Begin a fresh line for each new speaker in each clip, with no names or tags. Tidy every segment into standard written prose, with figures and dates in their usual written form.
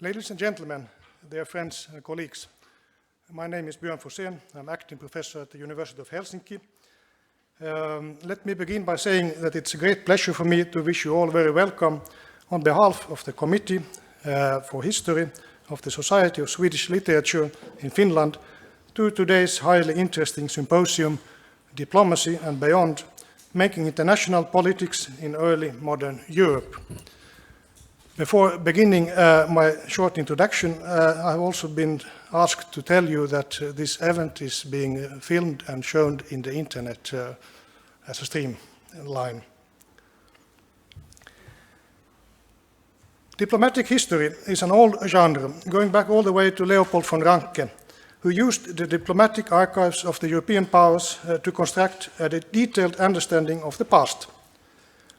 Ladies and gentlemen, dear friends and colleagues, my name is Björn Forsén. I'm acting professor at the University of Helsinki. Let me begin by saying that it's a great pleasure for me to wish you all very welcome on behalf of the Committee for History of the Society of Swedish Literature in Finland to today's highly interesting symposium, Diplomacy and Beyond, Making International Politics in Early Modern Europe. Before beginning my short introduction, I've also been asked to tell you that this event is being filmed and shown in the internet as a streamline. Diplomatic history is an old genre, going back all the way to Leopold von Ranke, who used the diplomatic archives of the European powers to construct a detailed understanding of the past.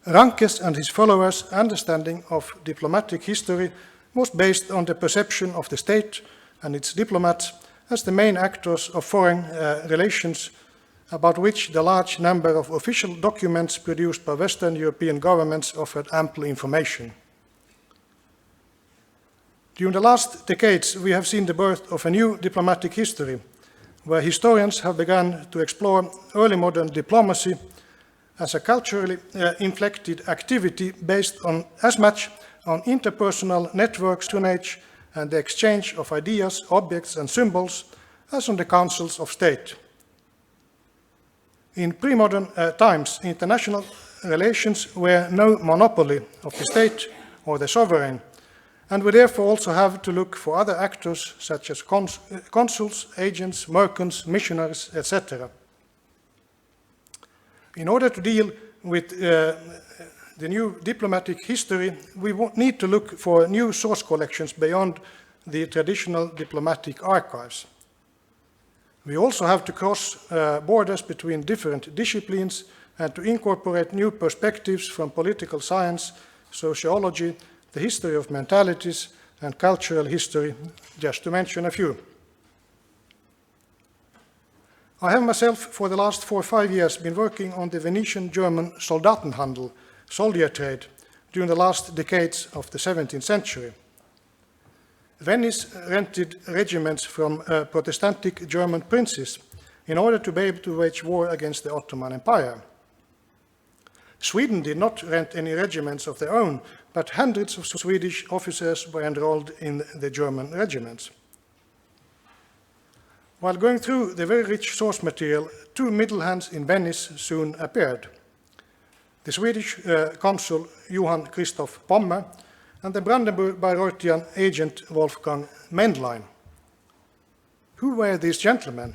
Ranke's and his followers' understanding of diplomatic history was based on the perception of the state and its diplomats as the main actors of foreign relations, about which the large number of official documents produced by Western European governments offered ample information. During the last decades, we have seen the birth of a new diplomatic history, where historians have begun to explore early modern diplomacy as a culturally inflected activity based on as much on interpersonal networks, patronage, and the exchange of ideas, objects, and symbols as on the councils of state. In pre-modern times, international relations were no monopoly of the state or the sovereign, and we therefore also have to look for other actors such as consuls, agents, merchants, missionaries, etc. In order to deal with the new diplomatic history, we need to look for new source collections beyond the traditional diplomatic archives. We also have to cross borders between different disciplines and to incorporate new perspectives from political science, sociology, the history of mentalities, and cultural history, just to mention a few. I have myself, for the last 4 or 5 years, been working on the Venetian-German Soldatenhandel, soldier trade, during the last decades of the 17th century. Venice rented regiments from Protestantic German princes in order to be able to wage war against the Ottoman Empire. Sweden did not rent any regiments of their own, but hundreds of Swedish officers were enrolled in the German regiments. While going through the very rich source material, 2 middle hands in Venice soon appeared. The Swedish consul Johan Christoph Pommer and the Brandenburg-Bayreuthian agent Wolfgang Mendlein. Who were these gentlemen,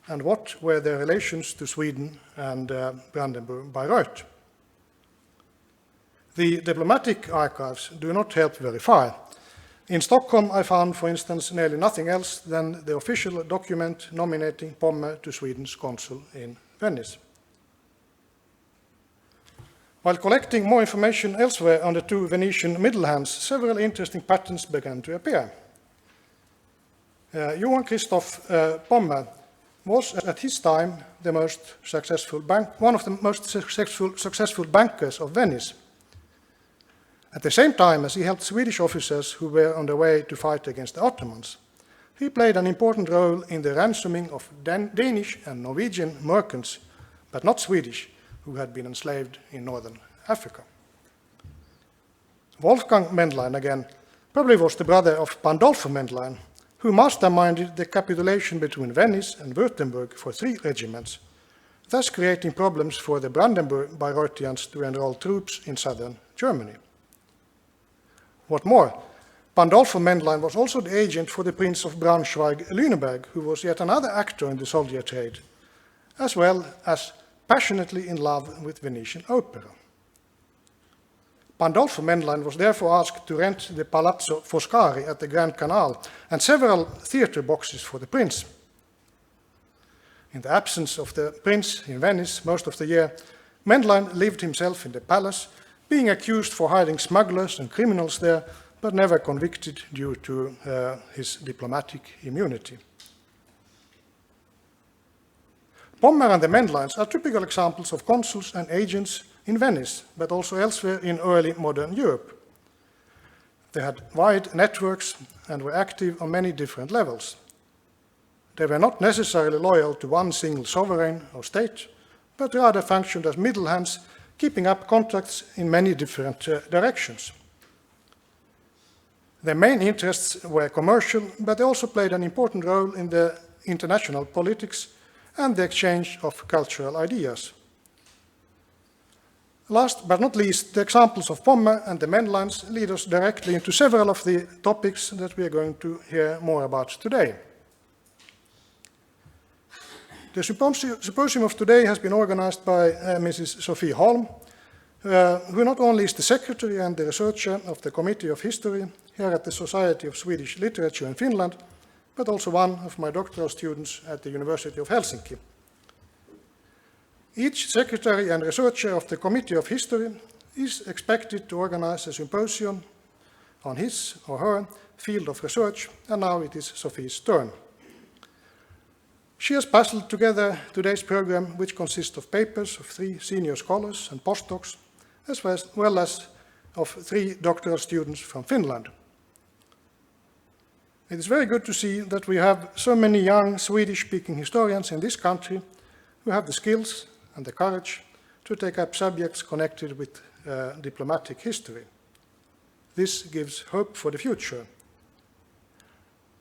and what were their relations to Sweden and Brandenburg-Bayreuth? The diplomatic archives do not help very far. In Stockholm, I found, for instance, nearly nothing else than the official document nominating Pommer to Sweden's consul in Venice. While collecting more information elsewhere on the 2 Venetian middle hands, several interesting patterns began to appear. Johan Christoph Pommer was, at his time, one of the most successful bankers of Venice. At the same time as he helped Swedish officers who were on their way to fight against the Ottomans, he played an important role in the ransoming of Danish and Norwegian merchants, but not Swedish, who had been enslaved in northern Africa. Wolfgang Mendlein, again, probably was the brother of Pandolfo Mendlein, who masterminded the capitulation between Venice and Württemberg for 3 regiments, thus creating problems for the Brandenburg-Bayreuthians to enroll troops in southern Germany. What more, Pandolfo Mendlein was also the agent for the Prince of Braunschweig-Lüneburg, who was yet another actor in the soldier trade, as well as passionately in love with Venetian opera. Pandolfo Mendlein was therefore asked to rent the Palazzo Foscari at the Grand Canal and several theatre boxes for the prince. In the absence of the prince in Venice most of the year, Mendlein lived himself in the palace, being accused for hiding smugglers and criminals there, but never convicted due to his diplomatic immunity. Pommer and the Mendleins are typical examples of consuls and agents in Venice, but also elsewhere in early modern Europe. They had wide networks and were active on many different levels. They were not necessarily loyal to one single sovereign or state, but rather functioned as middle hands, keeping up contacts in many different directions. Their main interests were commercial, but they also played an important role in the international politics and the exchange of cultural ideas. Last but not least, the examples of Pomme and the Mainlands lead us directly into several of the topics that we are going to hear more about today. The symposium of today has been organized by Mrs. Sophie Holm, who not only is the secretary and the researcher of the Committee of History here at the Society of Swedish Literature in Finland, but also one of my doctoral students at the University of Helsinki. Each secretary and researcher of the Committee of History is expected to organize a symposium on his or her field of research, and now it is Sophie's turn. She has puzzled together today's program, which consists of papers of 3 senior scholars and postdocs, as well as of 3 doctoral students from Finland. It is very good to see that we have so many young Swedish-speaking historians in this country who have the skills and the courage to take up subjects connected with diplomatic history. This gives hope for the future.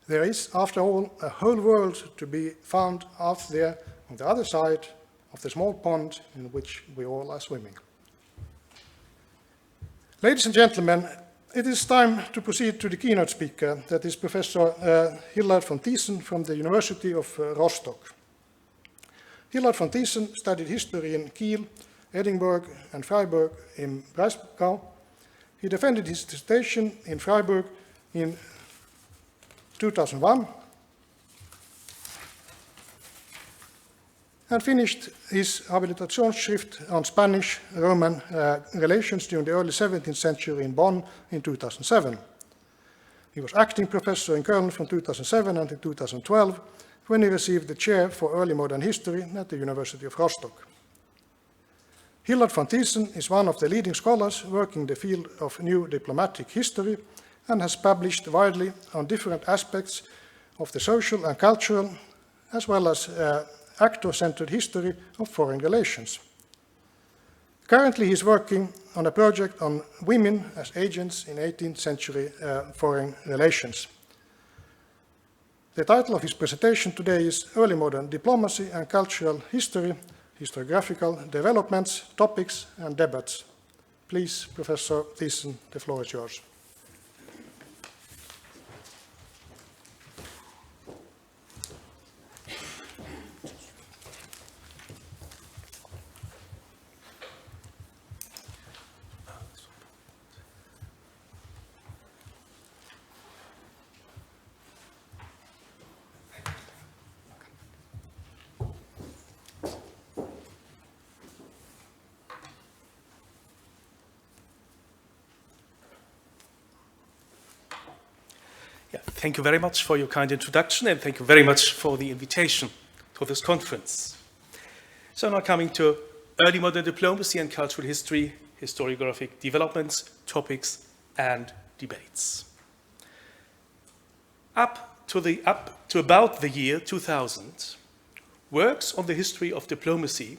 There is, after all, a whole world to be found out there on the other side of the small pond in which we all are swimming. Ladies and gentlemen, it is time to proceed to the keynote speaker, that is Professor Hillard von Thiessen from the University of Rostock. Hillard von Thiessen studied history in Kiel, Edinburgh, and Freiburg in Breisgau. He defended his dissertation in Freiburg in 2001 and finished his Habilitationsschrift on Spanish-Roman relations during the early 17th century in Bonn in 2007. He was acting professor in Köln from 2007 until 2012, when he received the chair for early modern history at the University of Rostock. Hillard von Thiessen is one of the leading scholars working in the field of new diplomatic history and has published widely on different aspects of the social and cultural, as well as actor-centered history of foreign relations. Currently, he is working on a project on women as agents in 18th century foreign relations. The title of his presentation today is Early Modern Diplomacy and Cultural History, Historiographical Developments, Topics and Debates. Please, Professor Thiessen, the floor is yours.
Thank you very much for your kind introduction, and thank you very much for the invitation to this conference. So now coming to early modern diplomacy and cultural history, historiographic developments, topics, and debates. Up to about the year 2000, works on the history of diplomacy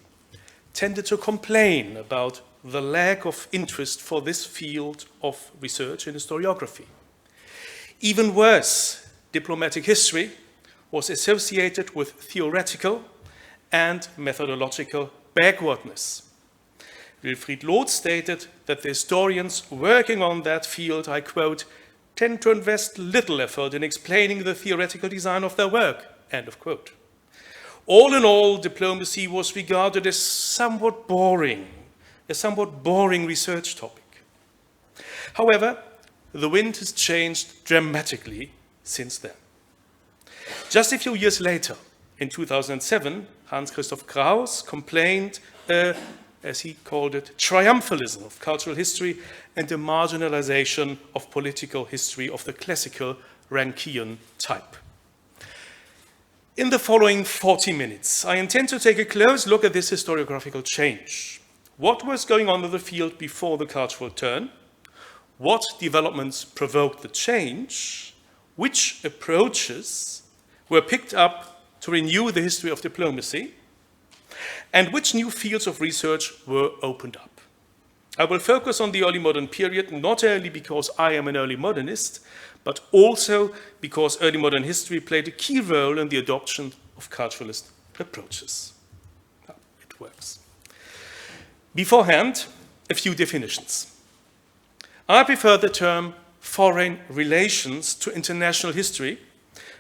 tended to complain about the lack of interest for this field of research in historiography. Even worse, diplomatic history was associated with theoretical and methodological backwardness. Wilfried Loth stated that the historians working on that field, I quote, tend to invest little effort in explaining the theoretical design of their work, end of quote. All in all, diplomacy was regarded as somewhat boring research topic. However, the wind has changed dramatically since then. Just a few years later, in 2007, Hans-Christoph Kraus complained, as he called it, triumphalism of cultural history and the marginalization of political history of the classical Rankian type. In the following 40 minutes, I intend to take a close look at this historiographical change. What was going on in the field before the cultural turn? what developments provoked the change, which approaches were picked up to renew the history of diplomacy, and which new fields of research were opened up. I will focus on the early modern period not only because I am an early modernist, but also because early modern history played a key role in the adoption of culturalist approaches. Now, it works. Beforehand, a few definitions. I prefer the term foreign relations to international history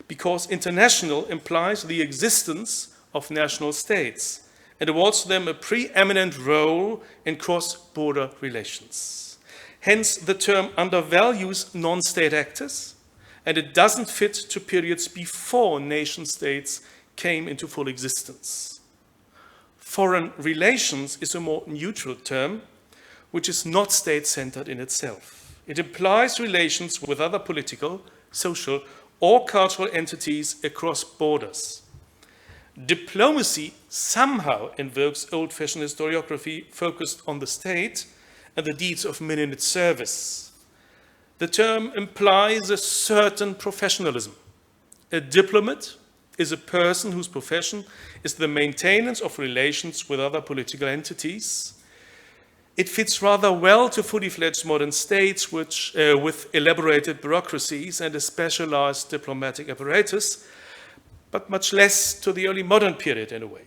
because international implies the existence of national states and awards them a preeminent role in cross-border relations. Hence, the term undervalues non-state actors, and it doesn't fit to periods before nation-states came into full existence. Foreign relations is a more neutral term, which is not state-centered in itself. It implies relations with other political, social, or cultural entities across borders. Diplomacy somehow invokes old-fashioned historiography focused on the state and the deeds of men in its service. The term implies a certain professionalism. A diplomat is a person whose profession is the maintenance of relations with other political entities. It fits rather well to fully fledged modern states with elaborated bureaucracies and a specialized diplomatic apparatus, but much less to the early modern period in a way.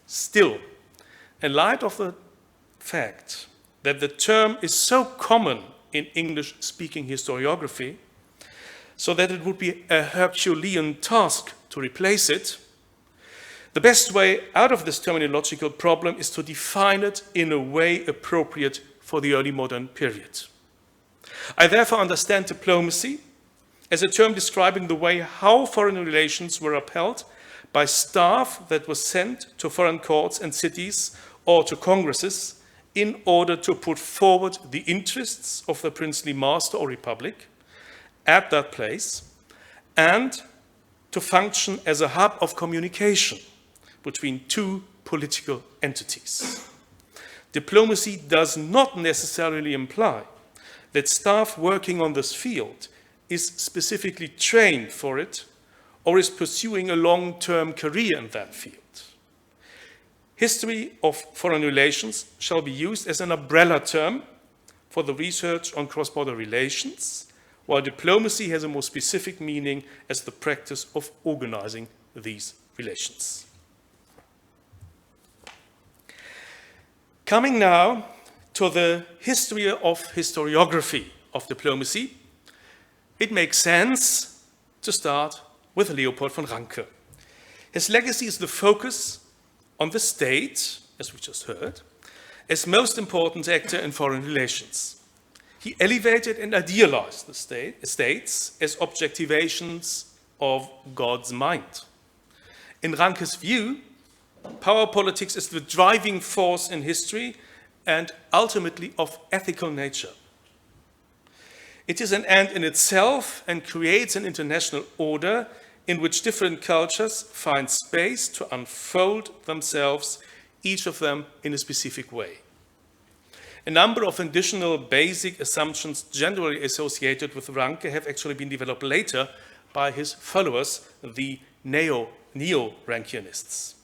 Still, in light of the fact that the term is so common in English-speaking historiography, so that it would be a Herculean task to replace it, the best way out of this terminological problem is to define it in a way appropriate for the early modern period. I therefore understand diplomacy as a term describing the way how foreign relations were upheld by staff that was sent to foreign courts and cities or to congresses in order to put forward the interests of the princely master or republic at that place and to function as a hub of communication between two political entities. Diplomacy does not necessarily imply that staff working on this field is specifically trained for it or is pursuing a long-term career in that field. History of foreign relations shall be used as an umbrella term for the research on cross-border relations, while diplomacy has a more specific meaning as the practice of organizing these relations. Coming now to the history of historiography of diplomacy, it makes sense to start with Leopold von Ranke. His legacy is the focus on the state, as we just heard, as most important actor in foreign relations. He elevated and idealized the states as objectivations of God's mind. In Ranke's view, power politics is the driving force in history and ultimately of ethical nature. It is an end in itself and creates an international order in which different cultures find space to unfold themselves, each of them in a specific way. A number of additional basic assumptions generally associated with Ranke have actually been developed later by his followers, the neo-Rankianists.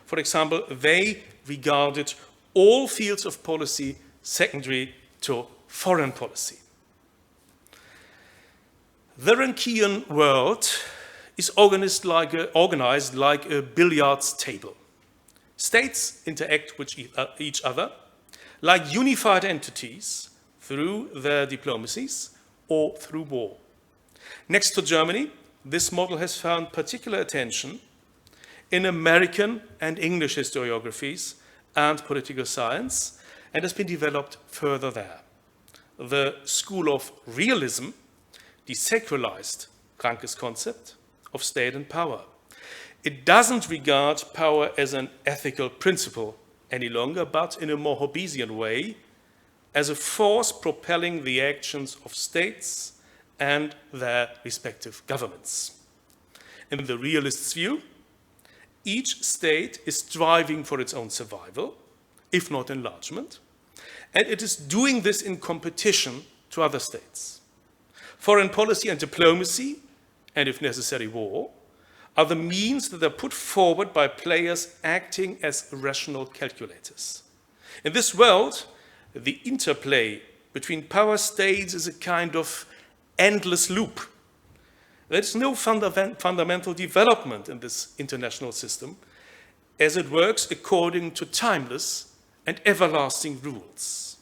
For example, they regarded all fields of policy secondary to foreign policy. The Rankian world is organized like a billiards table. States interact with each other like unified entities through their diplomacies or through war. Next to Germany, this model has found particular attention in American and English historiographies and political science and has been developed further there. The school of realism desacralized Ranke's concept of state and power. It doesn't regard power as an ethical principle any longer, but in a more Hobbesian way, as a force propelling the actions of states and their respective governments. In the realist's view, each state is striving for its own survival, if not enlargement, and it is doing this in competition to other states. Foreign policy and diplomacy, and if necessary war, are the means that are put forward by players acting as rational calculators. In this world, the interplay between power states is a kind of endless loop. There is no fundamental development in this international system, as it works according to timeless and everlasting rules.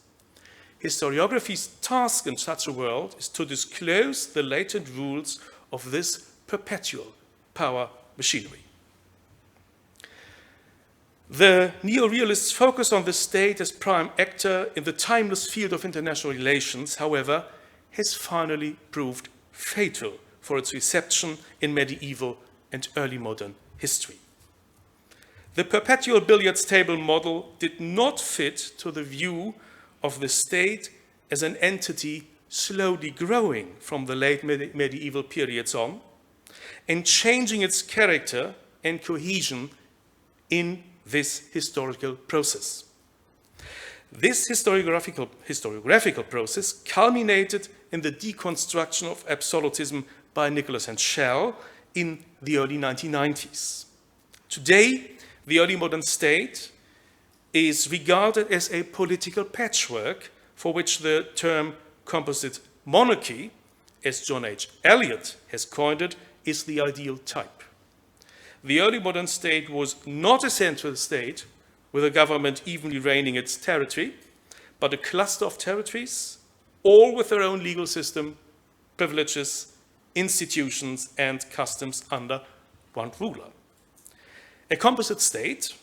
Historiography's task in such a world is to disclose the latent rules of this perpetual power machinery. The neorealists' focus on the state as prime actor in the timeless field of international relations, however, has finally proved fatal for its reception in medieval and early modern history. The perpetual billiards table model did not fit to the view of the state as an entity slowly growing from the late medieval periods on and changing its character and cohesion in this historical process. This historiographical process culminated in the deconstruction of absolutism by Nicholas and Schell in the early 1990s. Today, the early modern state is regarded as a political patchwork for which the term composite monarchy, as John H. Eliot has coined it, is the ideal type. The early modern state was not a central state with a government evenly reigning its territory, but a cluster of territories, all with their own legal system, privileges, institutions, and customs under one ruler. A composite state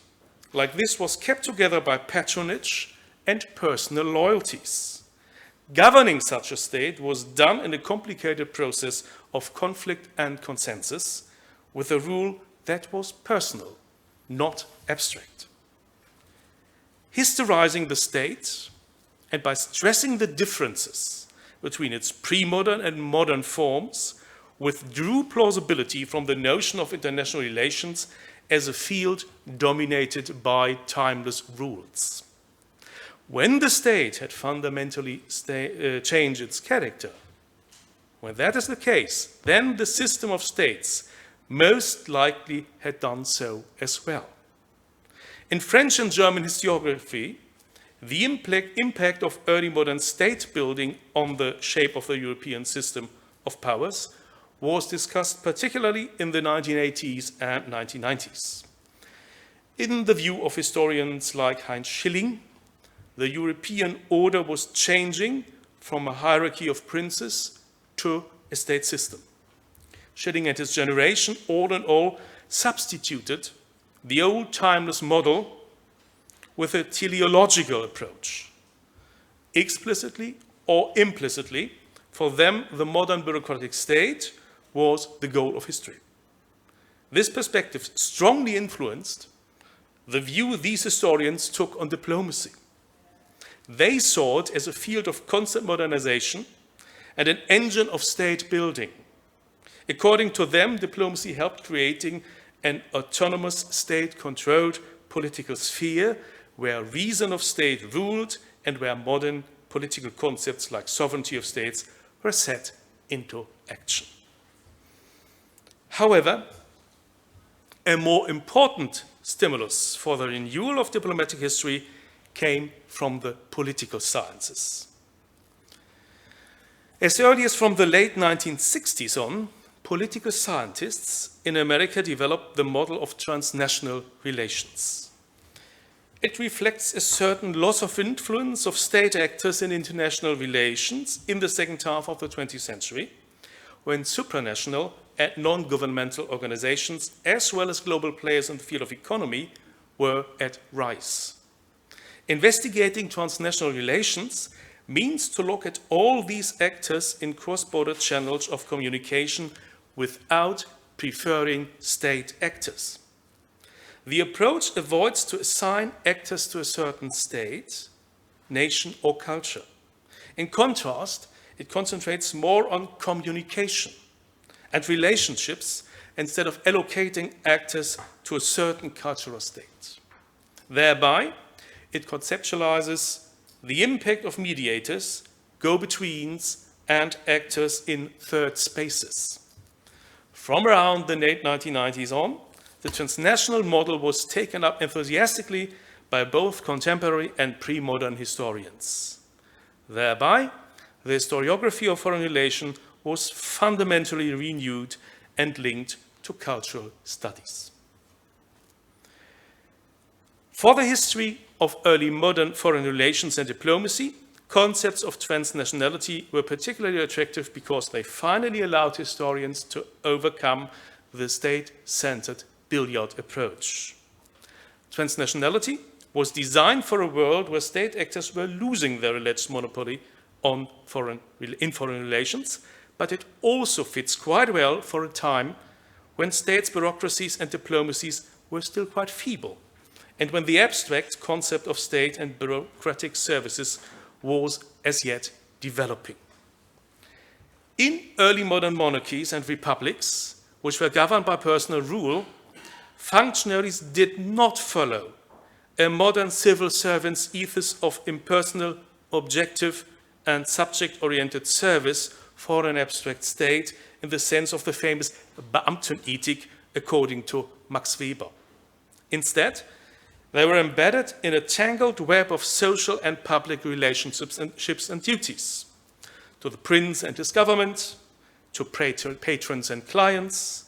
like this was kept together by patronage and personal loyalties. Governing such a state was done in a complicated process of conflict and consensus with a rule that was personal, not abstract. Historizing the state, and by stressing the differences between its pre-modern and modern forms, withdrew plausibility from the notion of international relations as a field dominated by timeless rules. When the state had fundamentally changed its character, when that is the case, then the system of states most likely had done so as well. In French and German historiography, the impact of early modern state building on the shape of the European system of powers was discussed particularly in the 1980s and 1990s. In the view of historians like Heinz Schilling, the European order was changing from a hierarchy of princes to a state system. Schilling and his generation, all in all, substituted the old timeless model with a teleological approach. Explicitly or implicitly, for them, the modern bureaucratic state was the goal of history. This perspective strongly influenced the view these historians took on diplomacy. They saw it as a field of constant modernization and an engine of state building. According to them, diplomacy helped creating an autonomous state-controlled political sphere where reason of state ruled and where modern political concepts like sovereignty of states were set into action. However, a more important stimulus for the renewal of diplomatic history came from the political sciences. As early as from the late 1960s on, political scientists in America developed the model of transnational relations. It reflects a certain loss of influence of state actors in international relations in the second half of the 20th century, when supranational and non-governmental organizations, as well as global players in the field of economy, were at rise. Investigating transnational relations means to look at all these actors in cross-border channels of communication without preferring state actors. The approach avoids to assign actors to a certain state, nation, or culture. In contrast, it concentrates more on communication and relationships instead of allocating actors to a certain cultural state. Thereby, it conceptualizes the impact of mediators go-betweens, and actors in third spaces. From around the late 1990s on, the transnational model was taken up enthusiastically by both contemporary and pre-modern historians. Thereby, the historiography of foreign relations was fundamentally renewed and linked to cultural studies. For the history of early modern foreign relations and diplomacy, concepts of transnationality were particularly attractive because they finally allowed historians to overcome the state-centered billiard approach. Transnationality was designed for a world where state actors were losing their alleged monopoly in foreign relations, but it also fits quite well for a time when states, bureaucracies, and diplomacies were still quite feeble, and when the abstract concept of state and bureaucratic services was as yet developing. In early modern monarchies and republics, which were governed by personal rule, functionaries did not follow a modern civil servant's ethos of impersonal, objective, and subject-oriented service for an abstract state in the sense of the famous Beamtenethik, according to Max Weber. Instead, they were embedded in a tangled web of social and public relationships and duties, to the prince and his government, to patrons and clients,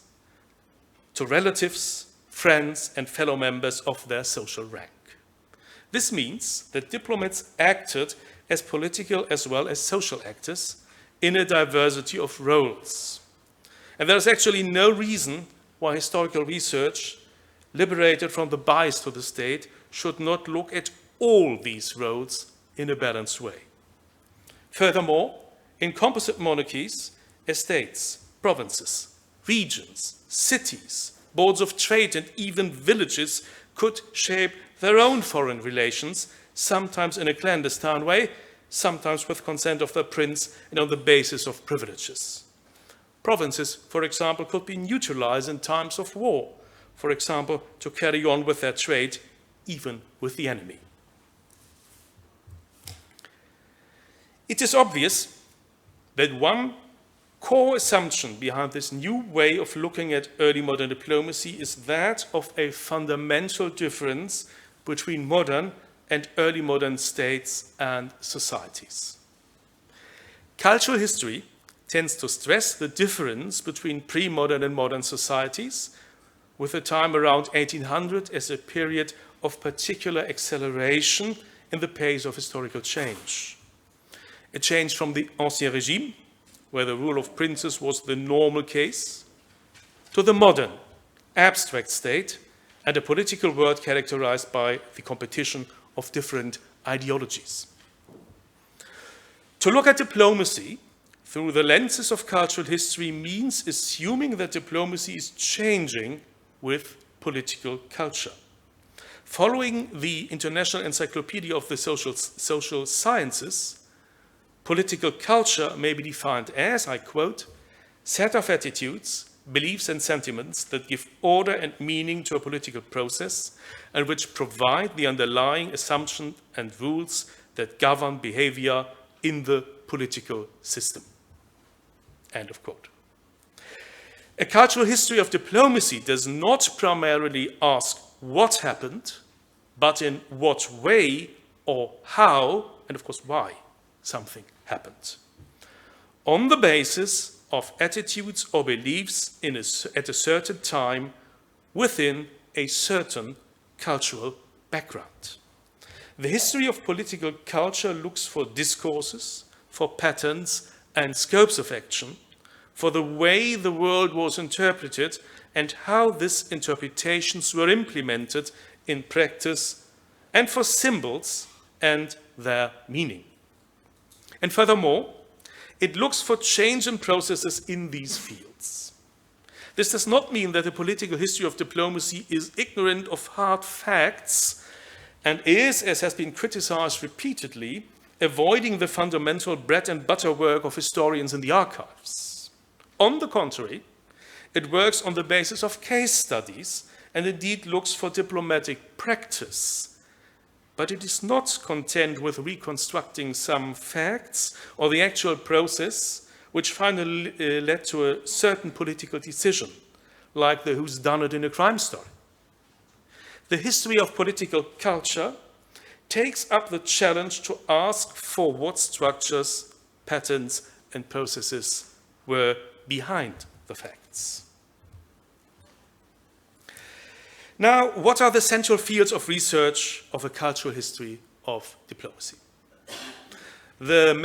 to relatives, friends, and fellow members of their social rank. This means that diplomats acted as political as well as social actors in a diversity of roles. And there is actually no reason why historical research, liberated from the bias to the state, should not look at all these roles in a balanced way. Furthermore, in composite monarchies, estates, provinces, regions, cities, boards of trade, and even villages could shape their own foreign relations, sometimes in a clandestine way, sometimes with consent of the prince and on the basis of privileges. Provinces, for example, could be neutralized in times of war, for example, to carry on with their trade, even with the enemy. It is obvious that one core assumption behind this new way of looking at early modern diplomacy is that of a fundamental difference between modern and early modern states and societies. Cultural history tends to stress the difference between pre-modern and modern societies, with the time around 1800 as a period of particular acceleration in the pace of historical change. A change from the Ancien Régime, where the rule of princes was the normal case, to the modern, abstract state and a political world characterized by the competition of different ideologies. To look at diplomacy through the lenses of cultural history means assuming that diplomacy is changing with political culture. Following the International Encyclopedia of the Social Sciences, political culture may be defined as, I quote, set of attitudes, beliefs and sentiments that give order and meaning to a political process and which provide the underlying assumptions and rules that govern behavior in the political system. End of quote. A cultural history of diplomacy does not primarily ask what happened, but in what way or how, and of course why, something happened. On the basis of attitudes or beliefs at a certain time within a certain cultural background. The history of political culture looks for discourses, for patterns and scopes of action, for the way the world was interpreted and how these interpretations were implemented in practice, and for symbols and their meaning. And furthermore, it looks for change in processes in these fields. This does not mean that the political history of diplomacy is ignorant of hard facts and is, as has been criticized repeatedly, avoiding the fundamental bread and butter work of historians in the archives. On the contrary, it works on the basis of case studies and indeed looks for diplomatic practice, but it is not content with reconstructing some facts or the actual process which finally led to a certain political decision, like the who's-done-it in a crime story. The history of political culture takes up the challenge to ask for what structures, patterns, and processes were behind the facts. Now, what are the central fields of research of a cultural history of diplomacy? The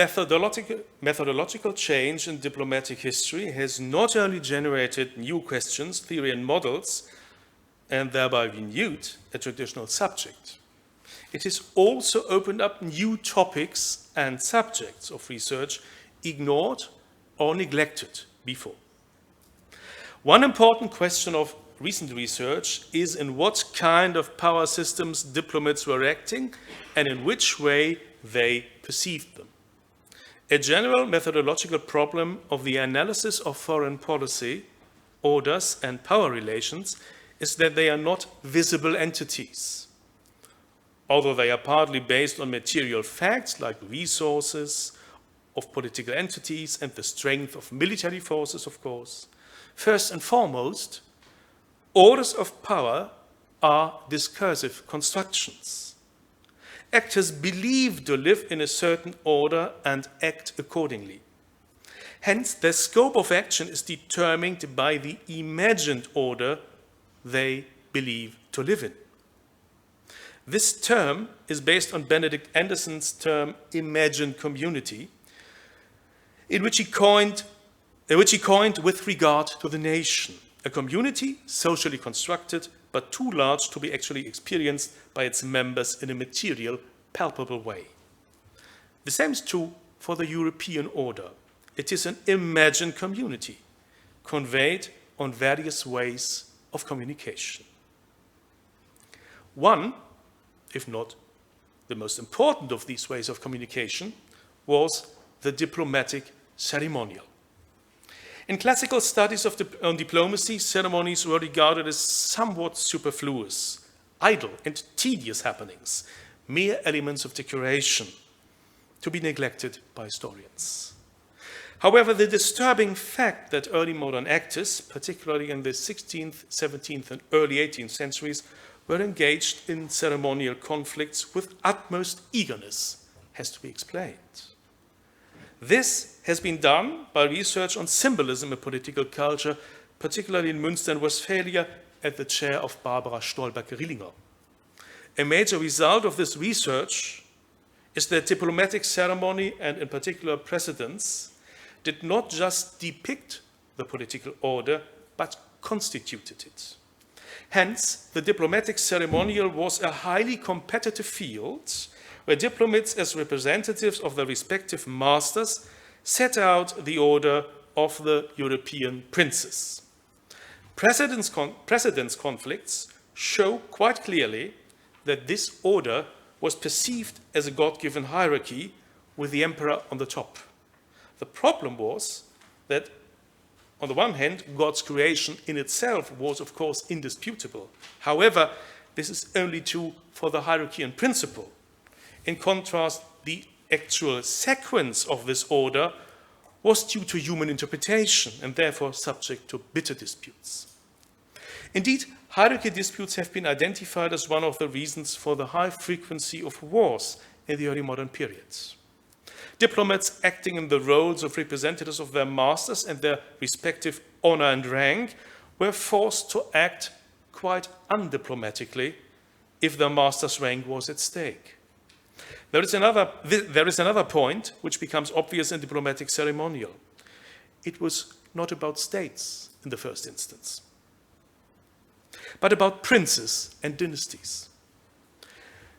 methodological change in diplomatic history has not only generated new questions, theory, and models, and thereby renewed a traditional subject. It has also opened up new topics and subjects of research ignored or neglected before. One important question of recent research is in what kind of power systems diplomats were acting and in which way they perceived them. A general methodological problem of the analysis of foreign policy, orders, and power relations is that they are not visible entities. Although they are partly based on material facts like resources of political entities and the strength of military forces, of course, first and foremost, orders of power are discursive constructions. Actors believe to live in a certain order and act accordingly. Hence, their scope of action is determined by the imagined order they believe to live in. This term is based on Benedict Anderson's term imagined community, in which he coined with regard to the nation, a community socially constructed but too large to be actually experienced by its members in a material, palpable way. The same is true for the European order. It is an imagined community, conveyed on various ways of communication. One, if not the most important of these ways of communication, was the diplomatic ceremonial. In classical studies on diplomacy, ceremonies were regarded as somewhat superfluous, idle, and tedious happenings, mere elements of decoration, to be neglected by historians. However, the disturbing fact that early modern actors, particularly in the 16th, 17th, and early 18th centuries, were engaged in ceremonial conflicts with utmost eagerness has to be explained. This has been done by research on symbolism in political culture, particularly in Münster and Westphalia, at the chair of Barbara Stolberg-Rillinger. A major result of this research is that diplomatic ceremony, and in particular precedents, did not just depict the political order, but constituted it. Hence, the diplomatic ceremonial was a highly competitive field where diplomats, as representatives of their respective masters, set out the order of the European princes. Precedence conflicts show quite clearly that this order was perceived as a God-given hierarchy with the emperor on the top. The problem was that, on the one hand, God's creation in itself was, of course, indisputable. However, this is only true for the hierarchy and principle. In contrast, the actual sequence of this order was due to human interpretation and therefore subject to bitter disputes. Indeed, hierarchy disputes have been identified as one of the reasons for the high frequency of wars in the early modern periods. Diplomats acting in the roles of representatives of their masters and their respective honor and rank were forced to act quite undiplomatically if their master's rank was at stake. There is another point which becomes obvious in diplomatic ceremonial. It was not about states in the first instance, but about princes and dynasties.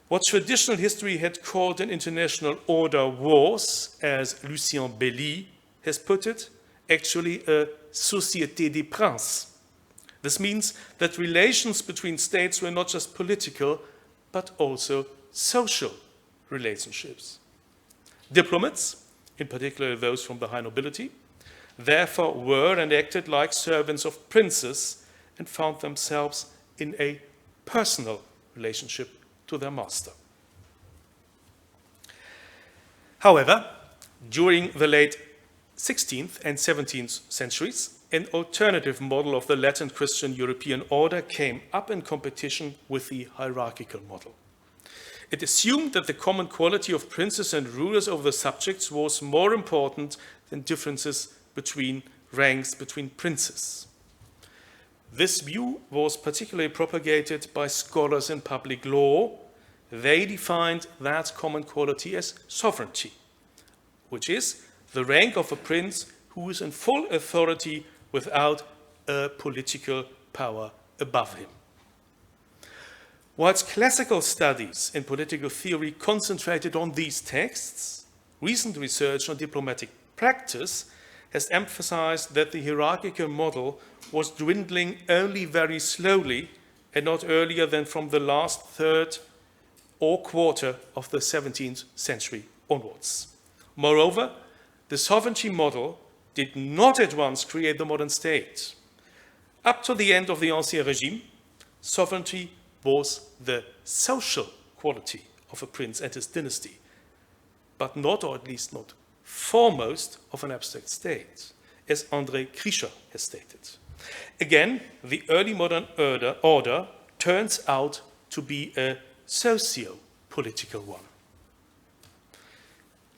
What traditional history had called an international order was, as Lucien Belli has put it, actually a société des princes. This means that relations between states were not just political, but also social relationships. Diplomats, in particular those from the high nobility, therefore were and acted like servants of princes and found themselves in a personal relationship to their master. However, during the late 16th and 17th centuries, an alternative model of the Latin Christian European order came up in competition with the hierarchical model. It assumed that the common quality of princes and rulers over the subjects was more important than differences between ranks between princes. This view was particularly propagated by scholars in public law. They defined that common quality as sovereignty, which is the rank of a prince who is in full authority without a political power above him. Whilst classical studies in political theory concentrated on these texts, recent research on diplomatic practice has emphasized that the hierarchical model was dwindling only very slowly and not earlier than from the last third or quarter of the 17th century onwards. Moreover, the sovereignty model did not at once create the modern state. Up to the end of the Ancien Régime, sovereignty was the social quality of a prince and his dynasty, but not, or at least not foremost, of an abstract state, as André Krischer has stated. Again, the early modern order turns out to be a socio-political one.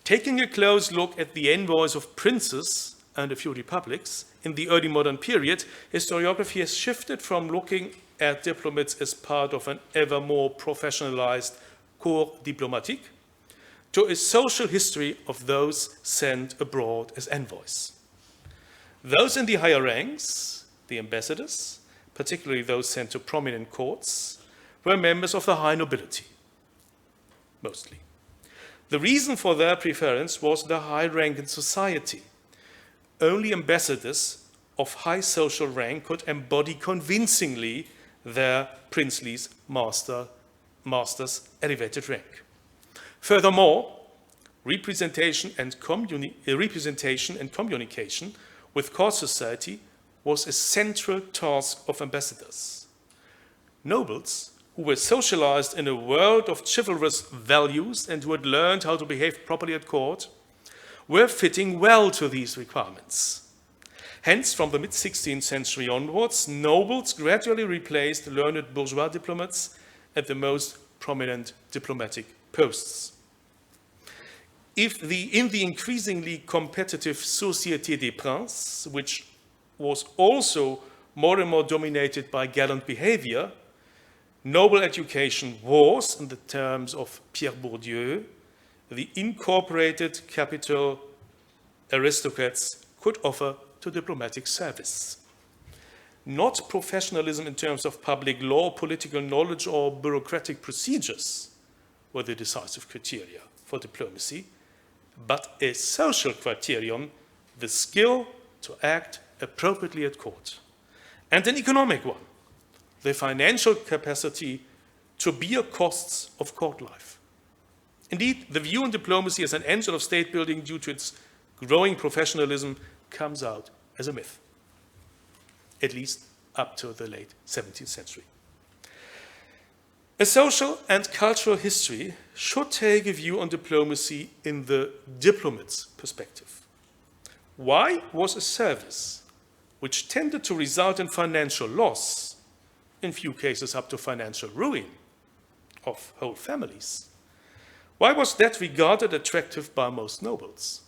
Taking a close look at the envoys of princes and a few republics in the early modern period, historiography has shifted from looking at diplomats as part of an ever more professionalized corps diplomatique to a social history of those sent abroad as envoys. Those in the higher ranks, the ambassadors, particularly those sent to prominent courts, were members of the high nobility, mostly. The reason for their preference was the high rank in society. Only ambassadors of high social rank could embody convincingly their princely master's elevated rank. Furthermore, representation and communication with court society was a central task of ambassadors. Nobles, who were socialized in a world of chivalrous values and who had learned how to behave properly at court, were fitting well to these requirements. Hence, from the mid-16th century onwards, nobles gradually replaced learned bourgeois diplomats at the most prominent diplomatic posts. In the increasingly competitive Société des Princes, which was also more and more dominated by gallant behavior, noble education was, in the terms of Pierre Bourdieu, the incorporated capital aristocrats could offer to diplomatic service. Not professionalism in terms of public law, political knowledge, or bureaucratic procedures were the decisive criteria for diplomacy, but a social criterion, the skill to act appropriately at court, and an economic one, the financial capacity to bear costs of court life. Indeed, the view on diplomacy as an engine of state building due to its growing professionalism comes out as a myth, at least up to the late 17th century. A social and cultural history should take a view on diplomacy in the diplomat's perspective. Why was a service which tended to result in financial loss, in few cases up to financial ruin of whole families, why was that regarded attractive by most nobles?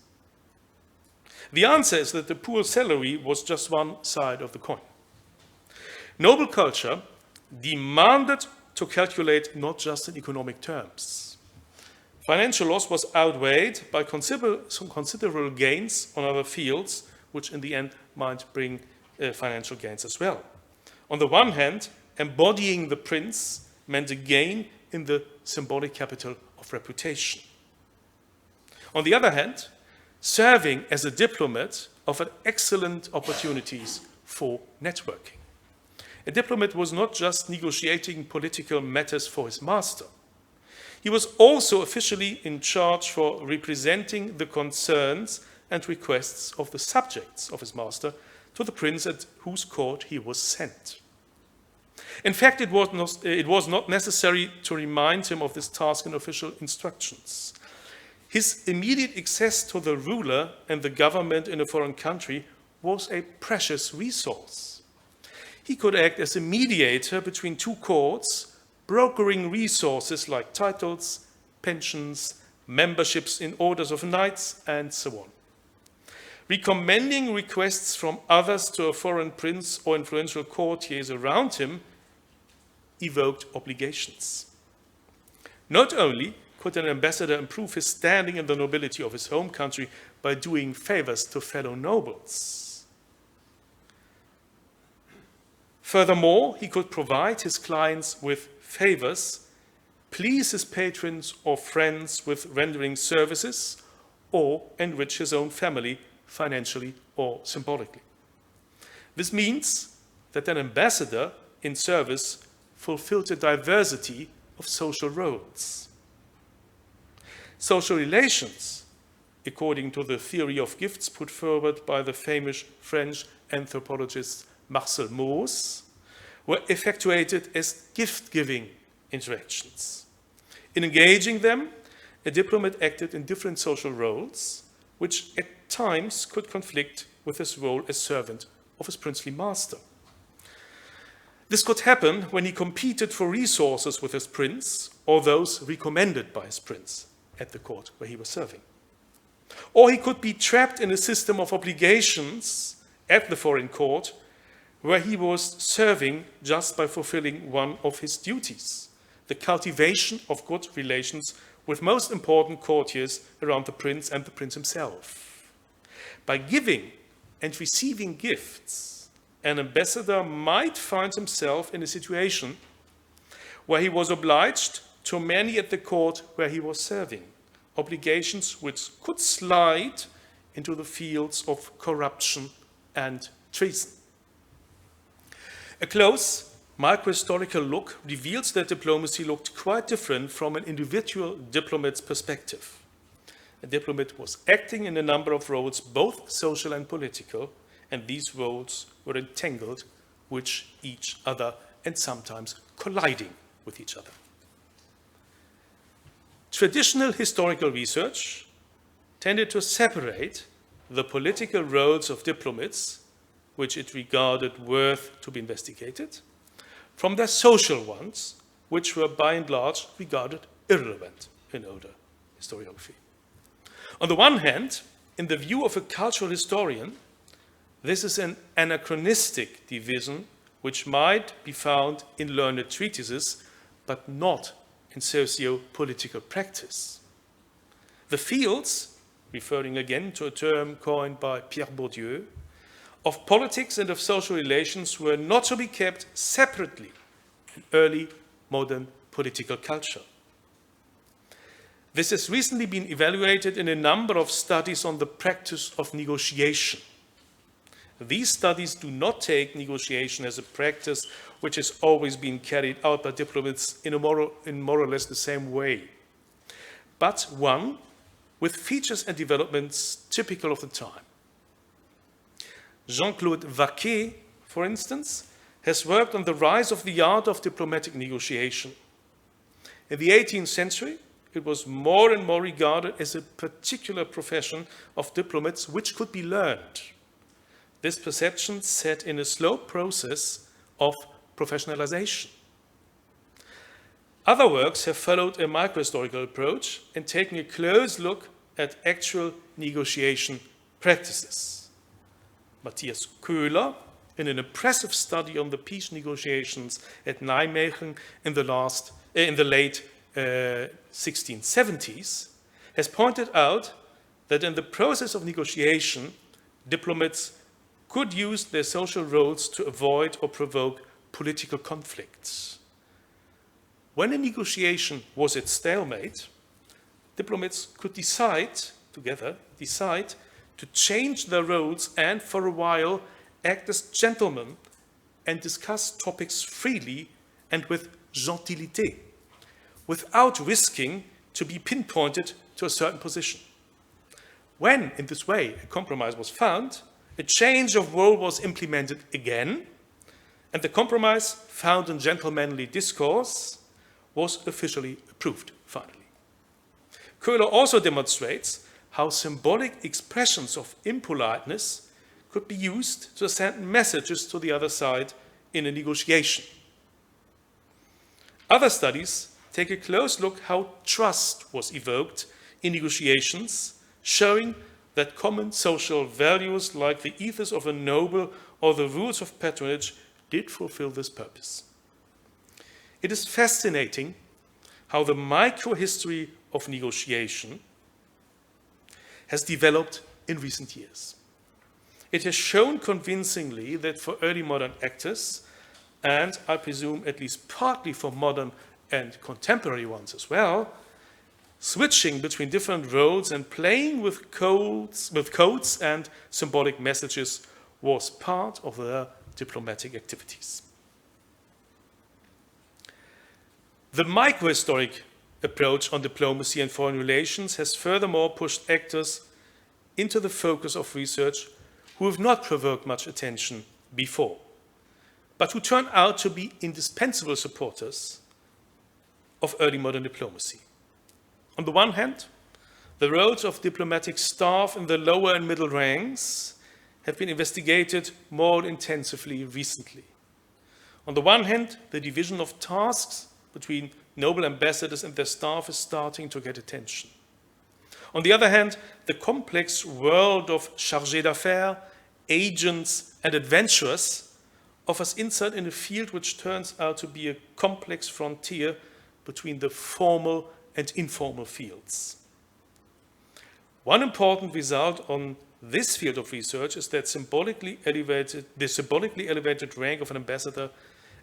The answer is that the poor salary was just one side of the coin. Noble culture demanded to calculate not just in economic terms. Financial loss was outweighed by some considerable gains on other fields, which in the end might bring financial gains as well. On the one hand, embodying the prince meant a gain in the symbolic capital of reputation. On the other hand, serving as a diplomat offered excellent opportunities for networking. A diplomat was not just negotiating political matters for his master. He was also officially in charge for representing the concerns and requests of the subjects of his master to the prince at whose court he was sent. In fact, it was not necessary to remind him of this task in official instructions. His immediate access to the ruler and the government in a foreign country was a precious resource. He could act as a mediator between two courts, brokering resources like titles, pensions, memberships in orders of knights, and so on. Recommending requests from others to a foreign prince or influential courtiers around him evoked obligations. Not only could an ambassador improve his standing in the nobility of his home country by doing favors to fellow nobles. Furthermore, he could provide his clients with favors, please his patrons or friends with rendering services, or enrich his own family financially or symbolically. This means that an ambassador in service fulfilled a diversity of social roles. Social relations, according to the theory of gifts put forward by the famous French anthropologist Marcel Mauss, were effectuated as gift-giving interactions. In engaging them, a diplomat acted in different social roles, which at times could conflict with his role as servant of his princely master. This could happen when he competed for resources with his prince or those recommended by his prince at the court where he was serving. Or he could be trapped in a system of obligations at the foreign court where he was serving just by fulfilling one of his duties, the cultivation of good relations with most important courtiers around the prince and the prince himself. By giving and receiving gifts, an ambassador might find himself in a situation where he was obliged to many at the court where he was serving, obligations which could slide into the fields of corruption and treason. A close microhistorical look reveals that diplomacy looked quite different from an individual diplomat's perspective. A diplomat was acting in a number of roles, both social and political, and these roles were entangled with each other and sometimes colliding with each other. Traditional historical research tended to separate the political roles of diplomats, which it regarded worth to be investigated, from their social ones, which were by and large regarded irrelevant in older historiography. On the one hand, in the view of a cultural historian, this is an anachronistic division which might be found in learned treatises, but not in socio-political practice. The fields, referring again to a term coined by Pierre Bourdieu, of politics and of social relations were not to be kept separately in early modern political culture. This has recently been evaluated in a number of studies on the practice of negotiation. These studies do not take negotiation as a practice which has always been carried out by diplomats in more or less the same way, but one with features and developments typical of the time. Jean-Claude Vaquet, for instance, has worked on the rise of the art of diplomatic negotiation. In the 18th century, it was more and more regarded as a particular profession of diplomats which could be learned. This perception set in a slow process of professionalization. Other works have followed a microhistorical approach and taken a close look at actual negotiation practices. Matthias Köhler, in an impressive study on the peace negotiations at Nijmegen in the late 1670s, has pointed out that in the process of negotiation, diplomats could use their social roles to avoid or provoke political conflicts. When a negotiation was at stalemate, diplomats could decide to change their roles and for a while act as gentlemen and discuss topics freely and with gentilité, without risking to be pinpointed to a certain position. When, in this way, a compromise was found, a change of role was implemented again, and the compromise, found in gentlemanly discourse, was officially approved, finally. Köhler also demonstrates how symbolic expressions of impoliteness could be used to send messages to the other side in a negotiation. Other studies take a close look how trust was evoked in negotiations, showing that common social values like the ethos of a noble or the rules of patronage did fulfill this purpose. It is fascinating how the microhistory of negotiation has developed in recent years. It has shown convincingly that for early modern actors, and I presume at least partly for modern and contemporary ones as well, switching between different roles and playing with codes and symbolic messages was part of their diplomatic activities. The microhistoric approach on diplomacy and foreign relations has furthermore pushed actors into the focus of research who have not provoked much attention before, but who turn out to be indispensable supporters of early modern diplomacy. On the one hand, the roles of diplomatic staff in the lower and middle ranks have been investigated more intensively recently. On the one hand, the division of tasks between noble ambassadors and their staff is starting to get attention. On the other hand, the complex world of chargés d'affaires, agents, and adventurers offers insight in a field which turns out to be a complex frontier between the formal and informal fields. One important result on this field of research is that the symbolically elevated rank of an ambassador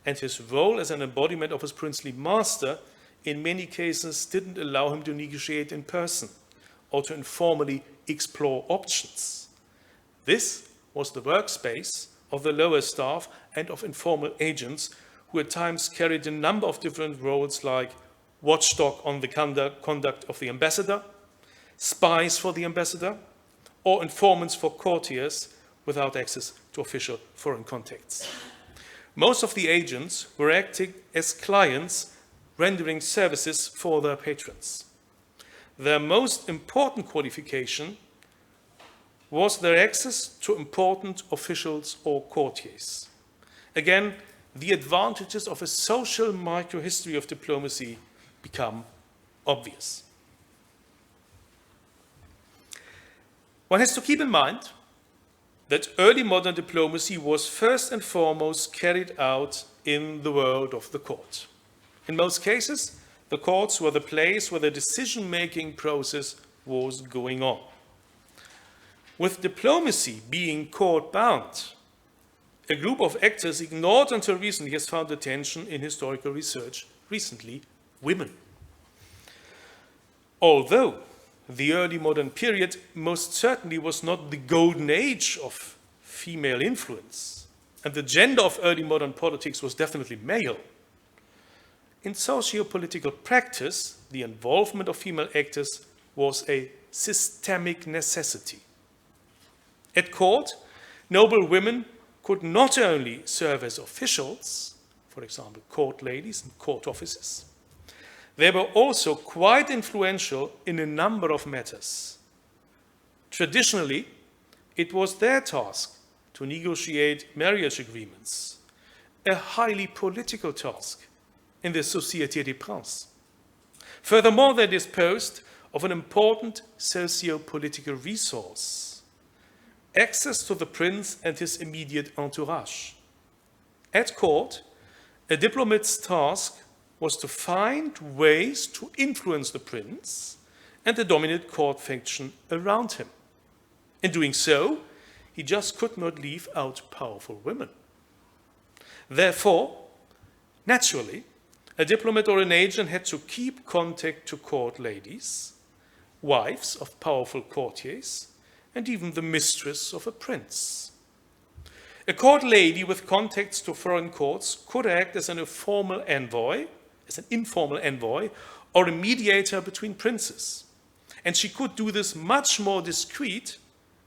and his role as an embodiment of his princely master in many cases didn't allow him to negotiate in person or to informally explore options. This was the workspace of the lower staff and of informal agents who at times carried a number of different roles like watchdog on the conduct of the ambassador, spies for the ambassador, or informants for courtiers without access to official foreign contacts. Most of the agents were acting as clients, rendering services for their patrons. Their most important qualification was their access to important officials or courtiers. Again, the advantages of a social microhistory of diplomacy become obvious. One has to keep in mind that early modern diplomacy was first and foremost carried out in the world of the court. In most cases, the courts were the place where the decision-making process was going on. With diplomacy being court-bound, a group of actors ignored until recently has found attention in historical research, recently women. Although the early modern period most certainly was not the golden age of female influence, and the gender of early modern politics was definitely male. In socio-political practice, the involvement of female actors was a systemic necessity. At court, noble women could not only serve as officials, for example, court ladies and court officers, they were also quite influential in a number of matters. Traditionally, it was their task to negotiate marriage agreements, a highly political task in the Société des Princes. Furthermore, they disposed of an important socio-political resource, access to the prince and his immediate entourage. At court, a diplomat's task was to find ways to influence the prince and the dominant court faction around him. In doing so, he just could not leave out powerful women. Therefore, naturally, a diplomat or an agent had to keep contact to court ladies, wives of powerful courtiers, and even the mistress of a prince. A court lady with contacts to foreign courts could act as an informal envoy, or a mediator between princes. And she could do this much more discreet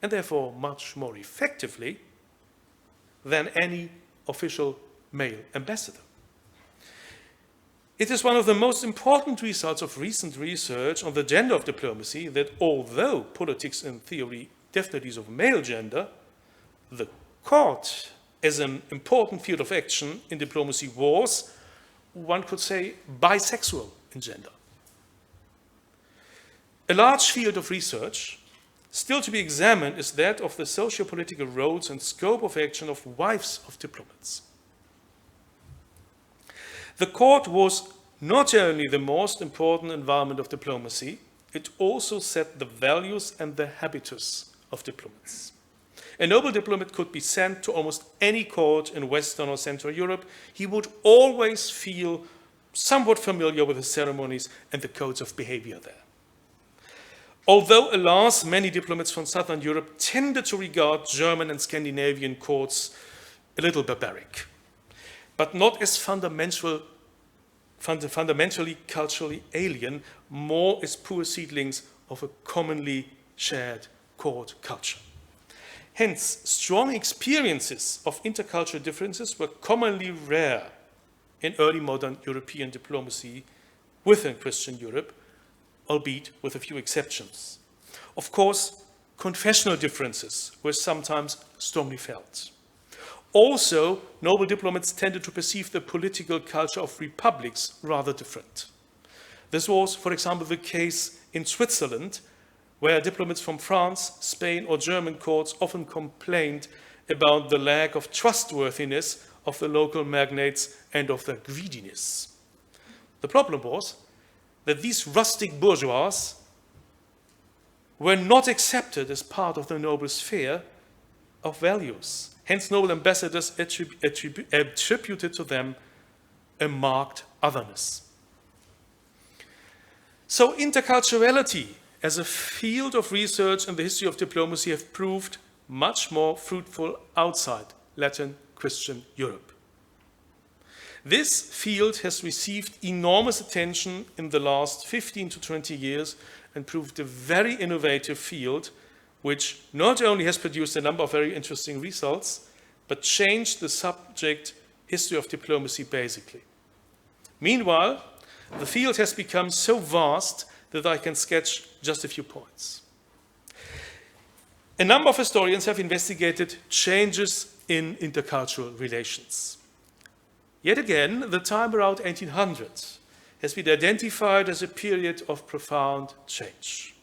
and therefore much more effectively than any official male ambassador. It is one of the most important results of recent research on the gender of diplomacy that although politics in theory definitely is of male gender, the court as an important field of action in diplomacy was, one could say, bisexual in gender. A large field of research still to be examined is that of the socio-political roles and scope of action of wives of diplomats. The court was not only the most important environment of diplomacy, it also set the values and the habitus of diplomats. A noble diplomat could be sent to almost any court in Western or Central Europe. He would always feel somewhat familiar with the ceremonies and the codes of behavior there. Although, alas, many diplomats from Southern Europe tended to regard German and Scandinavian courts a little barbaric, but not as fundamentally culturally alien, more as poor seedlings of a commonly shared court culture. Hence, strong experiences of intercultural differences were commonly rare in early modern European diplomacy within Christian Europe, albeit with a few exceptions. Of course, confessional differences were sometimes strongly felt. Also, noble diplomats tended to perceive the political culture of republics rather different. This was, for example, the case in Switzerland, where diplomats from France, Spain, or German courts often complained about the lack of trustworthiness of the local magnates and of their greediness. The problem was that these rustic bourgeois were not accepted as part of the noble sphere of values. Hence, noble ambassadors attributed to them a marked otherness. So interculturality as a field of research in the history of diplomacy have proved much more fruitful outside Latin Christian Europe. This field has received enormous attention in the last 15 to 20 years and proved a very innovative field which not only has produced a number of very interesting results, but changed the subject history of diplomacy basically. Meanwhile, the field has become so vast that I can sketch just a few points. A number of historians have investigated changes in intercultural relations. Yet again, the time around 1800 has been identified as a period of profound change.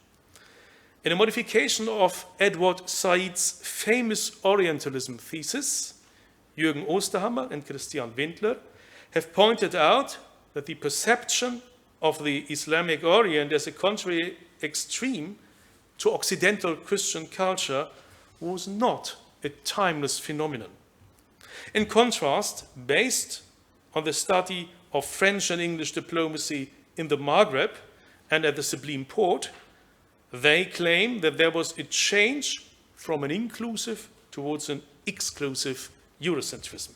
In a modification of Edward Said's famous Orientalism thesis, Jürgen Osterhammer and Christian Windler have pointed out that the perception of the Islamic Orient as a contrary extreme to Occidental Christian culture was not a timeless phenomenon. In contrast, based on the study of French and English diplomacy in the Maghreb and at the Sublime Porte, they claim that there was a change from an inclusive towards an exclusive Eurocentrism.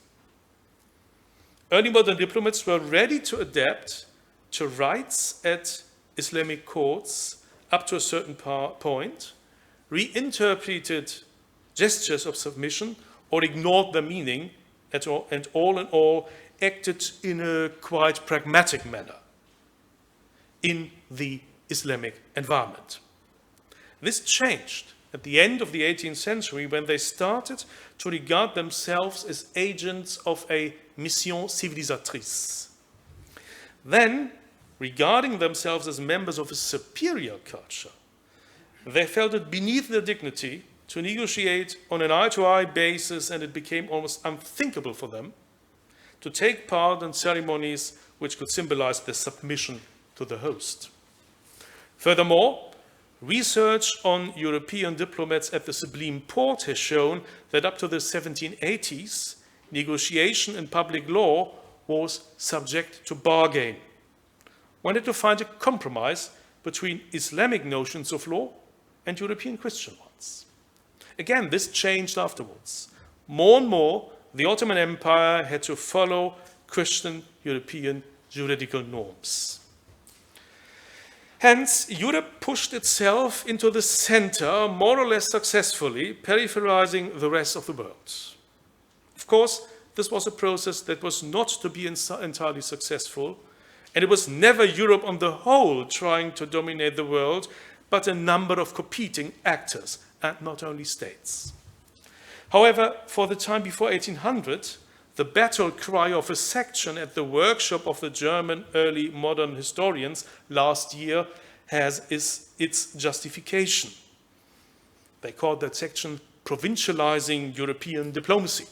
Early modern diplomats were ready to adapt to rights at Islamic courts up to a certain point, reinterpreted gestures of submission or ignored their meaning at all, and all in all acted in a quite pragmatic manner in the Islamic environment. This changed at the end of the 18th century when they started to regard themselves as agents of a mission civilisatrice. Then, regarding themselves as members of a superior culture, they felt it beneath their dignity to negotiate on an eye-to-eye basis, and it became almost unthinkable for them to take part in ceremonies which could symbolize their submission to the host. Furthermore, research on European diplomats at the Sublime Porte has shown that up to the 1780s, negotiation in public law was subject to bargain. One had to find a compromise between Islamic notions of law and European Christian ones. Again, this changed afterwards. More and more, the Ottoman Empire had to follow Christian European juridical norms. Hence, Europe pushed itself into the center more or less successfully, peripherizing the rest of the world. Of course, this was a process that was not to be entirely successful, And it was never Europe on the whole trying to dominate the world, but a number of competing actors, and not only states. However, for the time before 1800, the battle cry of a section at the workshop of the German early modern historians last year is its justification. They called that section provincializing European diplomacy.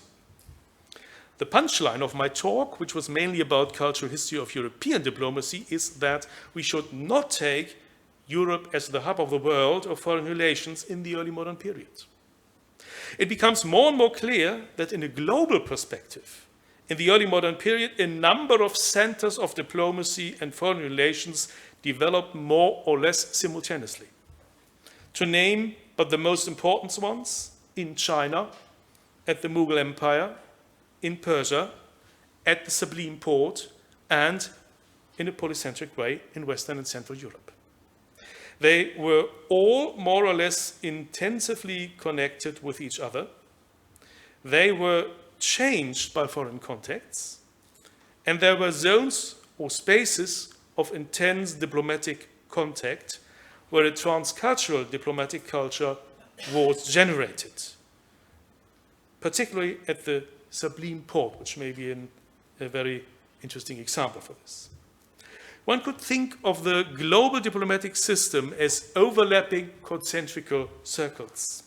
The punchline of my talk, which was mainly about cultural history of European diplomacy, is that we should not take Europe as the hub of the world of foreign relations in the early modern period. It becomes more and more clear that in a global perspective, in the early modern period, a number of centers of diplomacy and foreign relations developed more or less simultaneously. To name but the most important ones, in China, at the Mughal Empire, in Persia, at the Sublime Porte, and in a polycentric way in Western and Central Europe. They were all more or less intensively connected with each other. They were changed by foreign contacts, and there were zones or spaces of intense diplomatic contact where a transcultural diplomatic culture was generated, particularly at the Sublime Porte, which may be a very interesting example for this. One could think of the global diplomatic system as overlapping concentrical circles.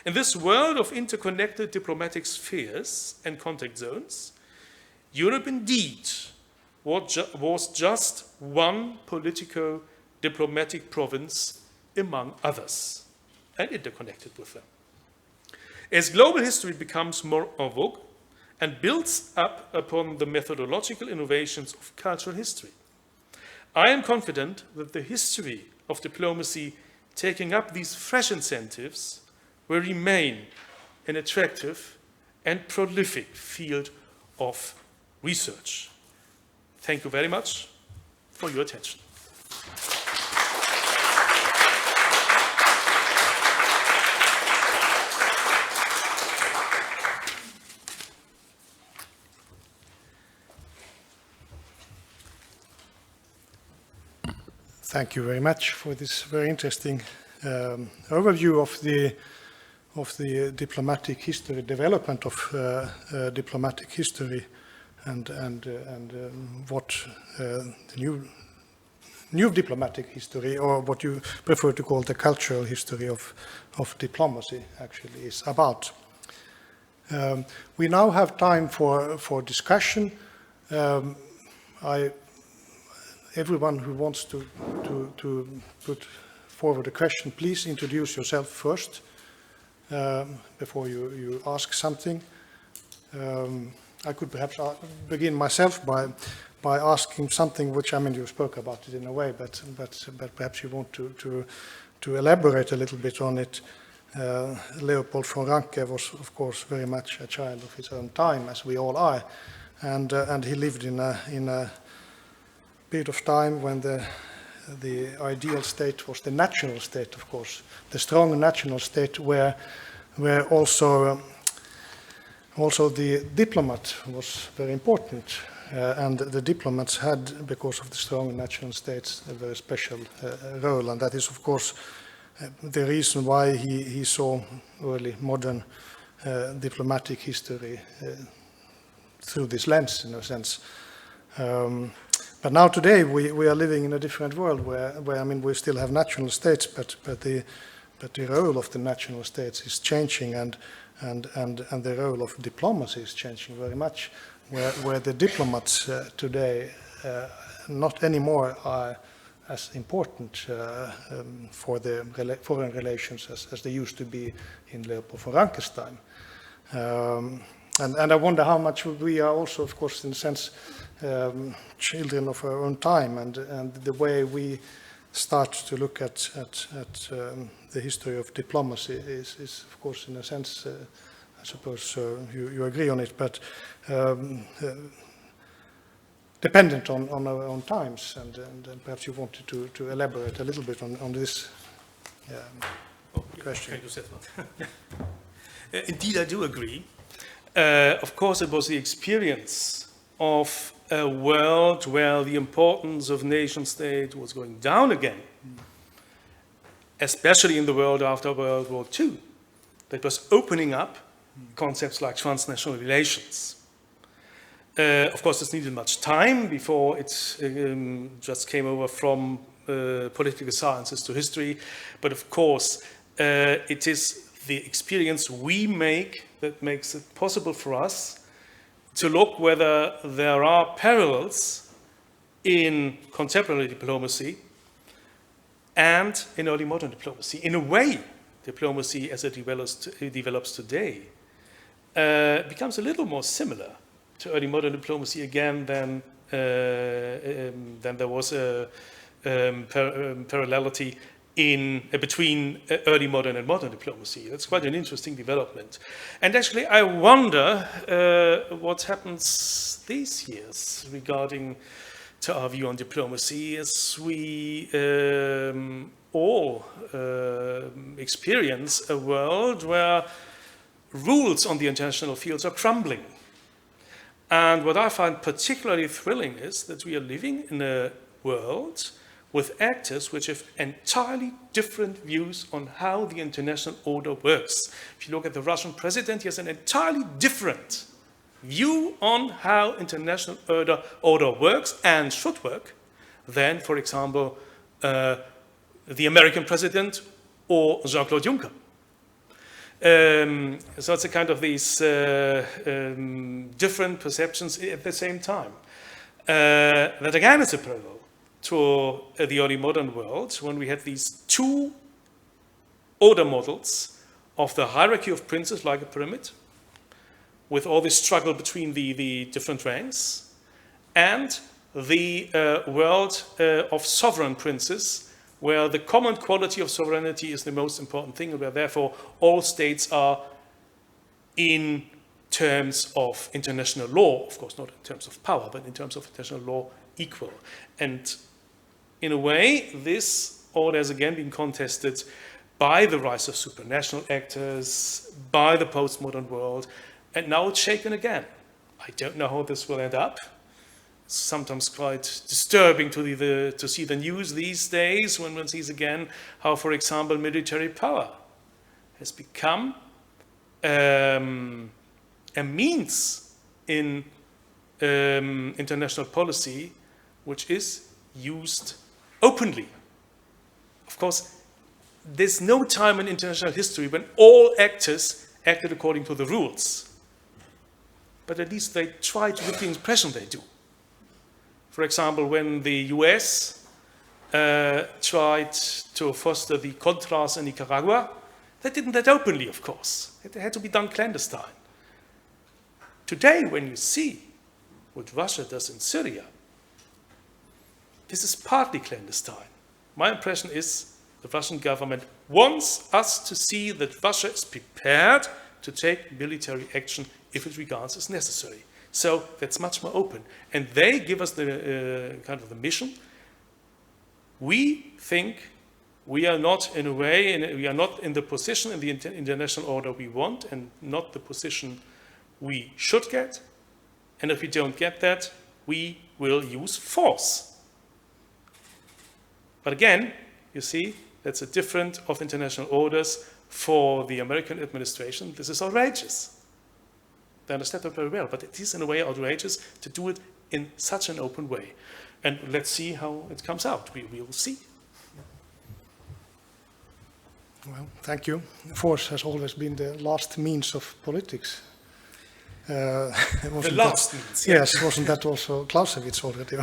In this world of interconnected diplomatic spheres and contact zones, Europe indeed was just one political diplomatic province among others, and interconnected with them. As global history becomes more en vogue and builds up upon the methodological innovations of cultural history, I am confident that the history of diplomacy taking up these fresh incentives will remain an attractive and prolific field of research. Thank you very much for your attention.
Thank you very much for this very interesting overview of the diplomatic history, development of diplomatic history, and what the new diplomatic history, or what you prefer to call the cultural history of diplomacy, actually is about. We now have time for discussion. Everyone who wants to put forward a question, please introduce yourself first before you ask something. I could perhaps begin myself by asking something which, I mean, you spoke about it in a way, but perhaps you want to elaborate a little bit on it. Leopold von Ranke was, of course, very much a child of his own time, as we all are, and he lived in a period of time when the ideal state was the national state, of course, the strong national state where also the diplomat was very important, and the diplomats had, because of the strong national states, a very special role, and that is, of course, the reason why he saw early modern diplomatic history through this lens, in a sense. But now today we are living in a different world where I mean, we still have national states, but the role of the national states is changing, and the role of diplomacy is changing very much, where the diplomats today not anymore are as important for the foreign relations as they used to be in Leopold von Ranke's time. And I wonder how much we are also, of course, in a sense, children of our own time, and the way we start to look at the history of diplomacy is of course, in a sense, I suppose you agree on it, but dependent on our own times, and perhaps you wanted to elaborate a little bit on this question.
Indeed, I do agree. Of course, it was the experience of a world where the importance of nation state was going down again, especially in the world after World War II, that was opening up concepts like transnational relations. Of course, this needed much time before it just came over from political sciences to history. But of course, it is the experience we make that makes it possible for us to look whether there are parallels in contemporary diplomacy and in early modern diplomacy. In a way, diplomacy as it develops today becomes a little more similar to early modern diplomacy again than there was a parallelity between early modern and modern diplomacy. That's quite an interesting development. And actually, I wonder what happens these years regarding to our view on diplomacy as we all experience a world where rules on the international fields are crumbling. And what I find particularly thrilling is that we are living in a world with actors which have entirely different views on how the international order works. If you look at the Russian president, he has an entirely different view on how international order works and should work than, for example, the American president or Jean-Claude Juncker. So it's a kind of these different perceptions at the same time. That again is a parallel to the early modern world when we had these two order models of the hierarchy of princes like a pyramid, with all this struggle between the different ranks, and the world of sovereign princes, where the common quality of sovereignty is the most important thing, and where therefore all states are in terms of international law, of course not in terms of power, but in terms of international law, equal. And in a way, this order has again been contested by the rise of supranational actors, by the postmodern world, and now it's shaken again. I don't know how this will end up. It's sometimes quite disturbing to see the news these days when one sees again how, for example, military power has become a means in international policy which is used openly. Of course, there's no time in international history when all actors acted according to the rules. But at least they try to give the impression they do. For example, when the US tried to foster the Contras in Nicaragua, they didn't that openly, of course. It had to be done clandestine. Today, when you see what Russia does in Syria, this is partly clandestine. My impression is the Russian government wants us to see that Russia is prepared to take military action if it regards as necessary. So that's much more open. And they give us the kind of the mission. We think we are not in a way, we are not in the position in the international order we want and not the position we should get. And if we don't get that, we will use force. But again, you see, that's a different of international orders. For the American administration, this is outrageous. They understand that very well, but it is in a way outrageous to do it in such an open way. And let's see how it comes out. We will see.
Well, thank you. Force has always been the last means of politics.
The last means.
Yes, wasn't that also Clausewitz already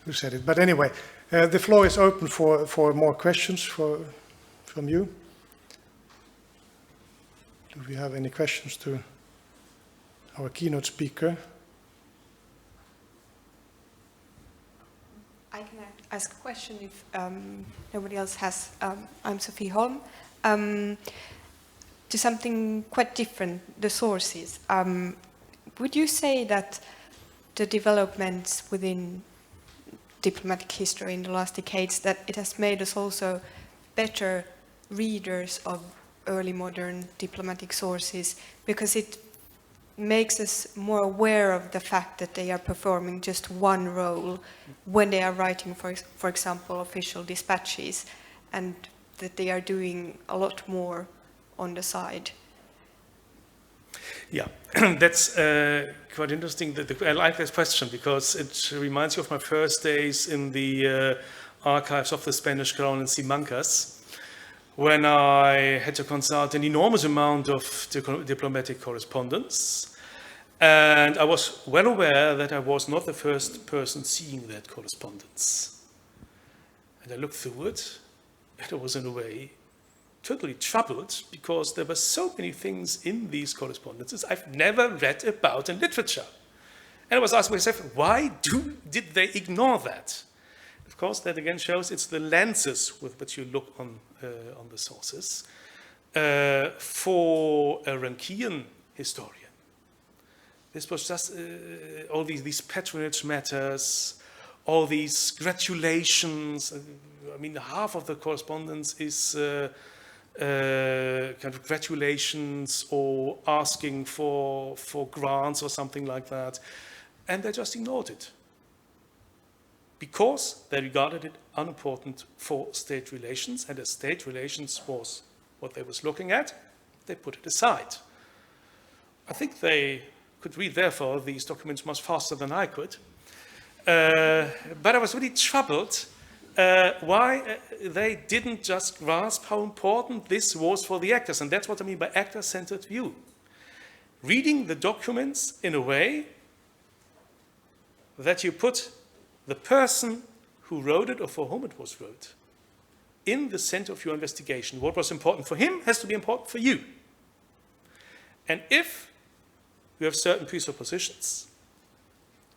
who said it? But anyway, the floor is open for more questions from you. Do we have any questions to our keynote speaker?
I can ask a question if nobody else has. I'm Sophie Holm. To something quite different, the sources. Would you say that the developments within diplomatic history in the last decades, that it has made us also better readers of early modern diplomatic sources, because it makes us more aware of the fact that they are performing just one role when they are writing, for example, official dispatches, and that they are doing a lot more on the side.
Yeah, that's quite interesting. I like this question because it reminds you of my first days in the archives of the Spanish crown in Simancas, when I had to consult an enormous amount of diplomatic correspondence. And I was well aware that I was not the first person seeing that correspondence. And I looked through it, and I was in a way totally troubled because there were so many things in these correspondences I've never read about in literature. And I was asking myself, why did they ignore that? Of course, that again shows it's the lenses with which you look on the sources. For a Rankian historian, this was just all these patronage matters, all these gratulations. I mean, half of the correspondence is kind of gratulations or asking for grants or something like that. And they just ignored it because they regarded it unimportant for state relations, and as state relations was what they was looking at, they put it aside. I think they could read, therefore, these documents much faster than I could. But I was really troubled why they didn't just grasp how important this was for the actors. And that's what I mean by actor-centered view. Reading the documents in a way that you put the person who wrote it or for whom it was wrote in the center of your investigation. What was important for him has to be important for you. And if you have certain presuppositions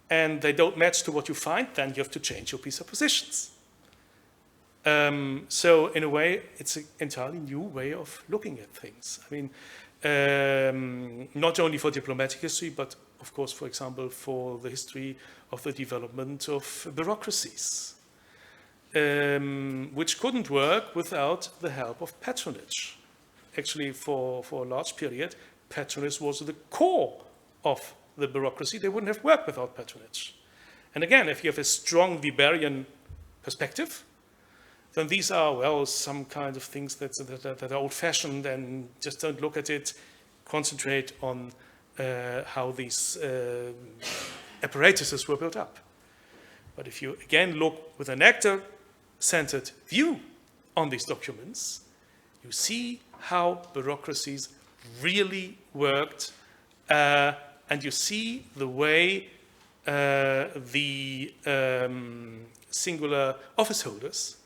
and they don't match to what you find, then you have to change your presuppositions. So in a way, it's an entirely new way of looking at things. I mean, not only for diplomatic history, but of course, for example, for the history of the development of bureaucracies, which couldn't work without the help of patronage. Actually, for a large period, patronage was the core of the bureaucracy. They wouldn't have worked without patronage. And again, if you have a strong Weberian perspective, then these are, well, some kind of things that are old-fashioned and just don't look at it, concentrate on how these apparatuses were built up. But if you, again, look with an actor-centered view on these documents, you see how bureaucracies really worked, and you see the way the singular office holders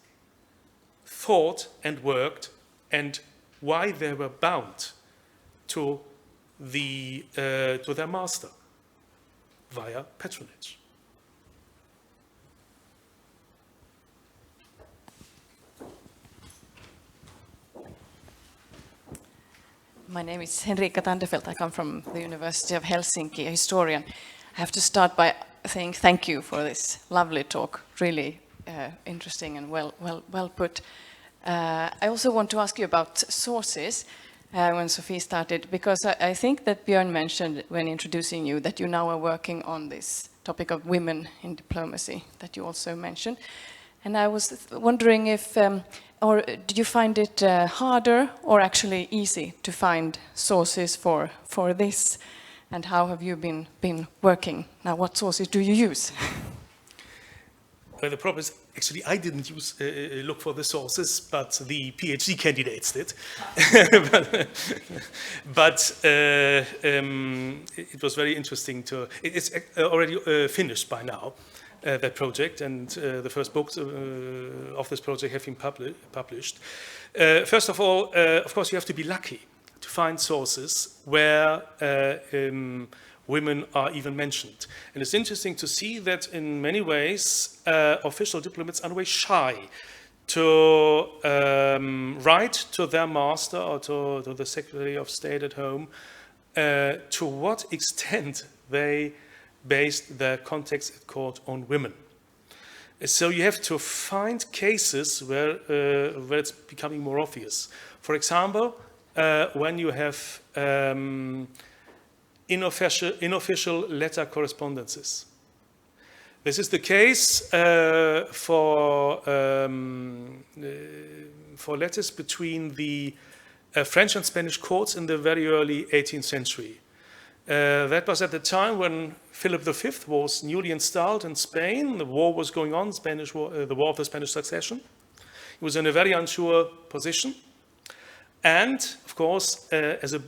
thought and worked, and why they were bound to their master via patronage.
My name is Henrika Tandefelt. I come from the University of Helsinki, a historian. I have to start by saying thank you for this lovely talk, really interesting and well put. I also want to ask you about sources when Sophie started, because I think that Björn mentioned when introducing you that you now are working on this topic of women in diplomacy that you also mentioned. And I was wondering if, or did you find it harder or actually easy to find sources for this? And how have you been working? Now, what sources do you use?
Well, the problem is, actually, I didn't look for the sources, but the PhD candidates did. but it was very interesting to. It's already finished by now, that project, and the first books of this project have been published. First of all, of course, you have to be lucky to find sources where women are even mentioned. And it's interesting to see that in many ways, official diplomats are always shy to write to their master or to the Secretary of State at home to what extent they based their context at court on women. So you have to find cases where it's becoming more obvious. For example, when you have unofficial letter correspondences. This is the case for letters between the French and Spanish courts in the very early 18th century. That was at the time when Philip V was newly installed in Spain. The war was going on, the War of the Spanish Succession. He was in a very unsure position. And, of course, as a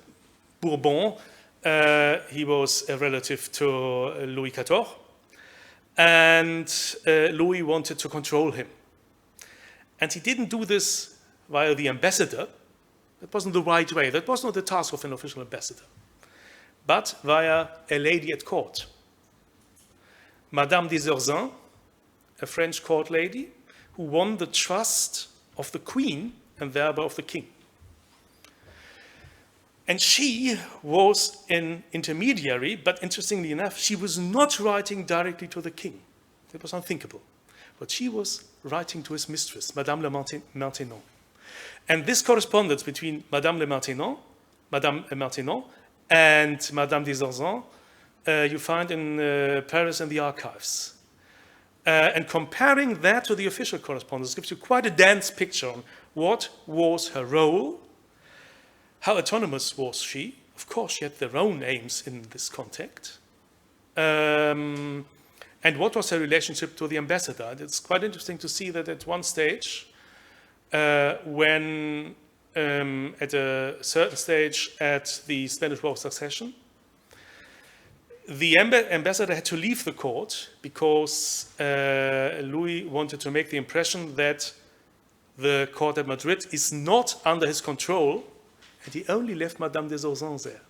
Bourbon, he was a relative to Louis XIV. And Louis wanted to control him. And he didn't do this via the ambassador. That wasn't the right way. That was not the task of an official ambassador. But via a lady at court. Madame des Ursins, a French court lady, who won the trust of the queen and thereby of the king. And she was an intermediary, but interestingly enough, she was not writing directly to the king. That was unthinkable. But she was writing to his mistress, Madame le Maintenon. And this correspondence between Madame le Maintenon, and Madame des Ursins, you find in Paris in the archives. And comparing that to the official correspondence gives you quite a dense picture on what was her role, how autonomous was she. Of course, she had their own aims in this context. And what was her relationship to the ambassador? And it's quite interesting to see that at one stage, when at a certain stage at the Spanish War of Succession, the ambassador had to leave the court because Louis wanted to make the impression that the court at Madrid is not under his control, and he only left Madame des Ursins there.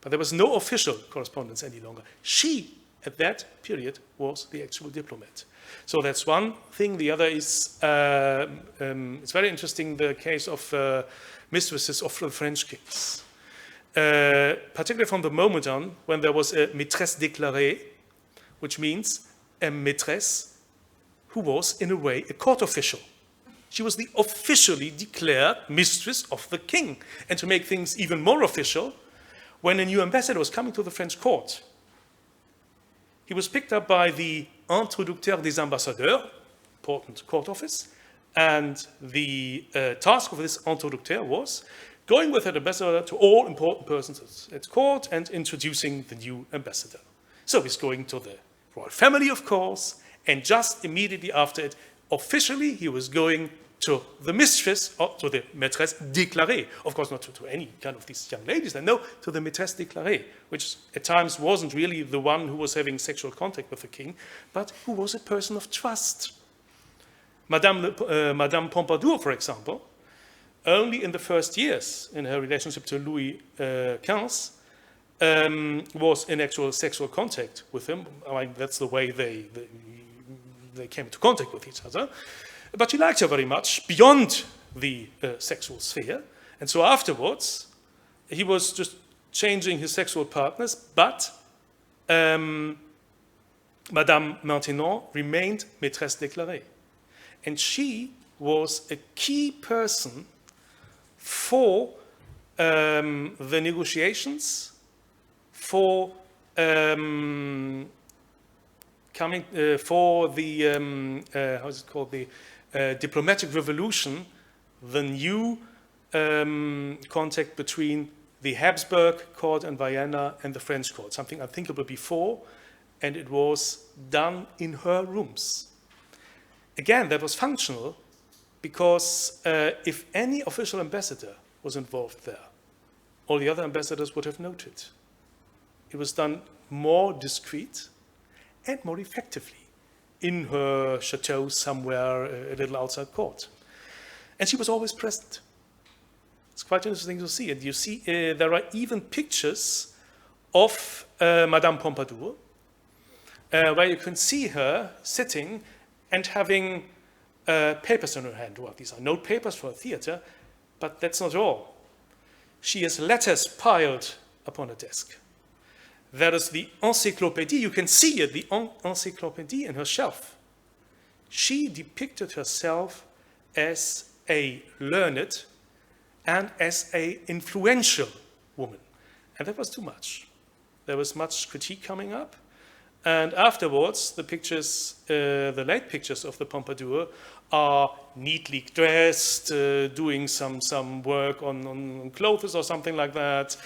But there was no official correspondence any longer. She, at that period, was the actual diplomat. So that's one thing. The other is, it's very interesting, the case of mistresses of the French kings. Particularly from the moment on when there was a maîtresse déclarée, which means a maîtresse who was, in a way, a court official. She was the officially declared mistress of the king. And to make things even more official, when a new ambassador was coming to the French court, he was picked up by the introducteur des ambassadeurs, important court office, and the task of this introducteur was going with an ambassador to all important persons at court and introducing the new ambassador. So he's going to the royal family, of course, and just immediately after it, officially, he was going to the mistress, or to the maîtresse déclarée. Of course, not to any kind of these young ladies, no, to the maîtresse déclarée, which at times wasn't really the one who was having sexual contact with the king, but who was a person of trust. Madame Pompadour, for example, only in the first years in her relationship to Louis XV, was in actual sexual contact with him. I mean, that's the way they came into contact with each other. But she liked her very much beyond the sexual sphere. And so afterwards, he was just changing his sexual partners, but Madame Maintenon remained maîtresse déclarée. And she was a key person for the negotiations, for for the how's it called, the diplomatic revolution, the new contact between the Habsburg court in Vienna and the French court, something unthinkable before, and it was done in her rooms. Again, that was functional because if any official ambassador was involved there, all the other ambassadors would have noted. It was done more discreet and more effectively in her chateau somewhere a little outside court. And she was always present. It's quite interesting to see. And you see, there are even pictures of Madame Pompadour, where you can see her sitting and having papers in her hand. Well, these are note papers for a theater, but that's not all. She has letters piled upon a desk. There is the encyclopédie. You can see it, the encyclopédie in her shelf. She depicted herself as a learned and as an influential woman. And that was too much. There was much critique coming up. And afterwards, the pictures, the late pictures of the Pompadour are neatly dressed, doing some work on clothes or something like that.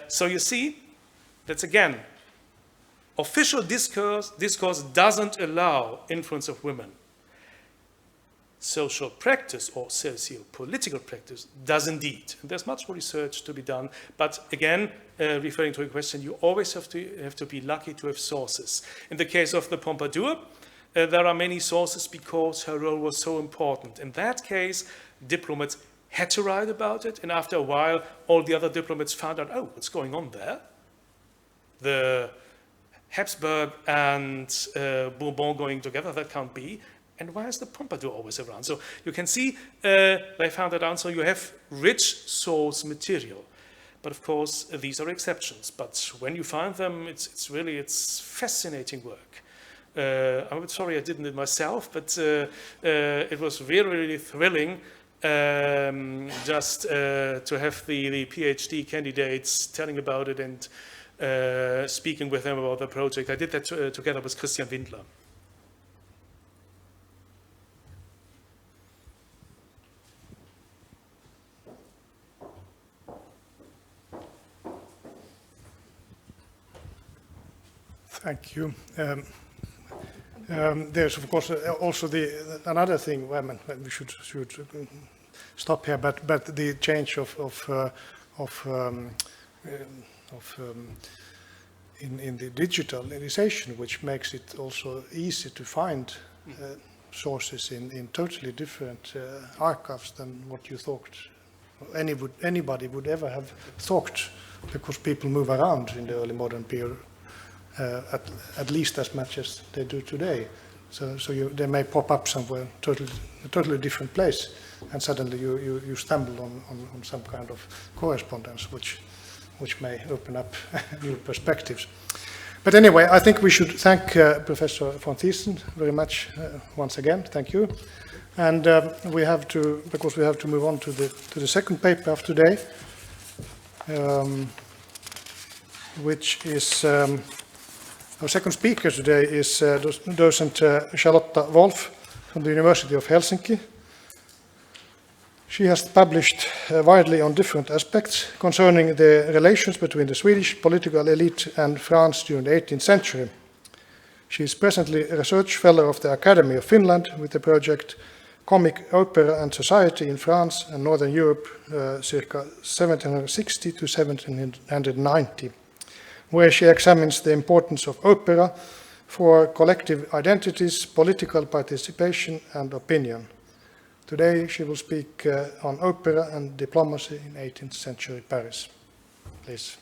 So you see, that's again, official discourse doesn't allow influence of women. Social practice or socio-political practice does indeed. And there's much more research to be done. But again, referring to a question, you always have to be lucky to have sources. In the case of the Pompadour, there are many sources because her role was so important. In that case, diplomats had to write about it. And after a while, all the other diplomats found out, oh, what's going on there? The Habsburg and Bourbon going together, that can't be. And why is the Pompadour always around? So you can see they found that out. So you have rich source material. But of course, these are exceptions. But when you find them, it's fascinating work. I'm sorry I didn't it myself, but it was really, really thrilling just to have the PhD candidates telling about it and speaking with them about the project. I did that together with Christian Windler.
Thank you. There's of course also another thing. I mean, we should stop here. But the change in the digitalization, which makes it also easy to find sources in totally different archives than what you thought anybody would ever have thought, because people move around in the early modern period. At least as much as they do today. So they may pop up somewhere, a totally different place, and suddenly you stumble on some kind of correspondence which may open up new perspectives. But anyway, I think we should thank Professor von Thiessen very much once again. Thank you. And because we have to move on to the second paper of today, which is our second speaker today is docent Charlotta Wolf from the University of Helsinki. She has published widely on different aspects concerning the relations between the Swedish political elite and France during the 18th century. She is presently a research fellow of the Academy of Finland with the project Comic Opera and Society in France and Northern Europe, circa 1760 to 1790. Where she examines the importance of opera for collective identities, political participation, and opinion. Today she will speak on opera and diplomacy in 18th century Paris. Please.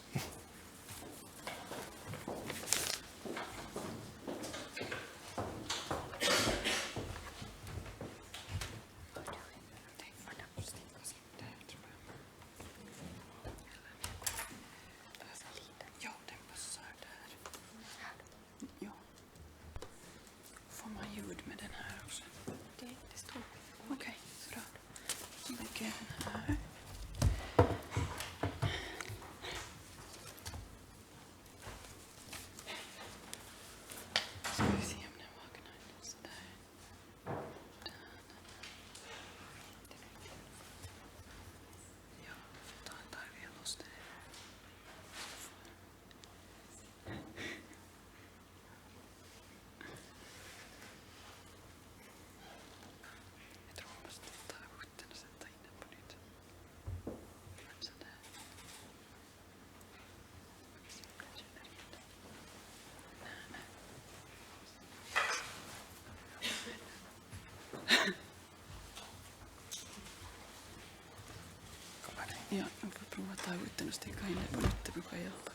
Ja, jag får prova att ta ut den och sticka in den på nytt. Det brukar hjälpa.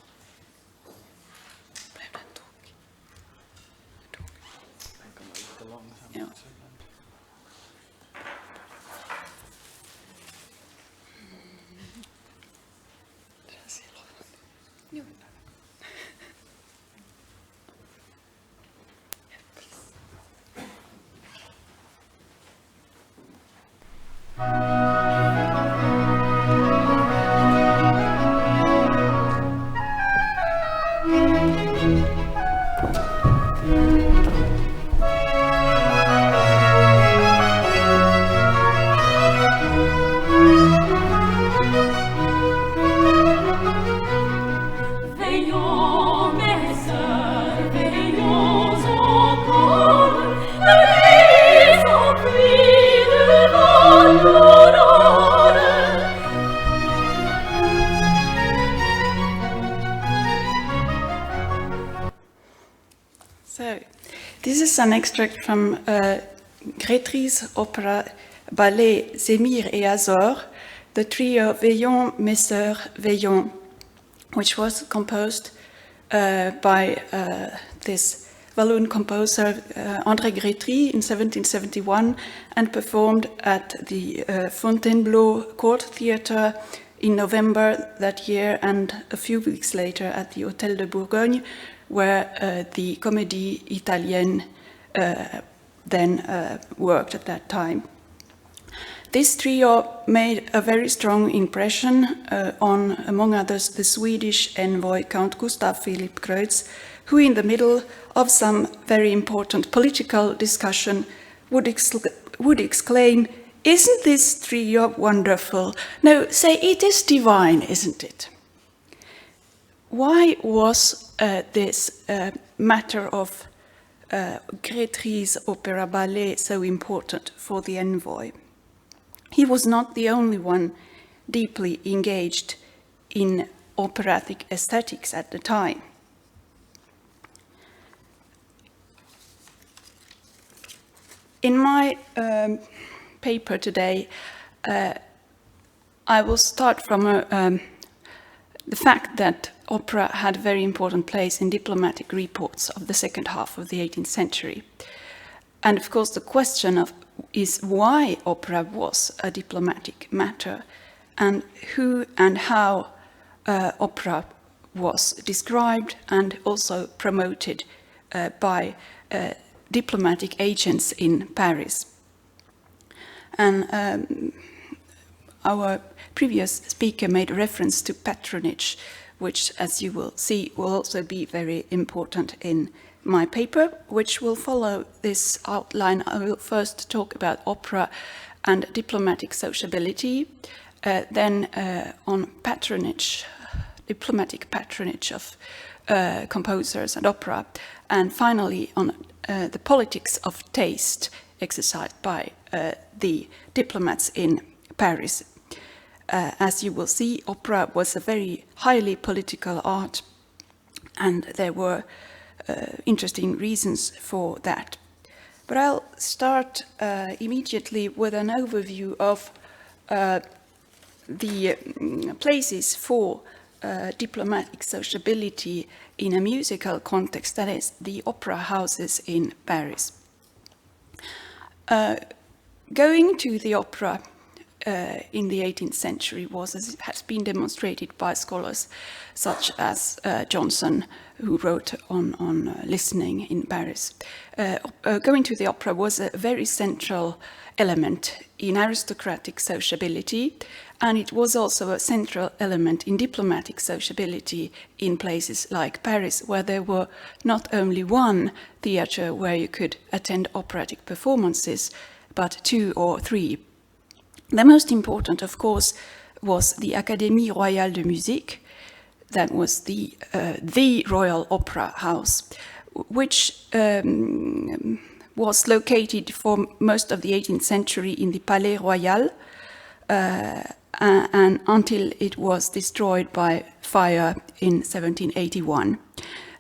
Blev den tokig?
Den kan vara lite långsam.
Ja. Det här ser lovande. Jo.
veillons, mes sœurs, veillons encore, les enfants devant l'aurore.
So, this is an extract from Grétry's opera ballet Zémire et Azor, the trio Veillons, mes sœurs, veillons, which was composed by this Walloon composer André Grétry in 1771 and performed at the Fontainebleau Court Theatre in November that year and a few weeks later at the Hôtel de Bourgogne, where the Comédie Italienne then worked at that time. This trio made a very strong impression on, among others, the Swedish envoy Count Gustav Philip Kreutz, who in the middle of some very important political discussion would exclaim, "Isn't this trio wonderful? No, say it is divine, isn't it?" Why was this matter of Grétry's opera ballet so important for the envoy? He was not the only one deeply engaged in operatic aesthetics at the time. In my paper today, I will start from the fact that opera had a very important place in diplomatic reports of the second half of the 18th century. And of course, the question is why opera was a diplomatic matter and who and how opera was described and also promoted by diplomatic agents in Paris. And our previous speaker made reference to patronage, which, as you will see, will also be very important in my paper, which will follow this outline. I will first talk about opera and diplomatic sociability, then on patronage, diplomatic patronage of composers and opera, and finally on the politics of taste exercised by the diplomats in Paris. As you will see, opera was a very highly political art, and there were interesting reasons for that. But I'll start immediately with an overview of the places for diplomatic sociability in a musical context, that is, the opera houses in Paris. Going to the opera in the 18th century was, as it has been demonstrated by scholars such as Johnson, who wrote on listening in Paris. Going to the opera was a very central element in aristocratic sociability, and it was also a central element in diplomatic sociability in places like Paris, where there were not only one theatre where you could attend operatic performances, but two or three. The most important, of course, was the Académie Royale de Musique. That was the Royal Opera House, which was located for most of the 18th century in the Palais Royal, and until it was destroyed by fire in 1781,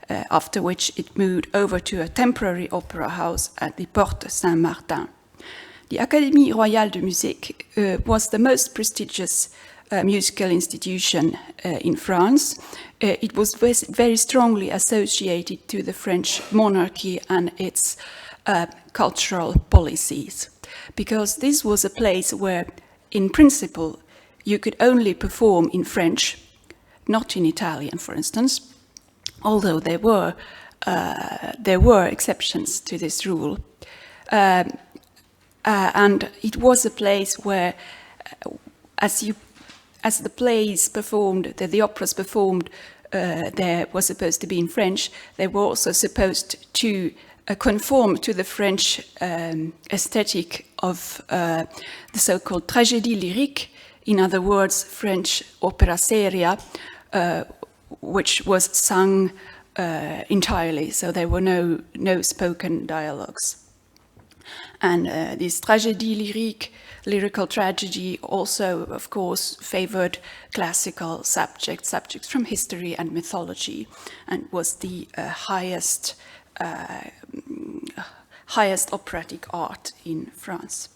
after which it moved over to a temporary opera house at the Porte Saint-Martin. The Académie Royale de Musique was the most prestigious musical institution in France. It was very strongly associated to the French monarchy and its cultural policies, because this was a place where, in principle, you could only perform in French, not in Italian, for instance, although there were exceptions to this rule. And it was a place where, as the plays performed, the operas performed, there was supposed to be in French. They were also supposed to conform to the French aesthetic of the so-called tragédie lyrique, in other words, French opera seria, which was sung entirely, so there were no spoken dialogues. And this tragédie lyrique, lyrical tragedy, also, of course, favored classical subjects from history and mythology, and was the highest operatic art in France.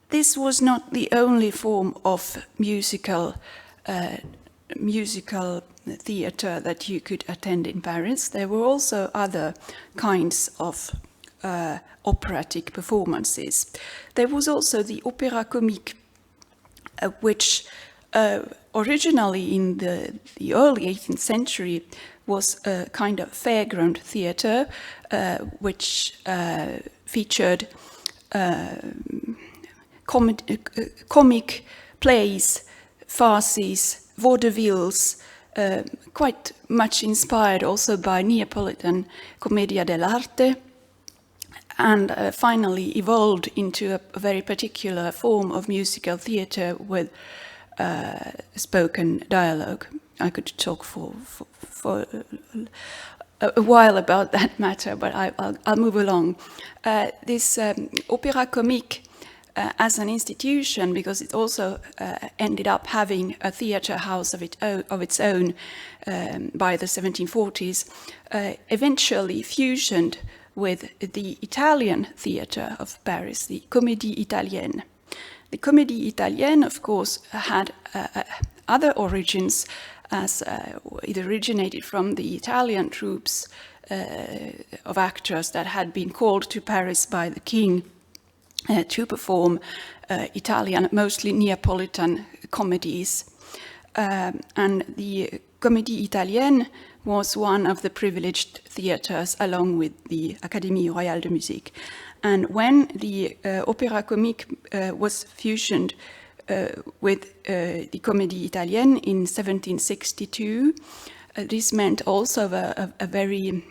This was not the only form of musical theatre that you could attend in Paris. There were also other kinds of operatic performances. There was also the opéra comique, which originally in the early 18th century was a kind of fairground theatre, which featured comic plays, farces, vaudevilles, quite much inspired also by Neapolitan commedia dell'arte, and finally evolved into a very particular form of musical theatre with spoken dialogue. I could talk for a while about that matter, but I'll move along. This opéra comique as an institution, because it also ended up having a theatre house of its own by the 1740s, eventually fusioned with the Italian theatre of Paris, the Comédie Italienne. The Comédie Italienne, of course, had other origins, as it originated from the Italian troops of actors that had been called to Paris by the king to perform Italian, mostly Neapolitan comedies. And the Comédie Italienne was one of the privileged theatres along with the Académie Royale de Musique. And when the Opéra Comique was fusioned with the Comédie Italienne in 1762, this meant also a very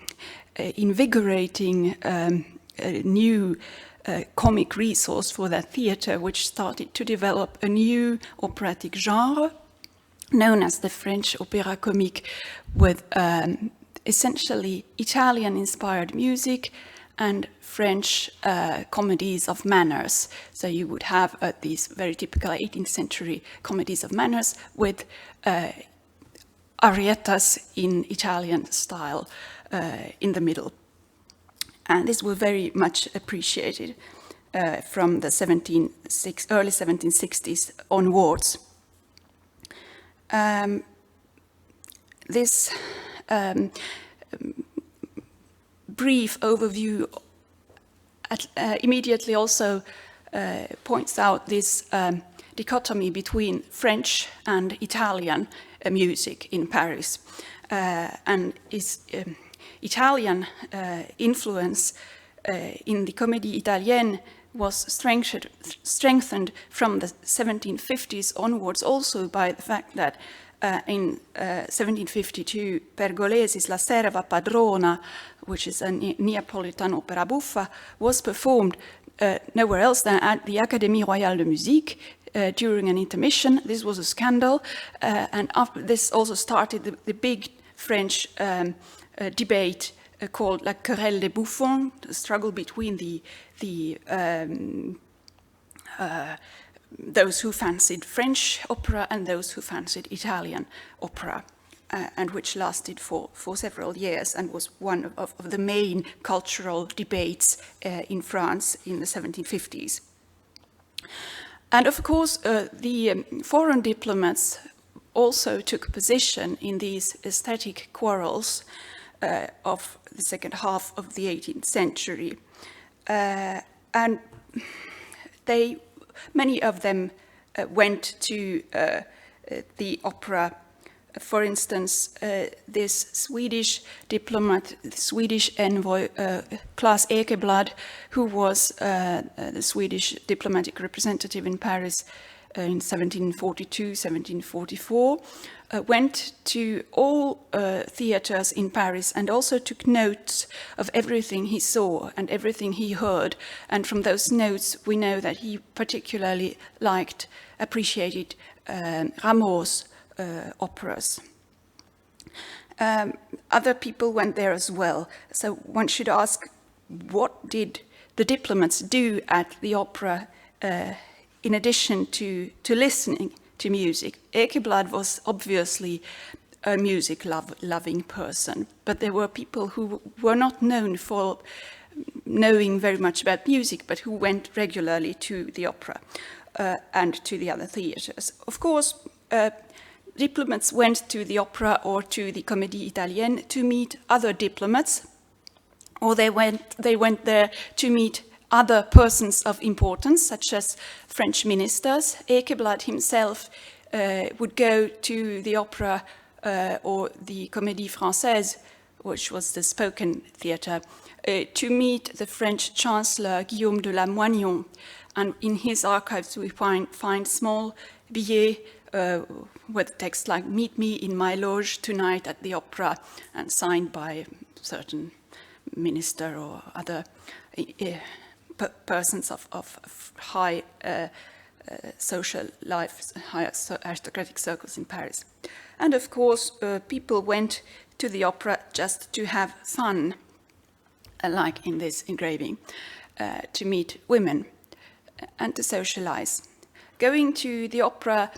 invigorating new comic resource for that theatre, which started to develop a new operatic genre known as the French opéra comique, with essentially Italian-inspired music and French comedies of manners. So you would have these very typical 18th century comedies of manners with arietas in Italian style in the middle. And this was very much appreciated from the early 1760s onwards. This brief overview immediately also points out this dichotomy between French and Italian music in Paris, and is Italian influence in the Comédie Italienne was strengthened from the 1750s onwards, also by the fact that in 1752 Pergolesi's La Serva Padrona, which is a Neapolitan opera buffa, was performed nowhere else than at the Académie Royale de Musique during an intermission. This was a scandal, and after this also started the big French debate called La Querelle des Bouffons, the struggle between those who fancied French opera and those who fancied Italian opera, and which lasted for several years and was one of the main cultural debates in France in the 1750s. And of course, the foreign diplomats also took position in these aesthetic quarrels of the second half of the 18th century. And many of them went to the opera. For instance, this Swedish diplomat, the Swedish envoy, Claes Ekeblad, who was the Swedish diplomatic representative in Paris in 1742, 1744, went to all theatres in Paris and also took notes of everything he saw and everything he heard. And from those notes, we know that he particularly appreciated Rameau's operas. Other people went there as well. So one should ask, what did the diplomats do at the opera in addition to listening to music? Ekeblad was obviously a music-loving person, but there were people who were not known for knowing very much about music, but who went regularly to the opera and to the other theatres. Of course, diplomats went to the opera or to the Comédie Italienne to meet other diplomats, or they went there to meet other persons of importance, such as French ministers. Ekeblad himself would go to the opera or the Comédie Française, which was the spoken theatre, to meet the French Chancellor Guillaume de Lamoignon. And in his archives we find small billets with text like "Meet me in my loge tonight at the opera," and signed by a certain minister or other persons of high social life, high aristocratic circles in Paris. And of course, people went to the opera just to have fun, like in this engraving, to meet women and to socialize. Going to the opera,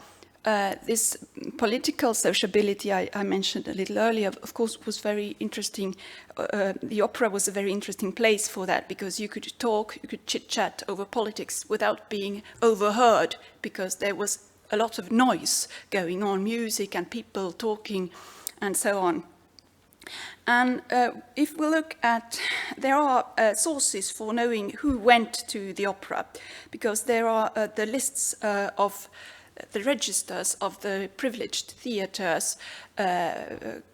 this political sociability I mentioned a little earlier, of course, was very interesting. The opera was a very interesting place for that, because you could talk, you could chit-chat over politics without being overheard, because there was a lot of noise going on, music and people talking and so on. And if we look at, there are sources for knowing who went to the opera, because there are the lists of the registers of the privileged theatres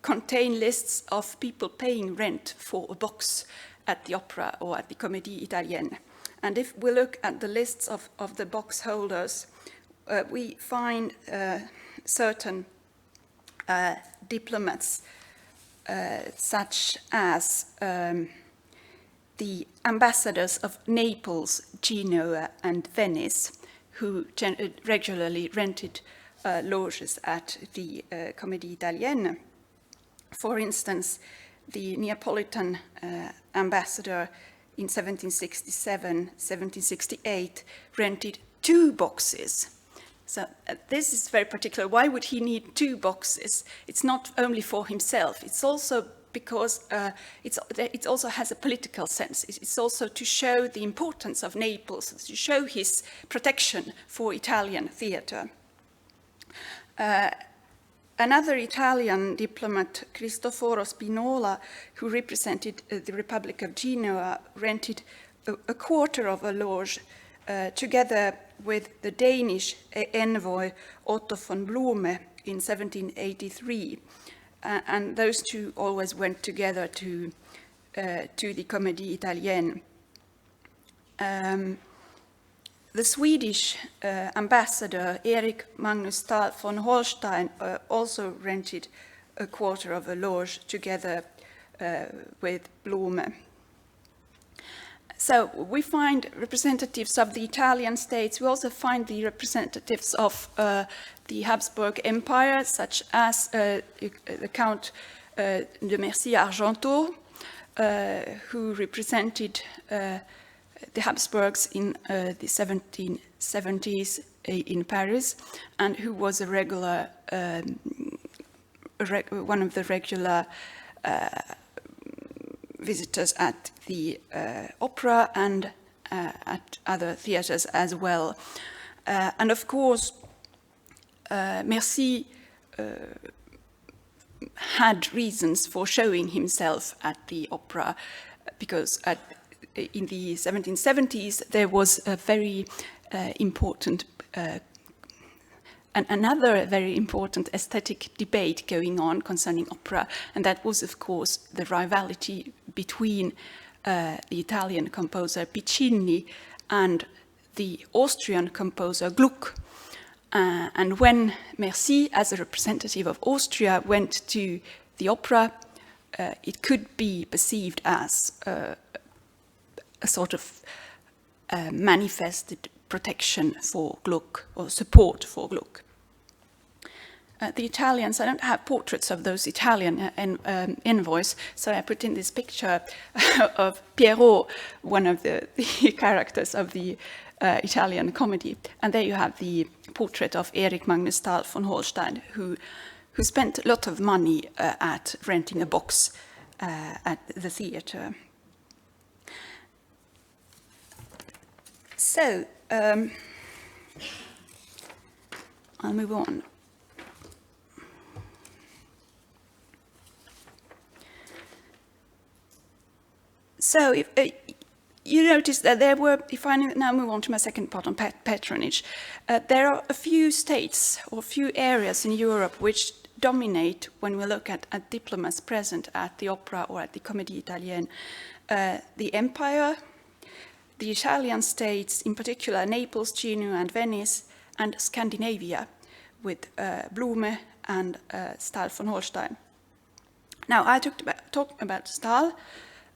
contain lists of people paying rent for a box at the opera or at the Comédie Italienne. And if we look at the lists of the box holders, we find certain diplomats, such as the ambassadors of Naples, Genoa, and Venice, who regularly rented loges at the Comédie Italienne. For instance, the Neapolitan ambassador in 1767, 1768 rented 2 boxes. So this is very particular. Why would he need 2 boxes? It's not only for himself. It's also because it also has a political sense. It's also to show the importance of Naples, to show his protection for Italian theatre. Another Italian diplomat, Cristoforo Spinola, who represented the Republic of Genoa, rented a quarter of a loge together with the Danish envoy Otto von Blume in 1783. And those two always went together to the Comédie Italienne. The Swedish ambassador Erik Magnus Dahl von Holstein also rented a quarter of a loge together with Blume. So we find representatives of the Italian states. We also find the representatives of the Habsburg Empire, such as the Count de Mercy Argenteau, who represented the Habsburgs in the 1770s in Paris, and who was a regular, one of the regular visitors at the opera and at other theatres as well. And of course, Mercy had reasons for showing himself at the opera, because in the 1770s there was a very important another very important aesthetic debate going on concerning opera, and that was, of course, the rivalry between the Italian composer Piccini and the Austrian composer Gluck. And when Mercy, as a representative of Austria, went to the opera, it could be perceived as a sort of manifested protection for Gluck, or support for Gluck. the Italians, I don't have portraits of those Italian envoys, so I put in this picture of Pierrot, one of the characters of the Italian comedy. And there you have the portrait of Erik Magnus Stahl von Holstein, who spent a lot of money at renting a box at the theatre. So, I'll move on. So, if you notice that there were, if I now move on to my second part on patronage, there are a few states or a few areas in Europe which dominate when we look at diplomats present at the opera or at the Comédie Italienne. The Empire, the Italian states, in particular Naples, Genoa and Venice, and Scandinavia with Blume and Stahl von Holstein. Now, I talked about Stahl,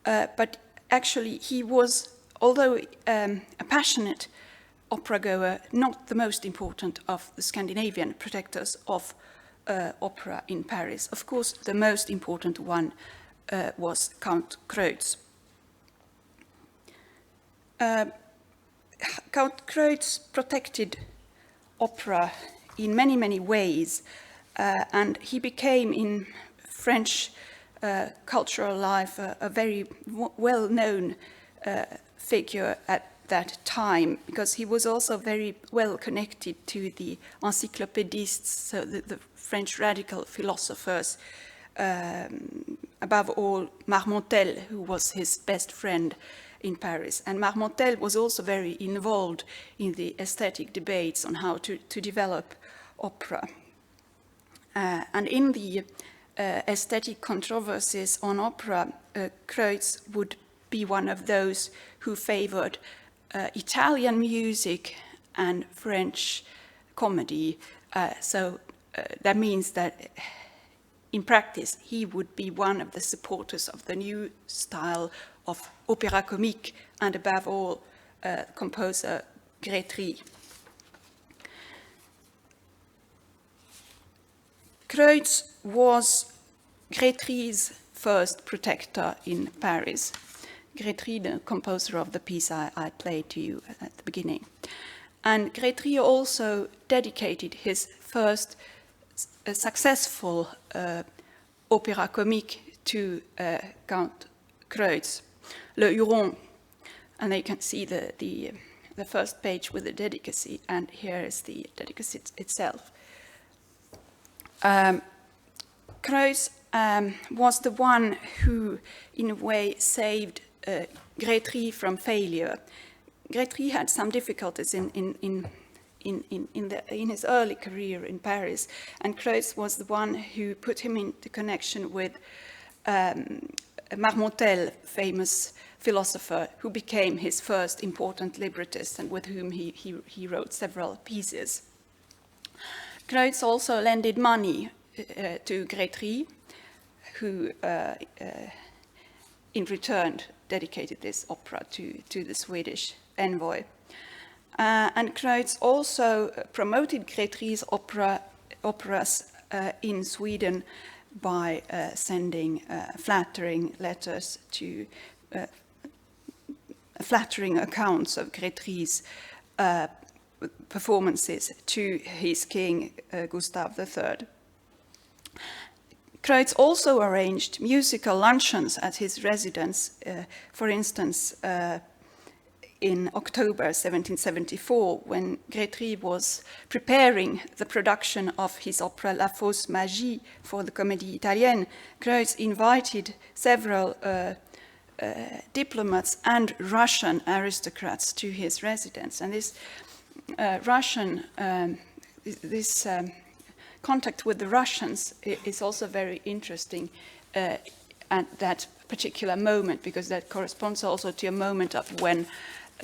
but actually he was, although a passionate opera goer, not the most important of the Scandinavian protectors of opera in Paris. Of course, the most important one was Count Kreutz. Count Kreutz protected opera in many, many ways, and he became in French cultural life a very well-known figure at that time, because he was also very well connected to the encyclopédistes, so the French radical philosophers, above all Marmontel, who was his best friend in Paris. And Marmontel was also very involved in the aesthetic debates on how to develop opera. And in the aesthetic controversies on opera, Kreutz would be one of those who favored Italian music and French comedy. So that means that in practice he would be one of the supporters of the new style of opéra comique, and above all composer Grétry. Kreutz was Grétry's first protector in Paris. Grétry, the composer of the piece I played to you at the beginning. And Grétry also dedicated his first successful opéra comique to Count Kreutz, Le Huron. And you can see the first page with the dedicacy, and here is the dedicacy itself. Kreutz was the one who, in a way, saved Grétry from failure. Grétry had some difficulties in his early career in Paris, and Kreutz was the one who put him into connection with Marmontel, famous philosopher, who became his first important librettist and with whom he wrote several pieces. Kreutz also lended money to Grétry, who in return dedicated this opera to the Swedish envoy. And Kreutz also promoted Grétry's operas in Sweden by sending flattering letters to flattering accounts of Grétry's performances to his king Gustav III. Kreutz also arranged musical luncheons at his residence, for instance, in October 1774, when Grétry was preparing the production of his opera La Fausse Magie for the Comédie Italienne. Kreutz invited several diplomats and Russian aristocrats to his residence. And this contact with the Russians is also very interesting at that particular moment, because that corresponds also to a moment of when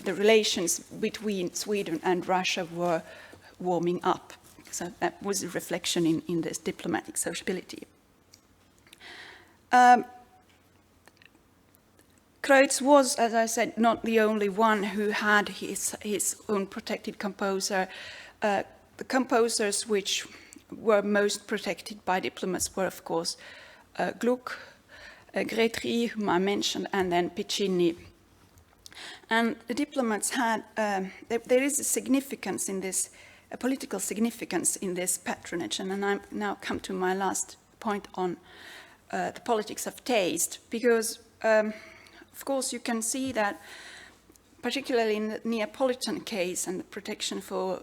the relations between Sweden and Russia were warming up. So that was a reflection in this diplomatic sociability. Kreutz was, as I said, not the only one who had his own protected composer. The composers which were most protected by diplomats were, of course, Gluck, Grétry, whom I mentioned, and then Piccinni. And the diplomats had, there is a significance in this, a political significance in this patronage, and I now come to my last point on the politics of taste, because, of course, you can see that, particularly in the Neapolitan case and the protection for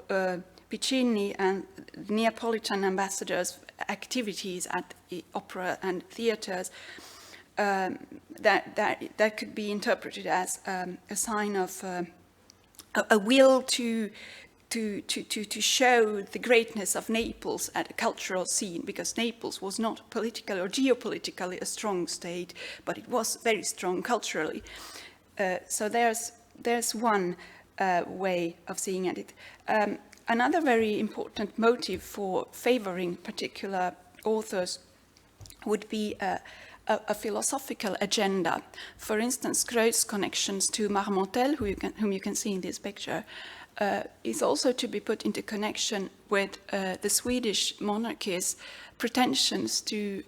Piccinni and Neapolitan ambassadors' activities at the opera and theatres, that could be interpreted as a sign of a will to show the greatness of Naples at a cultural scene, because Naples was not politically or geopolitically a strong state, but it was very strong culturally. So there's one way of seeing at it. Another very important motive for favoring particular authors would be a philosophical agenda. For instance, Kreuz's connections to Marmontel, whom you can see in this picture, is also to be put into connection with the Swedish monarchy's pretensions to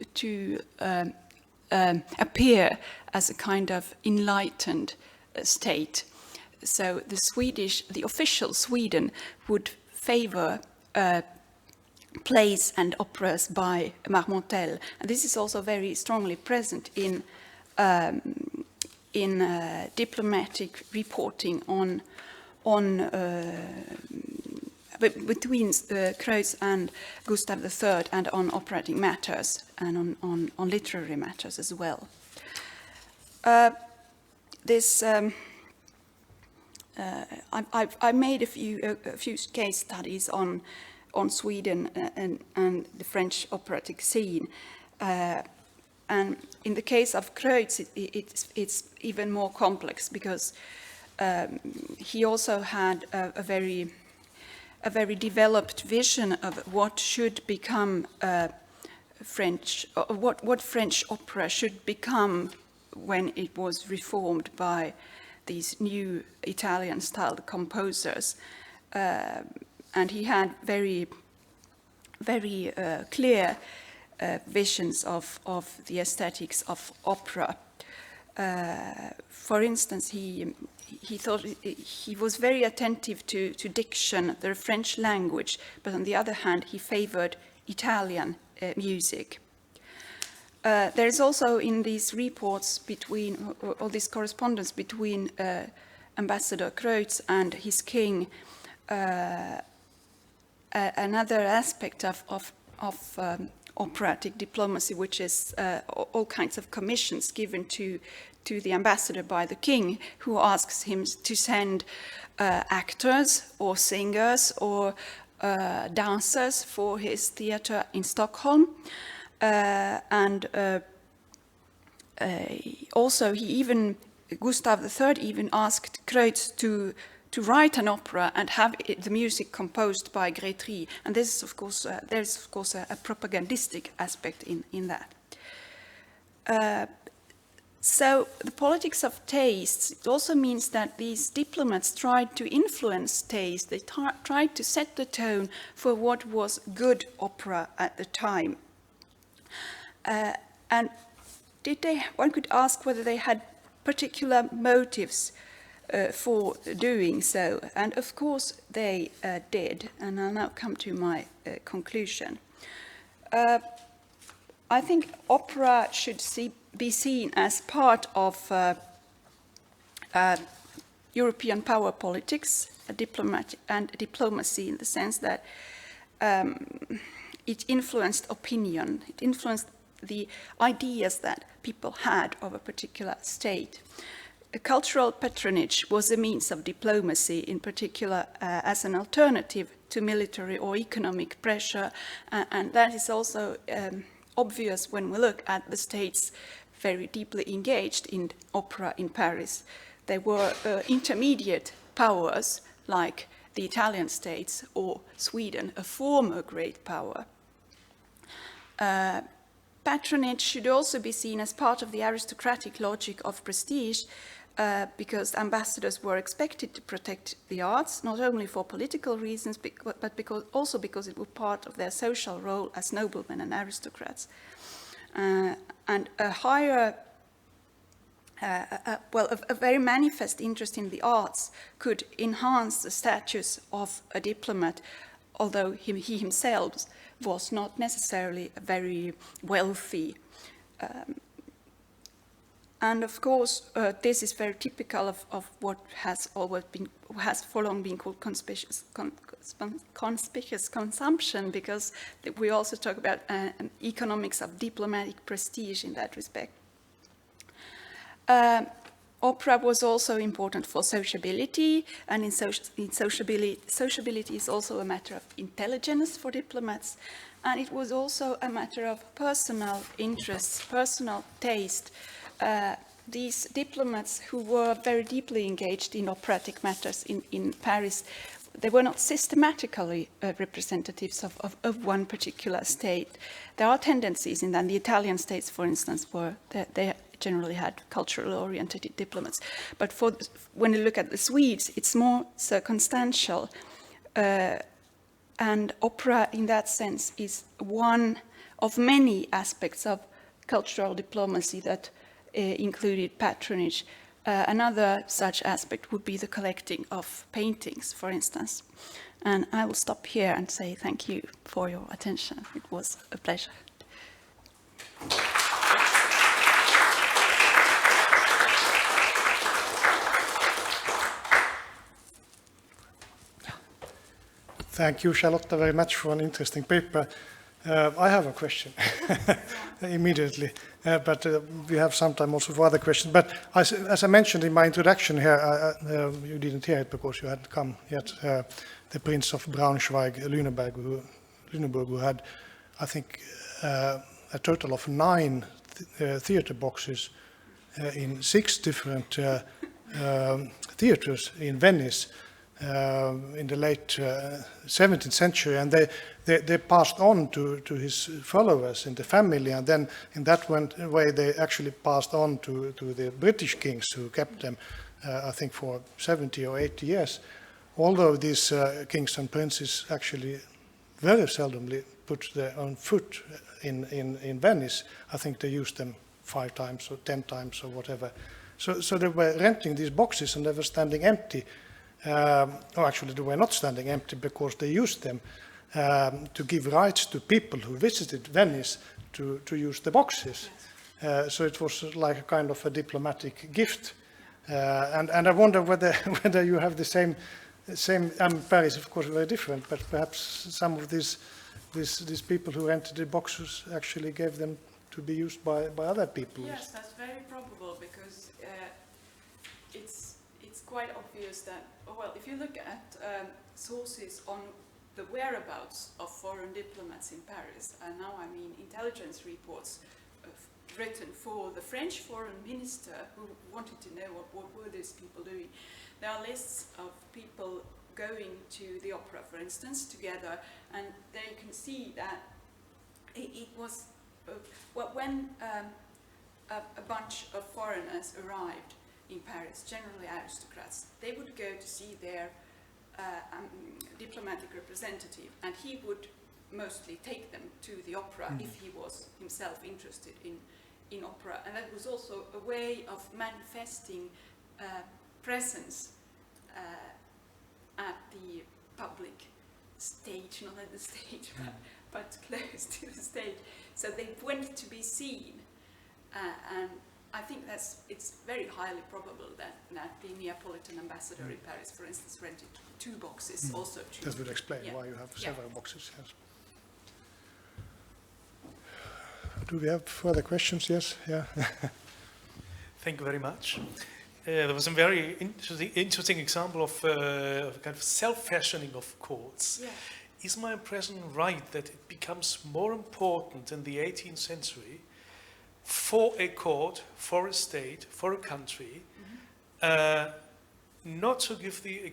appear as a kind of enlightened state. So the official Sweden would favor plays and operas by Marmontel, and this is also very strongly present in diplomatic reporting between Kreuz and Gustav III, and on operatic matters and on literary matters as well. I made a few case studies on Sweden and the French operatic scene. And in the case of Kreuz, it's even more complex, because he also had a very developed vision of what should become French, what French opera should become when it was reformed by these new Italian-styled composers. And he had very clear visions of the aesthetics of opera. For instance, he thought he was very attentive to diction, the French language, but on the other hand, he favored Italian music. There is also in these reports or this correspondence between Ambassador Kreuz and his king, another aspect of operatic diplomacy, which is all kinds of commissions given to the ambassador by the king, who asks him to send actors or singers or dancers for his theatre in Stockholm. And also Gustav III even asked Kreuz to write an opera and have the music composed by Grétry. And this is, of course, there's of course a propagandistic aspect in that. So the politics of tastes, it also means that these diplomats tried to influence taste. They tried to set the tone for what was good opera at the time. And one could ask whether they had particular motives for doing so, and of course they did, and I'll now come to my conclusion. I think opera should be seen as part of European power politics, diplomacy, in the sense that it influenced opinion, it influenced the ideas that people had of a particular state. A cultural patronage was a means of diplomacy, in particular as an alternative to military or economic pressure, and that is also obvious when we look at the states very deeply engaged in opera in Paris. There were intermediate powers like the Italian states or Sweden, a former great power. Patronage should also be seen as part of the aristocratic logic of prestige, because ambassadors were expected to protect the arts, not only for political reasons, but also because it was part of their social role as noblemen and aristocrats. And a higher, a very manifest interest in the arts could enhance the status of a diplomat, although he himself was not necessarily very wealthy. And of course, this is very typical of what has for long been called conspicuous consumption, because we also talk about economics of diplomatic prestige in that respect. Opera was also important for sociability, and in sociability is also a matter of intelligence for diplomats, and it was also a matter of personal interests, personal taste. These diplomats who were very deeply engaged in operatic matters in Paris, they were not systematically representatives of one particular state. There are tendencies in that. The Italian states, for instance, they generally had culturally oriented diplomats. But when you look at the Swedes, it's more circumstantial. And opera, in that sense, is one of many aspects of cultural diplomacy that included patronage. Another such aspect would be the collecting of paintings, for instance. And I will stop here and say thank you for your attention. It was a pleasure.
Thank you, Charlotta, very much for an interesting paper. I have a question immediately, but we have some time also for other questions. But as I mentioned in my introduction here, you didn't hear it because you hadn't come yet, the Prince of Braunschweig-Lüneburg, who had, I think, a total of 9 theater boxes in 6 different theaters in Venice. In the late 17th century, and they passed on to his followers in the family, and then in that way they actually passed on to the British kings, who kept them, I think, for 70 or 80 years. Although these kings and princes actually very seldomly put their own foot in Venice. I think they used them 5 times or 10 times or whatever. So they were renting these boxes and they were standing empty. Or actually they were not standing empty because they used them to give rights to people who visited Venice to use the boxes. Yes. So it was like a kind of a diplomatic gift. And I wonder whether you have the same Paris, of course, very different, but perhaps some of these people who rented the boxes actually gave them to be used by other people.
Yes, that's very probable, because it's quite obvious that, well, if you look at sources on the whereabouts of foreign diplomats in Paris, and now I mean intelligence reports written for the French foreign minister who wanted to know what were these people doing. There are lists of people going to the opera, for instance, together, and there you can see that it was when a bunch of foreigners arrived in Paris, generally aristocrats, they would go to see their diplomatic representative, and he would mostly take them to the opera if he was himself interested in opera. And that was also a way of manifesting presence at the public stage, not at the stage, but close to the stage. So they went to be seen, and I think it's very highly probable that the Neapolitan ambassador in Paris, for instance, rented 2 boxes also.
That would explain why you have several boxes, yes. Do we have further questions? Yes, yeah.
Thank you very much. There was a very interesting example of a kind of self-fashioning of courts. Yeah. Is my impression right that it becomes more important in the 18th century for a court, for a state, for a country, not to give the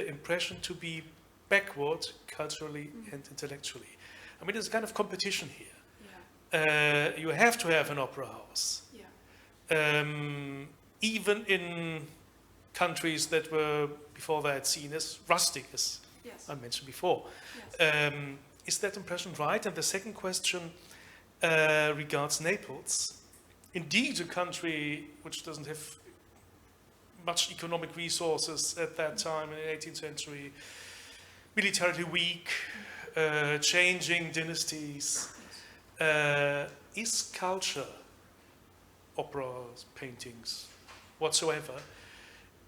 impression to be backward culturally and intellectually? I mean, there's a kind of competition here. Yeah. You have to have an opera house. Yeah. even in countries that were before that seen as rustic, as I mentioned before. Is that impression right? And the second question regards Naples. Indeed, a country which doesn't have much economic resources at that time in the 18th century, militarily weak, changing dynasties. Is culture, operas, paintings, whatsoever,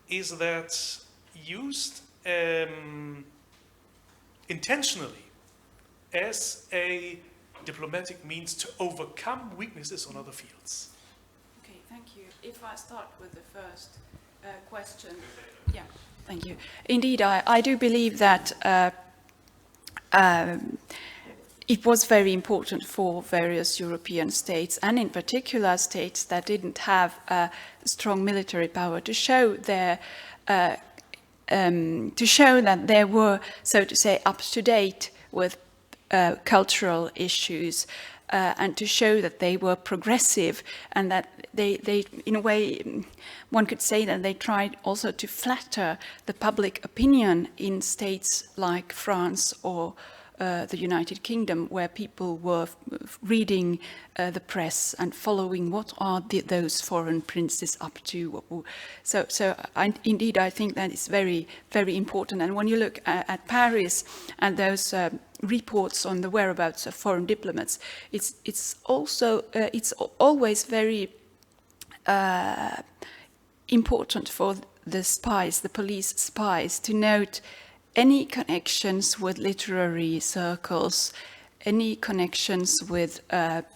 is that used intentionally as a diplomatic means to overcome weaknesses on other fields?
Okay, thank you. If I start with the first question. Yeah, thank you. Indeed, I do believe that it was very important for various European states, and in particular states that didn't have a strong military power, to show their to show that they were, so to say, up to date with cultural issues, and to show that they were progressive, and that they, in a way, one could say that they tried also to flatter the public opinion in states like France or the United Kingdom, where people were reading the press and following what are those foreign princes up to. So indeed, I think that is very, very important. And when you look at Paris and those reports on the whereabouts of foreign diplomats, it's also it's always very important for the spies, the police spies, to note any connections with literary circles, any connections with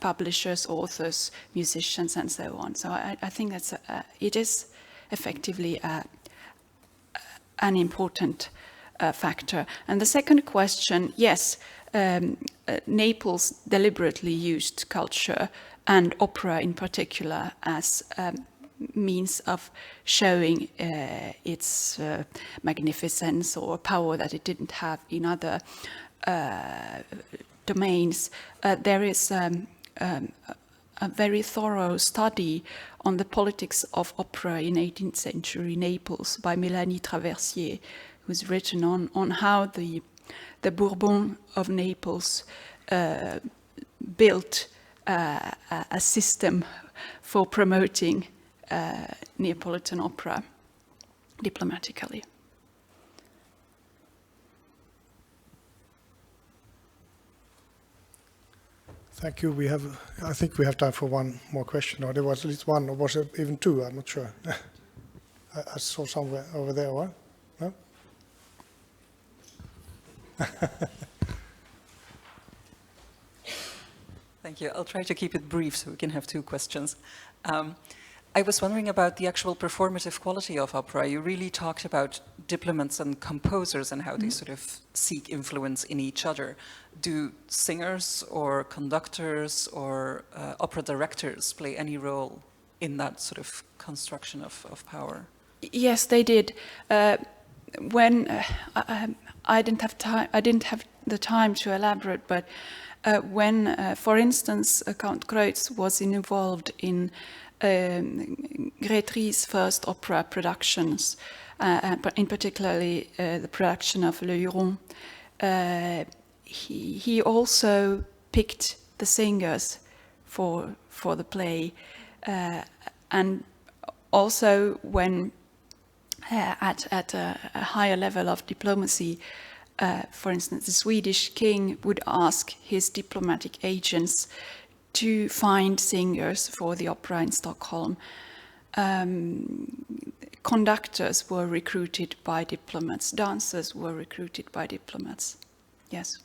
publishers, authors, musicians, and so on. So I think that's it is effectively an important factor. And the second question, yes, Naples deliberately used culture and opera in particular as means of showing its magnificence or power that it didn't have in other domains. There is a very thorough study on the politics of opera in 18th century Naples by Mélanie Traversier, who's written on how the Bourbon of Naples built a system for promoting Neapolitan opera diplomatically.
Thank you. I think we have time for one more question. Or there was at least one, or was it even two? I'm not sure. I saw somewhere over there. What? No?
Thank you. I'll try to keep it brief so we can have two questions. I was wondering about the actual performative quality of opera. You really talked about diplomats and composers and how they sort of seek influence in each other. Do singers or conductors or opera directors play any role in that sort of construction of power?
Yes, they did. When I didn't have the time to elaborate, but when, for instance, Count Kreutz was involved in Grétry's first opera productions, in particularly the production of Le Huron, he also picked the singers for the play, and also when at a higher level of diplomacy, for instance, the Swedish king would ask his diplomatic agents to find singers for the opera in Stockholm. Conductors were recruited by diplomats, dancers were recruited by diplomats. Yes.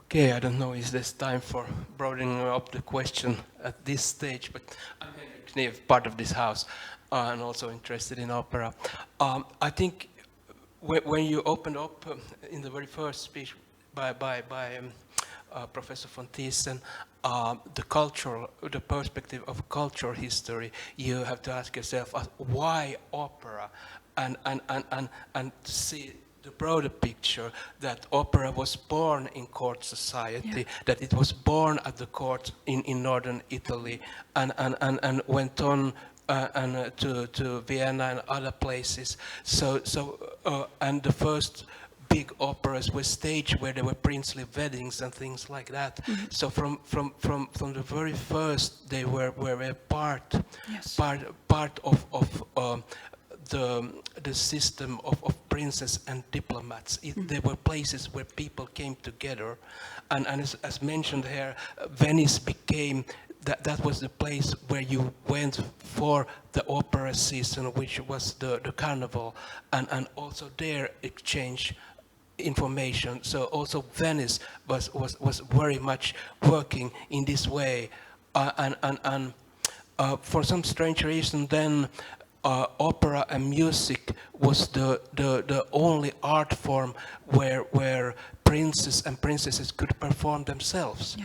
Okay, I don't know, is this time for broadening up the question at this stage, but I'm Henrik Kniv, part of this house, and also interested in opera. I think when you opened up in the very first speech by Professor von Thiessen, the perspective of cultural history, you have to ask yourself, why opera? And see the broader picture, that opera was born in court society, that it was born at the court in northern Italy, and went on to Vienna and other places. And the first big operas were staged where there were princely weddings and things like that. So from the very first, they were a part of the system of princes and diplomats. There were places where people came together, and as mentioned here, Venice became that was the place where you went for the opera season, which was the carnival, and also there exchange information. So also Venice was very much working in this way, and for some strange reason then opera and music was the only art form where princes and princesses could perform themselves.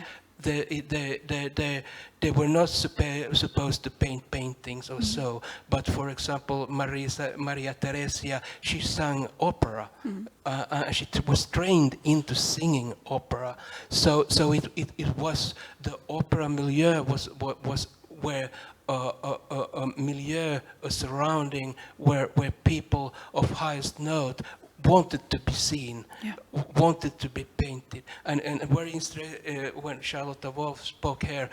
They were not supposed to paint paintings or so, but for example, Maria Theresia, she sang opera. She was trained into singing opera. So it was the opera milieu was where a milieu, a surrounding where people of highest note wanted to be seen, wanted to be painted. And very when Charlotte Wolf spoke here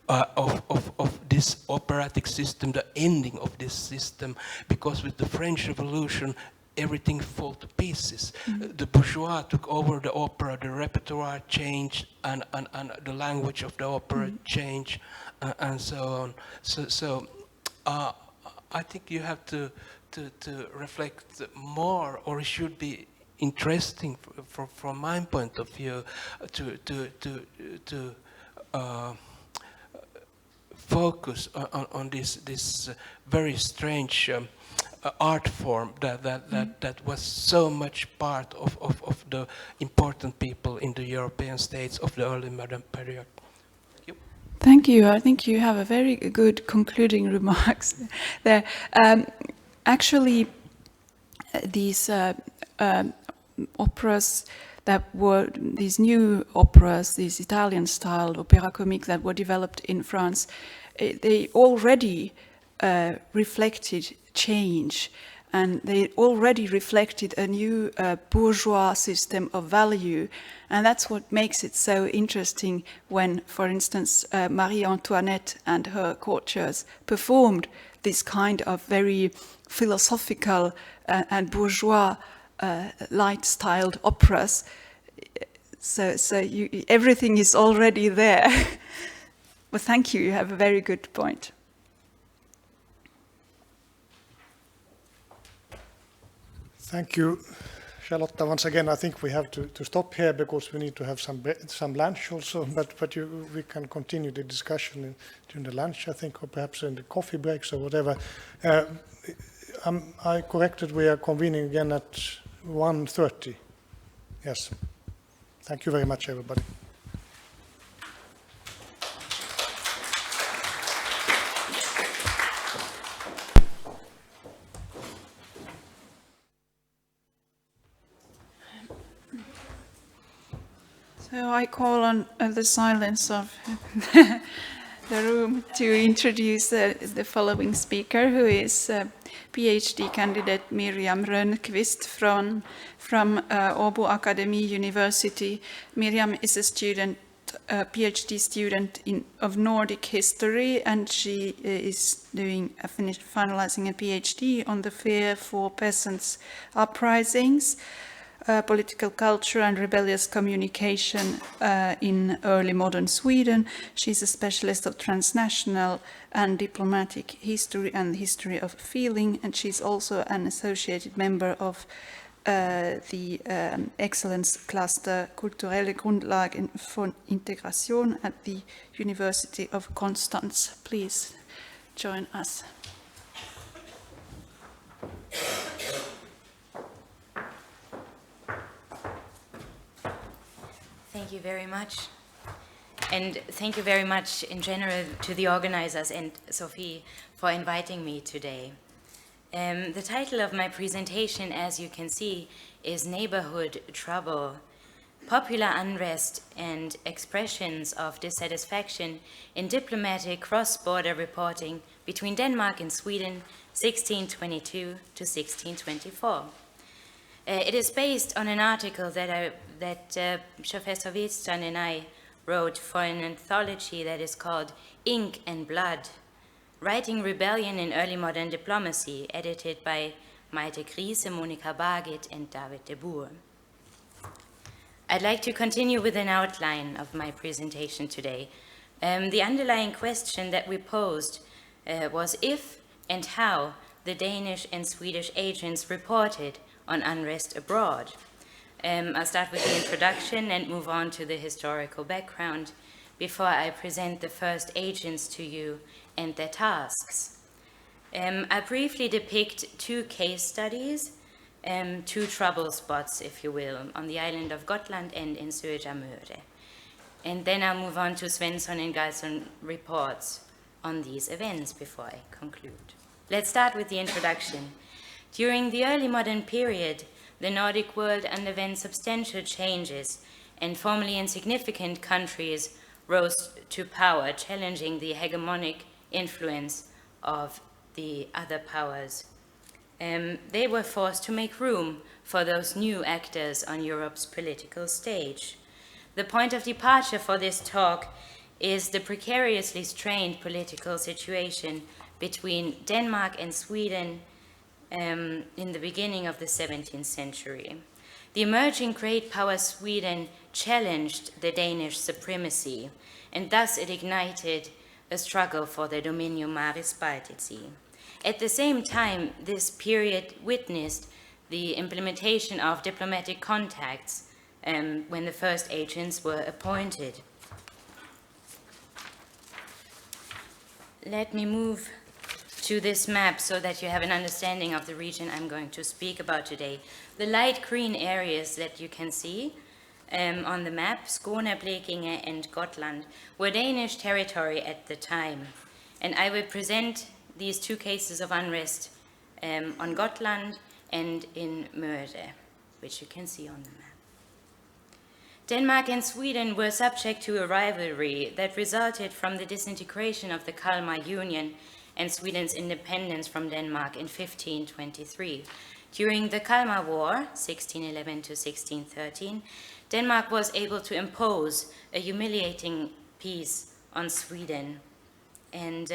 of this operatic system, the ending of this system, because with the French Revolution, everything fell to pieces. The bourgeois took over the opera, the repertoire changed, and the language of the opera changed, and so on. So I think you have to reflect more, or it should be interesting from my point of view to focus on this very strange art form that was so much part of the important people in the European states of the early modern period.
Thank you. I think you have a very good concluding remarks there. Actually, these operas that were, these new operas, these Italian-style opera comique that were developed in France, they already reflected change, and they already reflected a new bourgeois system of value. And that's what makes it so interesting when, for instance, Marie Antoinette and her courtiers performed this kind of very philosophical and bourgeois light-styled operas. So everything is already there. Well, thank you. You have a very good point.
Thank you, Charlotta. Once again, I think we have to stop here because we need to have some lunch also. But we can continue the discussion during the lunch, I think, or perhaps in the coffee breaks or whatever. I corrected. We are convening again at 1:30. Yes. Thank you very much, everybody.
So I call on the silence of the room to introduce the following speaker, who is PhD candidate Miriam Rönnqvist from Åbo Academy University. Miriam is a student, a PhD student of Nordic history, and she is finalizing a PhD on the fear for peasants' uprisings, political culture and rebellious communication in early modern Sweden. She's a specialist of transnational and diplomatic history and history of feeling, and she's also an associated member of the Excellence Cluster Kulturelle Grundlagen von Integration at the University of Konstanz. Please join us.
Thank you very much. And thank you very much in general to the organizers and Sophie for inviting me today. The title of my presentation, as you can see, is Neighborhood Trouble, Popular Unrest and Expressions of Dissatisfaction in Diplomatic Cross-Border Reporting between Denmark and Sweden, 1622 to 1624. It is based on an article that Professor Wheatstone and I wrote for an anthology that is called Ink and Blood, Writing Rebellion in Early Modern Diplomacy, edited by Maite Griese, Monika Bargit, and David de Boer. I'd like to continue with an outline of my presentation today. The underlying question that we posed was if and how the Danish and Swedish agents reported on unrest abroad. I'll start with the introduction and move on to the historical background before I present the first agents to you and their tasks. I briefly depict two case studies, two trouble spots, if you will, on the island of Gotland and in Södermøre. And then I'll move on to Svensson and Garson reports on these events before I conclude. Let's start with the introduction. During the early modern period, the Nordic world underwent substantial changes, and formerly insignificant countries rose to power, challenging the hegemonic influence of the other powers. They were forced to make room for those new actors on Europe's political stage. The point of departure for this talk is the precariously strained political situation between Denmark and Sweden in the beginning of the 17th century. The emerging great power Sweden challenged the Danish supremacy, and thus it ignited a struggle for the Dominium Maris Baltici. At the same time, this period witnessed the implementation of diplomatic contacts when the first agents were appointed. Let me move to this map so that you have an understanding of the region I'm going to speak about today. The light green areas that you can see on the map, Skåne, Blekinge, and Gotland, were Danish territory at the time. And I will present these two cases of unrest on Gotland and in Møre, which you can see on the map. Denmark and Sweden were subject to a rivalry that resulted from the disintegration of the Kalmar Union and Sweden's independence from Denmark in 1523. During the Kalmar War, 1611 to 1613, Denmark was able to impose a humiliating peace on Sweden. And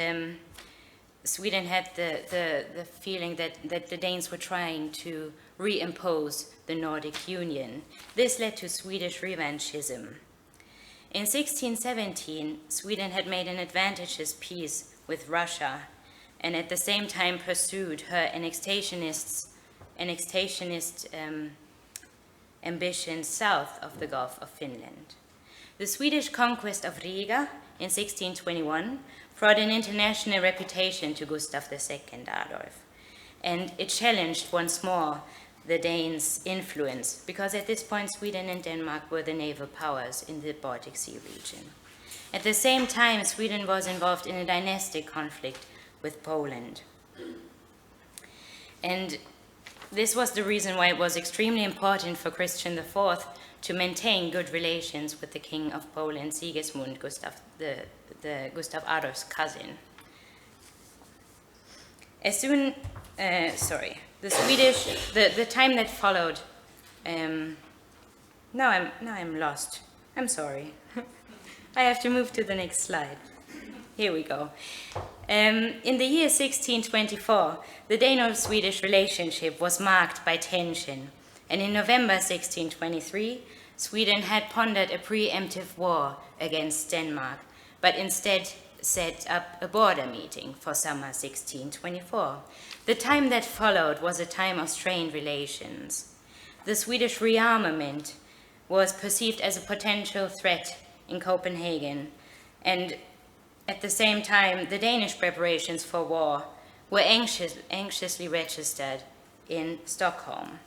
Sweden had the feeling that the Danes were trying to reimpose the Nordic Union. This led to Swedish revanchism. In 1617, Sweden had made an advantageous peace with Russia, and at the same time pursued her annexationist ambitions south of the Gulf of Finland. The Swedish conquest of Riga in 1621 brought an international reputation to Gustav II Adolf, and it challenged once more the Danes' influence, because at this point Sweden and Denmark were the naval powers in the Baltic Sea region. At the same time, Sweden was involved in a dynastic conflict with Poland. And this was the reason why it was extremely important for Christian IV to maintain good relations with the King of Poland, Sigismund, Gustav Adolf's cousin. The time that followed, now I'm lost. I'm sorry. I have to move to the next slide. Here we go. In the year 1624, the Dano-Swedish relationship was marked by tension, and in November 1623, Sweden had pondered a preemptive war against Denmark, but instead set up a border meeting for summer 1624. The time that followed was a time of strained relations. The Swedish rearmament was perceived as a potential threat in Copenhagen, and at the same time, the Danish preparations for war were anxiously registered in Stockholm.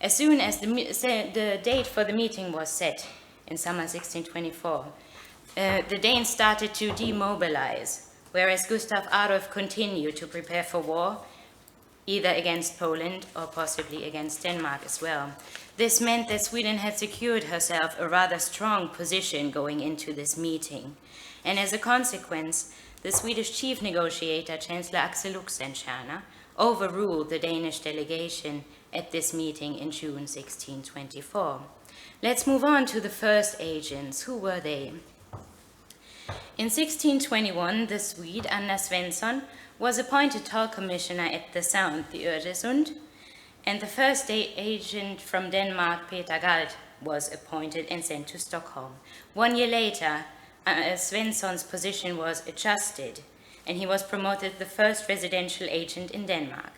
As soon as the date for the meeting was set in summer 1624, the Danes started to demobilize, whereas Gustav Adolf continued to prepare for war either against Poland or possibly against Denmark as well. This meant that Sweden had secured herself a rather strong position going into this meeting. And as a consequence, the Swedish chief negotiator, Chancellor Axel Oxenstierna, overruled the Danish delegation at this meeting in June 1624. Let's move on to the first agents. Who were they? In 1621, the Swede, Anna Svensson, was appointed toll commissioner at the Sound, the Öresund, and the first agent from Denmark, Peter Galt, was appointed and sent to Stockholm. 1 year later, Svensson's position was adjusted, and he was promoted the first residential agent in Denmark.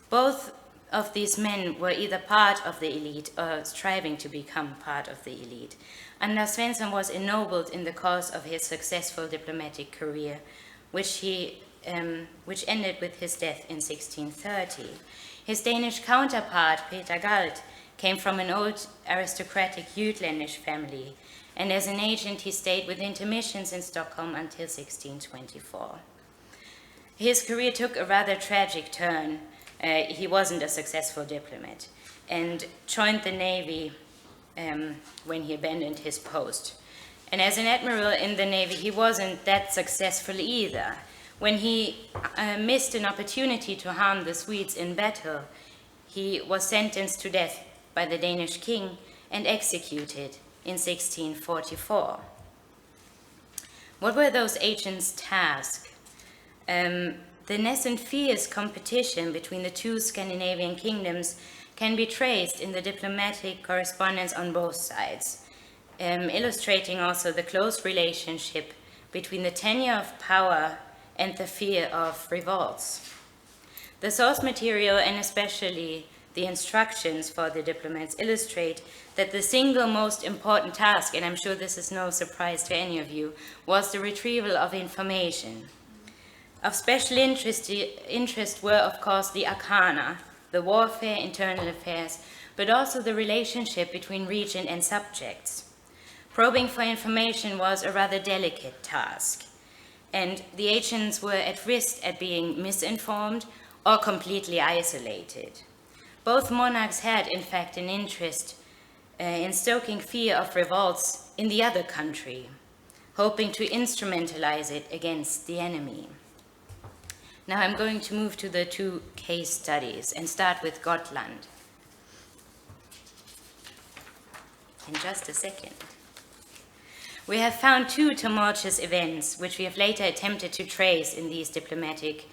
Both of these men were either part of the elite or striving to become part of the elite. Anders Svensson was ennobled in the course of his successful diplomatic career, which ended with his death in 1630. His Danish counterpart, Peter Galt, came from an old aristocratic Jutländish family, and as an agent he stayed with intermissions in Stockholm until 1624. His career took a rather tragic turn. He wasn't a successful diplomat and joined the Navy when he abandoned his post. And as an admiral in the Navy, he wasn't that successful either. When he missed an opportunity to harm the Swedes in battle, he was sentenced to death by the Danish king and executed in 1644. What were those agents' tasks? The nascent fierce competition between the two Scandinavian kingdoms can be traced in the diplomatic correspondence on both sides, illustrating also the close relationship between the tenure of power and the fear of revolts. The source material, and especially the instructions for the diplomats, illustrate that the single most important task, and I'm sure this is no surprise to any of you, was the retrieval of information. Of special interest were, of course, the arcana, the warfare, internal affairs, but also the relationship between regent and subjects. Probing for information was a rather delicate task, and the agents were at risk at being misinformed or completely isolated. Both monarchs had, in fact, an interest in stoking fear of revolts in the other country, hoping to instrumentalize it against the enemy. Now I'm going to move to the two case studies and start with Gotland. In just a second. We have found two tumultuous events which we have later attempted to trace in these diplomatic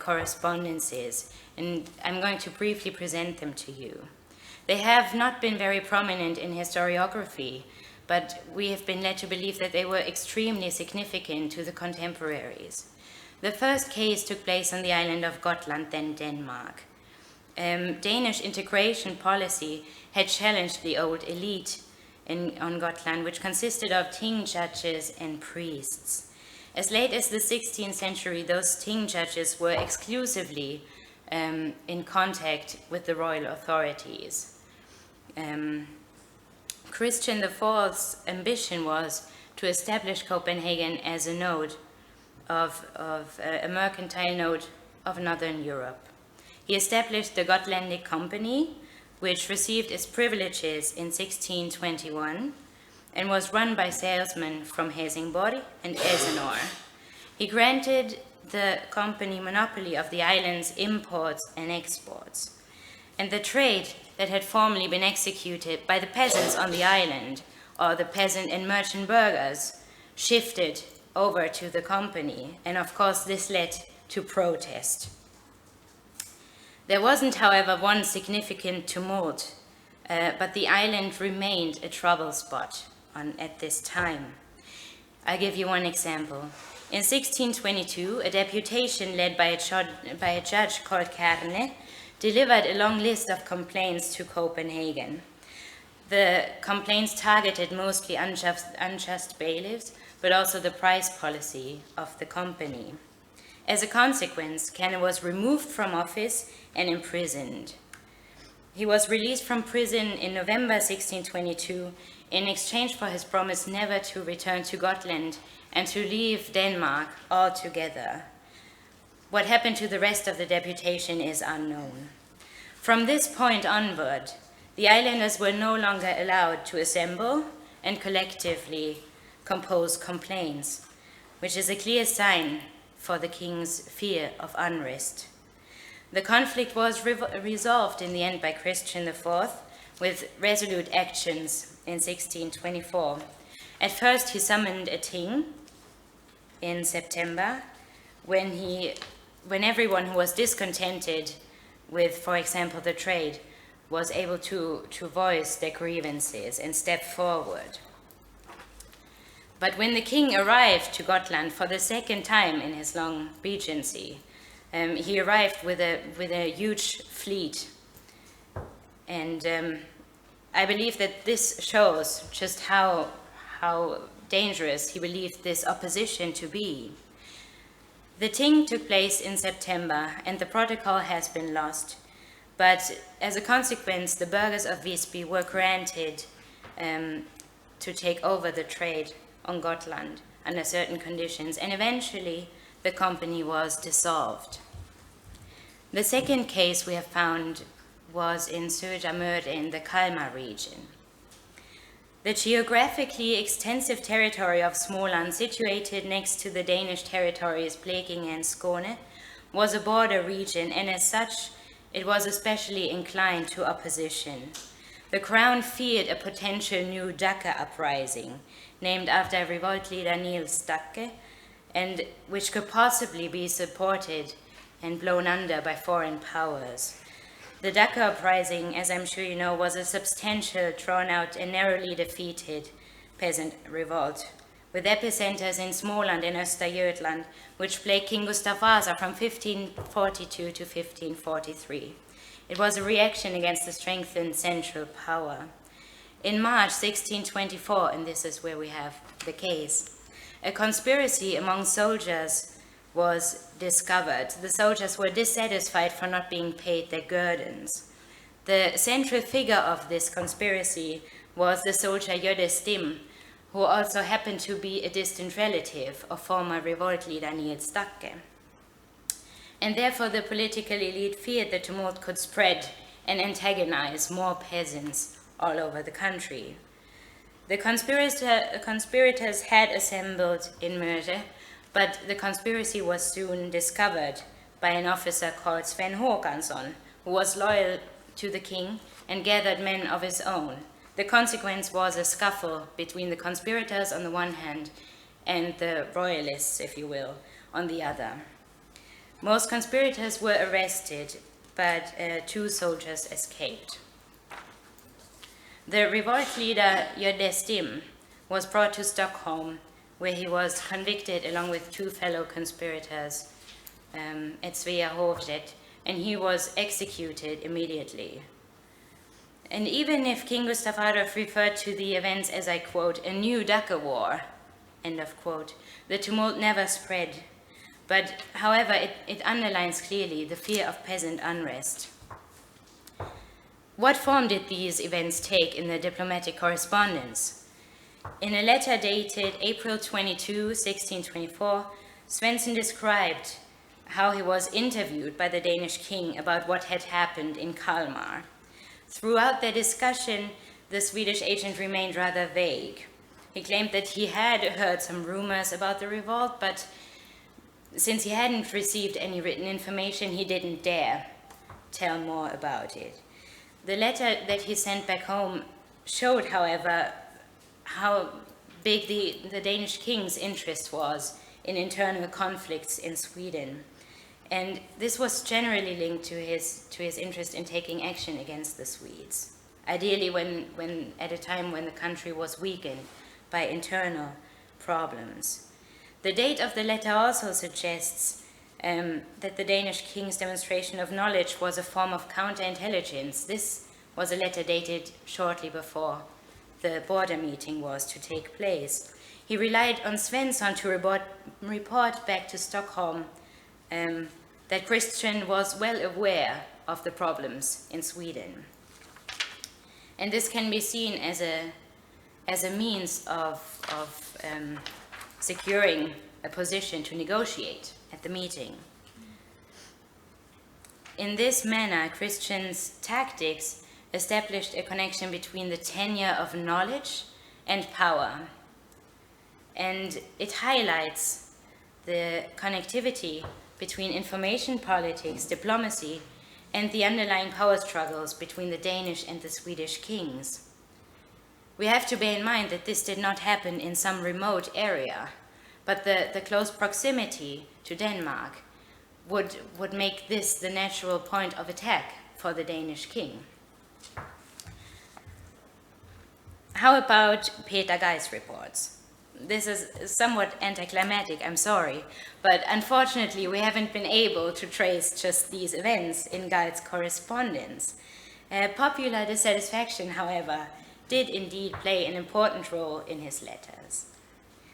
correspondences, and I'm going to briefly present them to you. They have not been very prominent in historiography, but we have been led to believe that they were extremely significant to the contemporaries. The first case took place on the island of Gotland, then Denmark. Danish integration policy had challenged the old elite on Gotland, which consisted of ting judges and priests. As late as the 16th century, those ting judges were exclusively in contact with the royal authorities. Christian IV's ambition was to establish Copenhagen as a node a mercantile node of Northern Europe. He established the Gotlandic Company, which received its privileges in 1621 and was run by salesmen from Helsingborg and Elsinore. He granted the company monopoly of the island's imports and exports, and the trade that had formerly been executed by the peasants on the island, or the peasant and merchant burghers, shifted over to the company, and of course this led to protest. There wasn't, however, one significant tumult, but the island remained a trouble spot at this time. I'll give you one example. In 1622, a deputation led by a judge called Kerne delivered a long list of complaints to Copenhagen. The complaints targeted mostly unjust bailiffs, but also the price policy of the company. As a consequence, Kerne was removed from office and imprisoned. He was released from prison in November 1622 in exchange for his promise never to return to Gotland and to leave Denmark altogether. What happened to the rest of the deputation is unknown. From this point onward, the islanders were no longer allowed to assemble and collectively compose complaints, which is a clear sign for the king's fear of unrest. The conflict was resolved in the end by Christian IV with resolute actions in 1624. At first, he summoned a ting in September when everyone who was discontented with, for example, the trade was able to voice their grievances and step forward. But when the king arrived to Gotland for the second time in his long regency, he arrived with a huge fleet. And I believe that this shows just how dangerous he believed this opposition to be. The ting took place in September, and the protocol has been lost. But as a consequence, the burghers of Visby were granted to take over the trade on Gotland under certain conditions, and eventually the company was dissolved. The second case we have found was in Södermörde in the Kalmar region. The geographically extensive territory of Småland, situated next to the Danish territories Blekinge and Skåne, was a border region, and as such, it was especially inclined to opposition. The crown feared a potential new Dacke uprising, named after revolt leader Niels Dacke, and which could possibly be supported and blown under by foreign powers. The Dacke uprising, as I'm sure you know, was a substantial, drawn-out and narrowly defeated peasant revolt, with epicenters in Småland and Östergötland, which plagued King Gustav Vasa from 1542 to 1543. It was a reaction against the strengthened central power. In March 1624, and this is where we have the case, a conspiracy among soldiers was discovered. The soldiers were dissatisfied for not being paid their guerdons. The central figure of this conspiracy was the soldier Jöde Stim, who also happened to be a distant relative of former revolt leader Niels Dacke. And therefore the political elite feared the tumult could spread and antagonize more peasants all over the country. The conspirators had assembled in Mörde, but the conspiracy was soon discovered by an officer called Sven Håkansson, who was loyal to the king and gathered men of his own. The consequence was a scuffle between the conspirators on the one hand and the royalists, if you will, on the other. Most conspirators were arrested, but 2 soldiers escaped. The revolt leader Jöde Stim was brought to Stockholm, where he was convicted along with 2 fellow conspirators at Svea hovrätt, and he was executed immediately. And even if King Gustav Adolf referred to the events as, I quote, a new Dacke war, end of quote, the tumult never spread. But however, it underlines clearly the fear of peasant unrest. What form did these events take in the diplomatic correspondence? In a letter dated April 22, 1624, Svensson described how he was interviewed by the Danish king about what had happened in Kalmar. Throughout their discussion, the Swedish agent remained rather vague. He claimed that he had heard some rumors about the revolt, but since he hadn't received any written information, he didn't dare tell more about it. The letter that he sent back home showed, however, how big the Danish king's interest was in internal conflicts in Sweden. And this was generally linked to his interest in taking action against the Swedes, ideally when at a time when the country was weakened by internal problems. The date of the letter also suggests that the Danish king's demonstration of knowledge was a form of counterintelligence. This was a letter dated shortly before the border meeting was to take place. He relied on Svensson to report back to Stockholm that Christian was well aware of the problems in Sweden. And this can be seen as a means of securing a position to negotiate at the meeting. In this manner, Christians' tactics established a connection between the tenure of knowledge and power. And it highlights the connectivity between information politics, diplomacy, and the underlying power struggles between the Danish and the Swedish kings. We have to bear in mind that this did not happen in some remote area, but the close proximity to Denmark would make this the natural point of attack for the Danish king. How about Peter Guy's reports? This is somewhat anticlimactic, I'm sorry, but unfortunately we haven't been able to trace just these events in Guy's correspondence. Popular dissatisfaction, however, did indeed play an important role in his letters.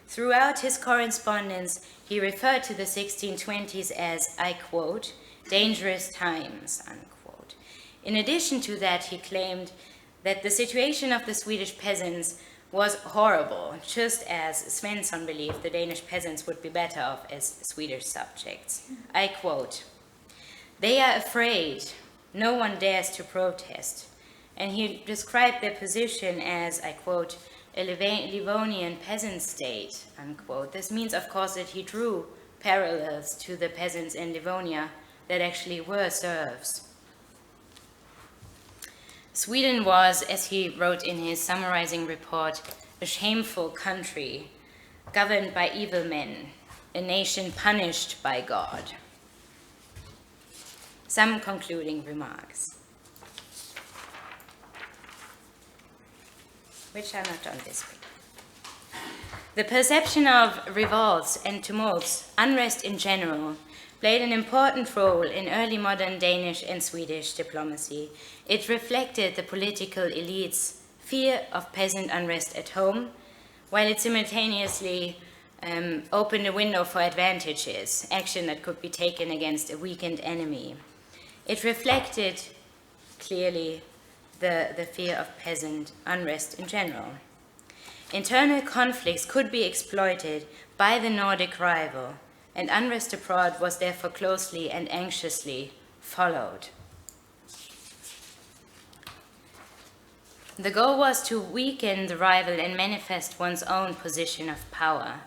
Throughout his correspondence, he referred to the 1620s as, I quote, dangerous times, unquote. In addition to that, he claimed that the situation of the Swedish peasants was horrible, just as Svensson believed the Danish peasants would be better off as Swedish subjects. I quote, they are afraid, no one dares to protest. And he described their position as, I quote, a Livonian peasant state, unquote. This means, of course, that he drew parallels to the peasants in Livonia that actually were serfs. Sweden was, as he wrote in his summarizing report, a shameful country, governed by evil men, a nation punished by God. Some concluding remarks, which are not on this page. The perception of revolts and tumults, unrest in general, played an important role in early modern Danish and Swedish diplomacy. It reflected the political elites' fear of peasant unrest at home, while it simultaneously opened a window for advantages, action that could be taken against a weakened enemy. It reflected clearly the fear of peasant unrest in general. Internal conflicts could be exploited by the Nordic rival, and unrest abroad was therefore closely and anxiously followed. The goal was to weaken the rival and manifest one's own position of power.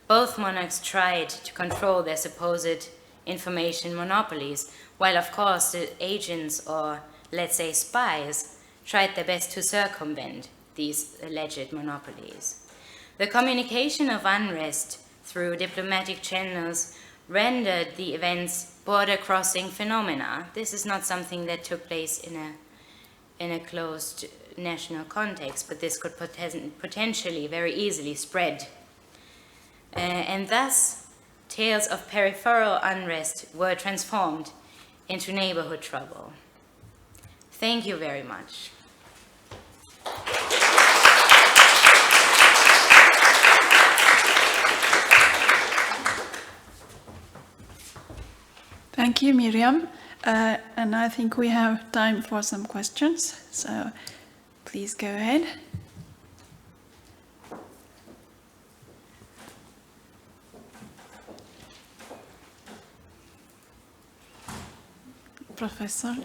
Both monarchs tried to control their supposed information monopolies, while of course the agents, or let's say spies, tried their best to circumvent these alleged monopolies. The communication of unrest through diplomatic channels rendered the events border-crossing phenomena. This is not something that took place in a closed national context, but this could potentially very easily spread. And thus, tales of peripheral unrest were transformed into neighborhood trouble. Thank you very much.
Thank you, Miriam. And I think we have time for some questions, so please go ahead. Professor.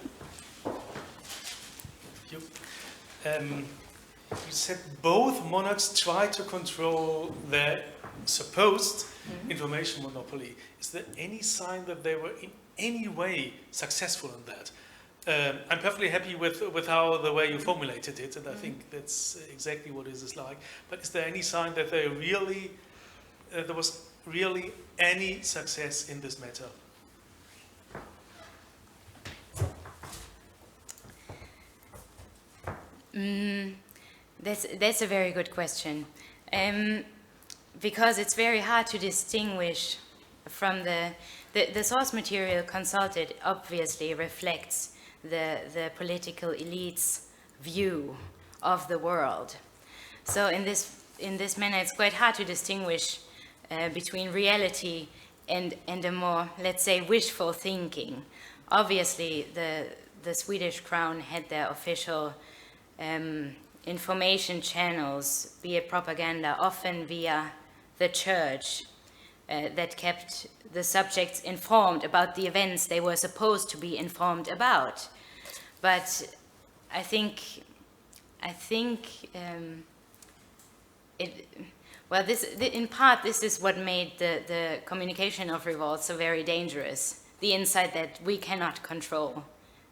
You said both monarchs tried to control their supposed information monopoly. Is there any sign that they were in any way successful in that? I'm perfectly happy with how the way you formulated it, and I think that's exactly what it is like. But is there any sign that they really, there was really any success in this matter?
That's a very good question, because it's very hard to distinguish from the source material consulted. Obviously reflects the political elite's view of the world. So in this manner, it's quite hard to distinguish between reality and a more, let's say, wishful thinking. Obviously, the Swedish crown had their official information channels, be it propaganda, often via the church, that kept the subjects informed about the events they were supposed to be informed about. But I think in part, this is what made the communication of revolt so very dangerous. The insight that we cannot control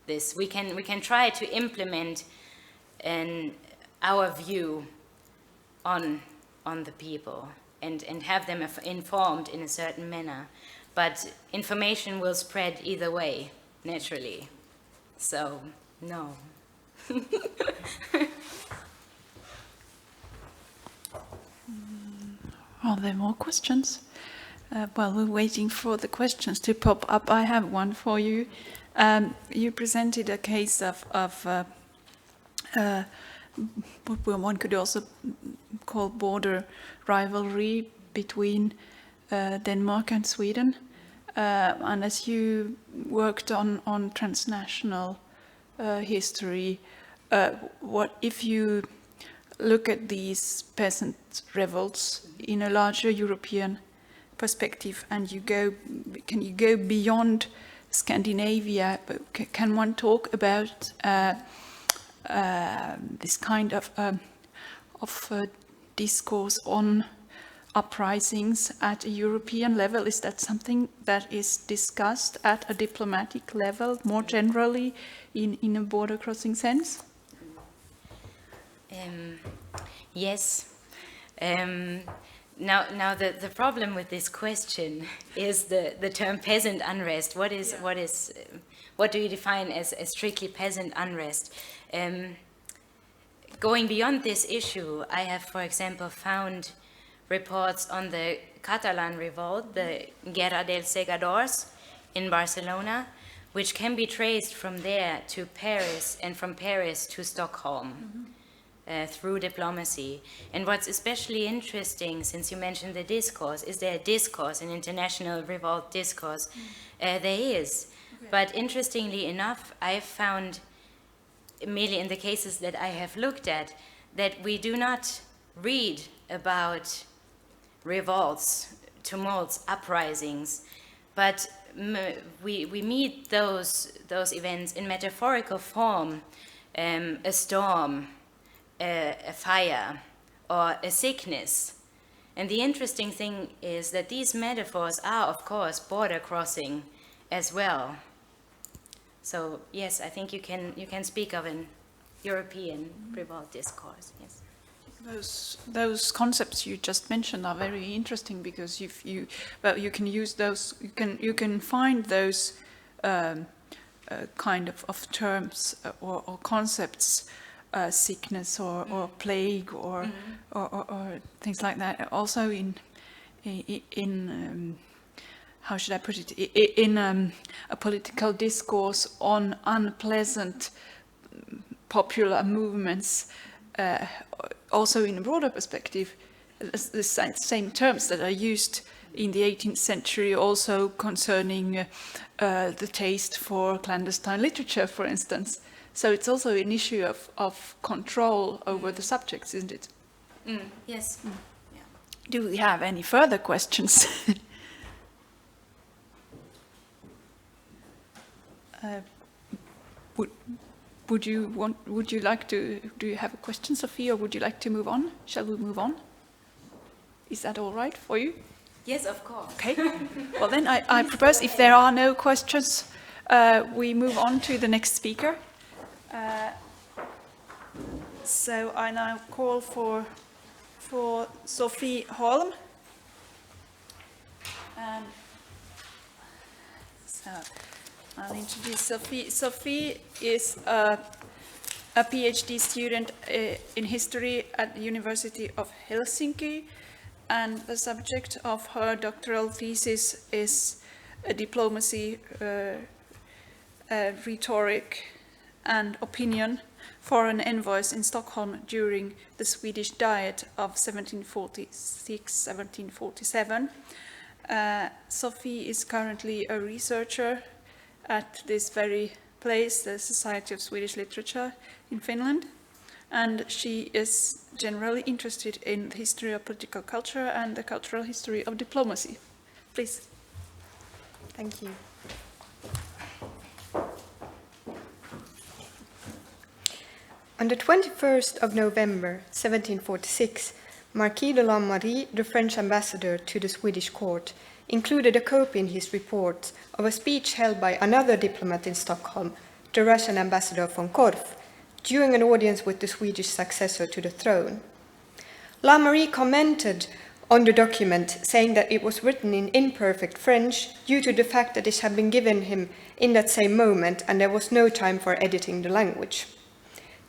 this. We can try to implement our view on the people and have them informed in a certain manner. But information will spread either way, naturally. So, no.
Are there more questions? While we're waiting for the questions to pop up, I have one for you. You presented a case of what one could also call border rivalry between Denmark and Sweden. And as you worked on transnational history, what if you look at these peasant revolts in a larger European perspective, and can you go beyond Scandinavia? Can one talk about this kind of discourse on uprisings at a European level? Is that something that is discussed at a diplomatic level more generally in a border crossing sense?
Yes. Now the problem with this question is the term peasant unrest. What do you define as strictly peasant unrest? Going beyond this issue, I have, for example, found reports on the Catalan revolt, the Guerra dels Segadors in Barcelona, which can be traced from there to Paris and from Paris to Stockholm. Through diplomacy. And what's especially interesting, since you mentioned the discourse, is there a discourse, an international revolt discourse? There is. Okay. But interestingly enough, I've found, merely in the cases that I have looked at, that we do not read about revolts, tumults, uprisings, but we meet those events in metaphorical form, a storm, a fire, or a sickness. And the interesting thing is that these metaphors are, of course, border crossing as well. So yes, I think you can speak of an European revolt discourse. Yes.
Those concepts you just mentioned are very interesting, because if you can use those, you can find those kind of terms or concepts. Sickness or plague or things like that. Also in how should I put it? In a political discourse on unpleasant popular movements. Also in a broader perspective, the same terms that are used in the 18th century, also concerning the taste for clandestine literature, for instance. So it's also an issue of control over the subjects, isn't it?
Yes.
Yeah. Do we have any further questions? Would you like to? Do you have a question, Sophie, or would you like to move on? Shall we move on? Is that all right for you?
Yes, of course.
Okay. Well, then I propose, if there are no questions, we move on to the next speaker. So I now call for Sophie Holm. So I'll introduce Sophie. Sophie is a PhD student in history at the University of Helsinki, and the subject of her doctoral thesis is diplomacy, rhetoric, and opinion, foreign envoys in Stockholm during the Swedish Diet of 1746-1747. Sophie is currently a researcher at this very place, the Society of Swedish Literature in Finland, and she is generally interested in the history of political culture and the cultural history of diplomacy. Please.
Thank you. On the 21st of November 1746, Marquis de Lambéry, the French ambassador to the Swedish court, included a copy in his report of a speech held by another diplomat in Stockholm, the Russian ambassador von Korff, during an audience with the Swedish successor to the throne. Lambéry commented on the document, saying that it was written in imperfect French due to the fact that it had been given him in that same moment and there was no time for editing the language.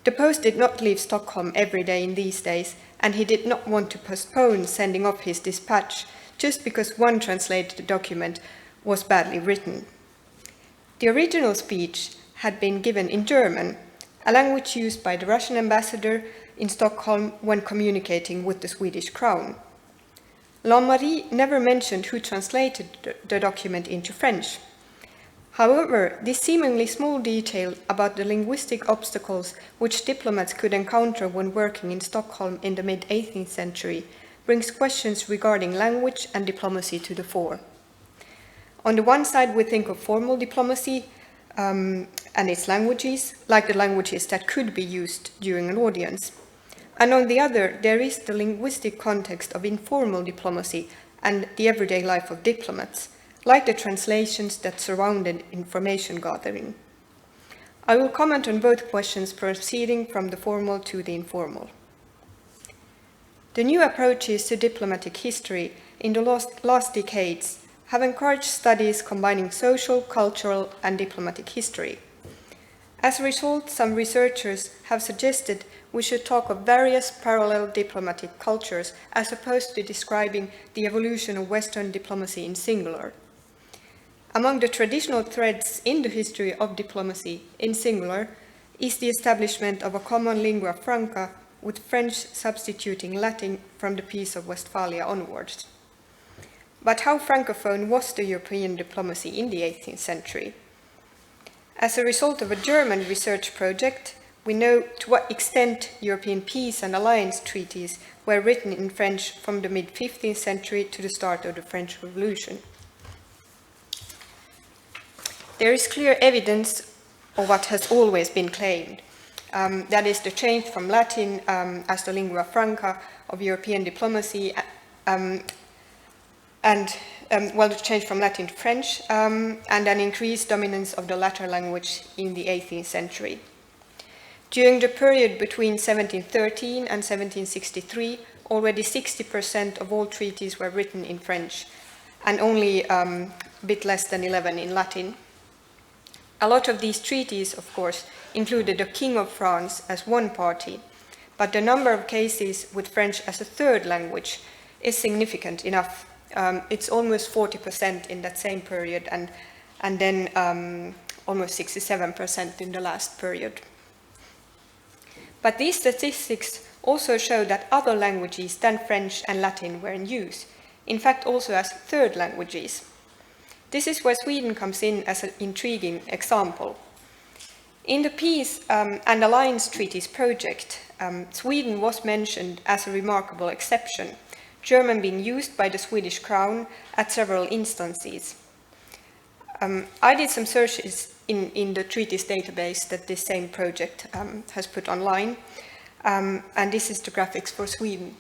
The post did not leave Stockholm every day in these days, and he did not want to postpone sending off his dispatch just because one translated document was badly written. The original speech had been given in German, a language used by the Russian ambassador in Stockholm when communicating with the Swedish crown. Lambéry never mentioned who translated the document into French. However, this seemingly small detail about the linguistic obstacles which diplomats could encounter when working in Stockholm in the mid-18th century brings questions regarding language and diplomacy to the fore. On the one side, we think of formal diplomacy and its languages, like the languages that could be used during an audience. And on the other, there is the linguistic context of informal diplomacy and the everyday life of diplomats, like the translations that surrounded information gathering. I will comment on both questions proceeding from the formal to the informal. The new approaches to diplomatic history in the last decades have encouraged studies combining social, cultural, and diplomatic history. As a result, some researchers have suggested we should talk of various parallel diplomatic cultures as opposed to describing the evolution of Western diplomacy in singular. Among the traditional threads in the history of diplomacy in singular is the establishment of a common lingua franca, with French substituting Latin from the Peace of Westphalia onwards. But how francophone was the European diplomacy in the 18th century? As a result of a German research project, we know to what extent European peace and alliance treaties were written in French from the mid-15th century to the start of the French Revolution. There is clear evidence of what has always been claimed, that is the change from Latin as the lingua franca of European diplomacy, the change from Latin to French, and an increased dominance of the latter language in the 18th century. During the period between 1713 and 1763, already 60% of all treaties were written in French, and only a bit less than 11 in Latin. A lot of these treaties, of course, included the King of France as one party, but the number of cases with French as a third language is significant enough. It's almost 40% in that same period, and then almost 67% in the last period. But these statistics also show that other languages than French and Latin were in use, in fact also as third languages. This is where Sweden comes in as an intriguing example. In the Peace and Alliance Treaties project, Sweden was mentioned as a remarkable exception, German being used by the Swedish crown at several instances. I did some searches in the treaties database that this same project has put online, and this is the graphics for Sweden.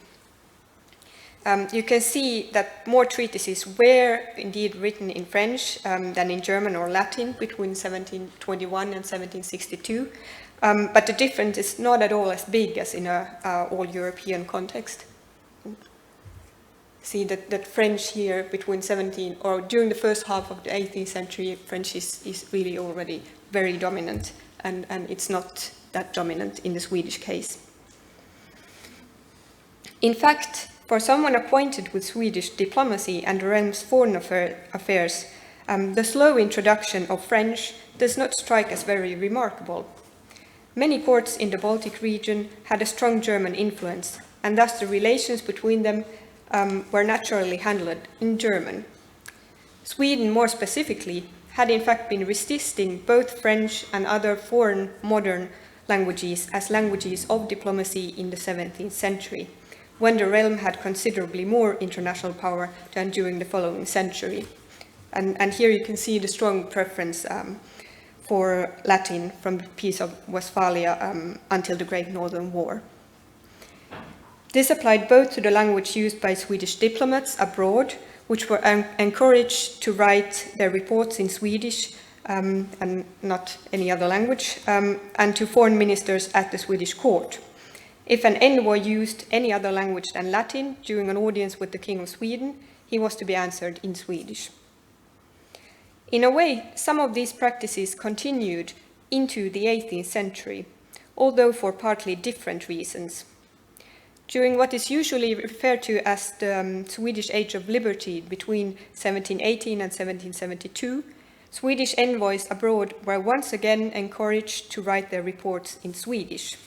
You can see that more treatises were indeed written in French than in German or Latin between 1721 and 1762, but the difference is not at all as big as in an all-European context. See that French here between during the first half of the 18th century, French is really already very dominant, and it's not that dominant in the Swedish case. In fact, for someone acquainted with Swedish diplomacy and the realm's foreign affairs, the slow introduction of French does not strike as very remarkable. Many courts in the Baltic region had a strong German influence, and thus the relations between them were naturally handled in German. Sweden, more specifically, had in fact been resisting both French and other foreign modern languages as languages of diplomacy in the 17th century, when the realm had considerably more international power than during the following century. And here you can see the strong preference for Latin from the Peace of Westphalia until the Great Northern War. This applied both to the language used by Swedish diplomats abroad, which were encouraged to write their reports in Swedish and not any other language, and to foreign ministers at the Swedish court. If an envoy used any other language than Latin during an audience with the King of Sweden, he was to be answered in Swedish. In a way, some of these practices continued into the 18th century, although for partly different reasons. During what is usually referred to as the Swedish Age of Liberty between 1718 and 1772, Swedish envoys abroad were once again encouraged to write their reports in Swedish.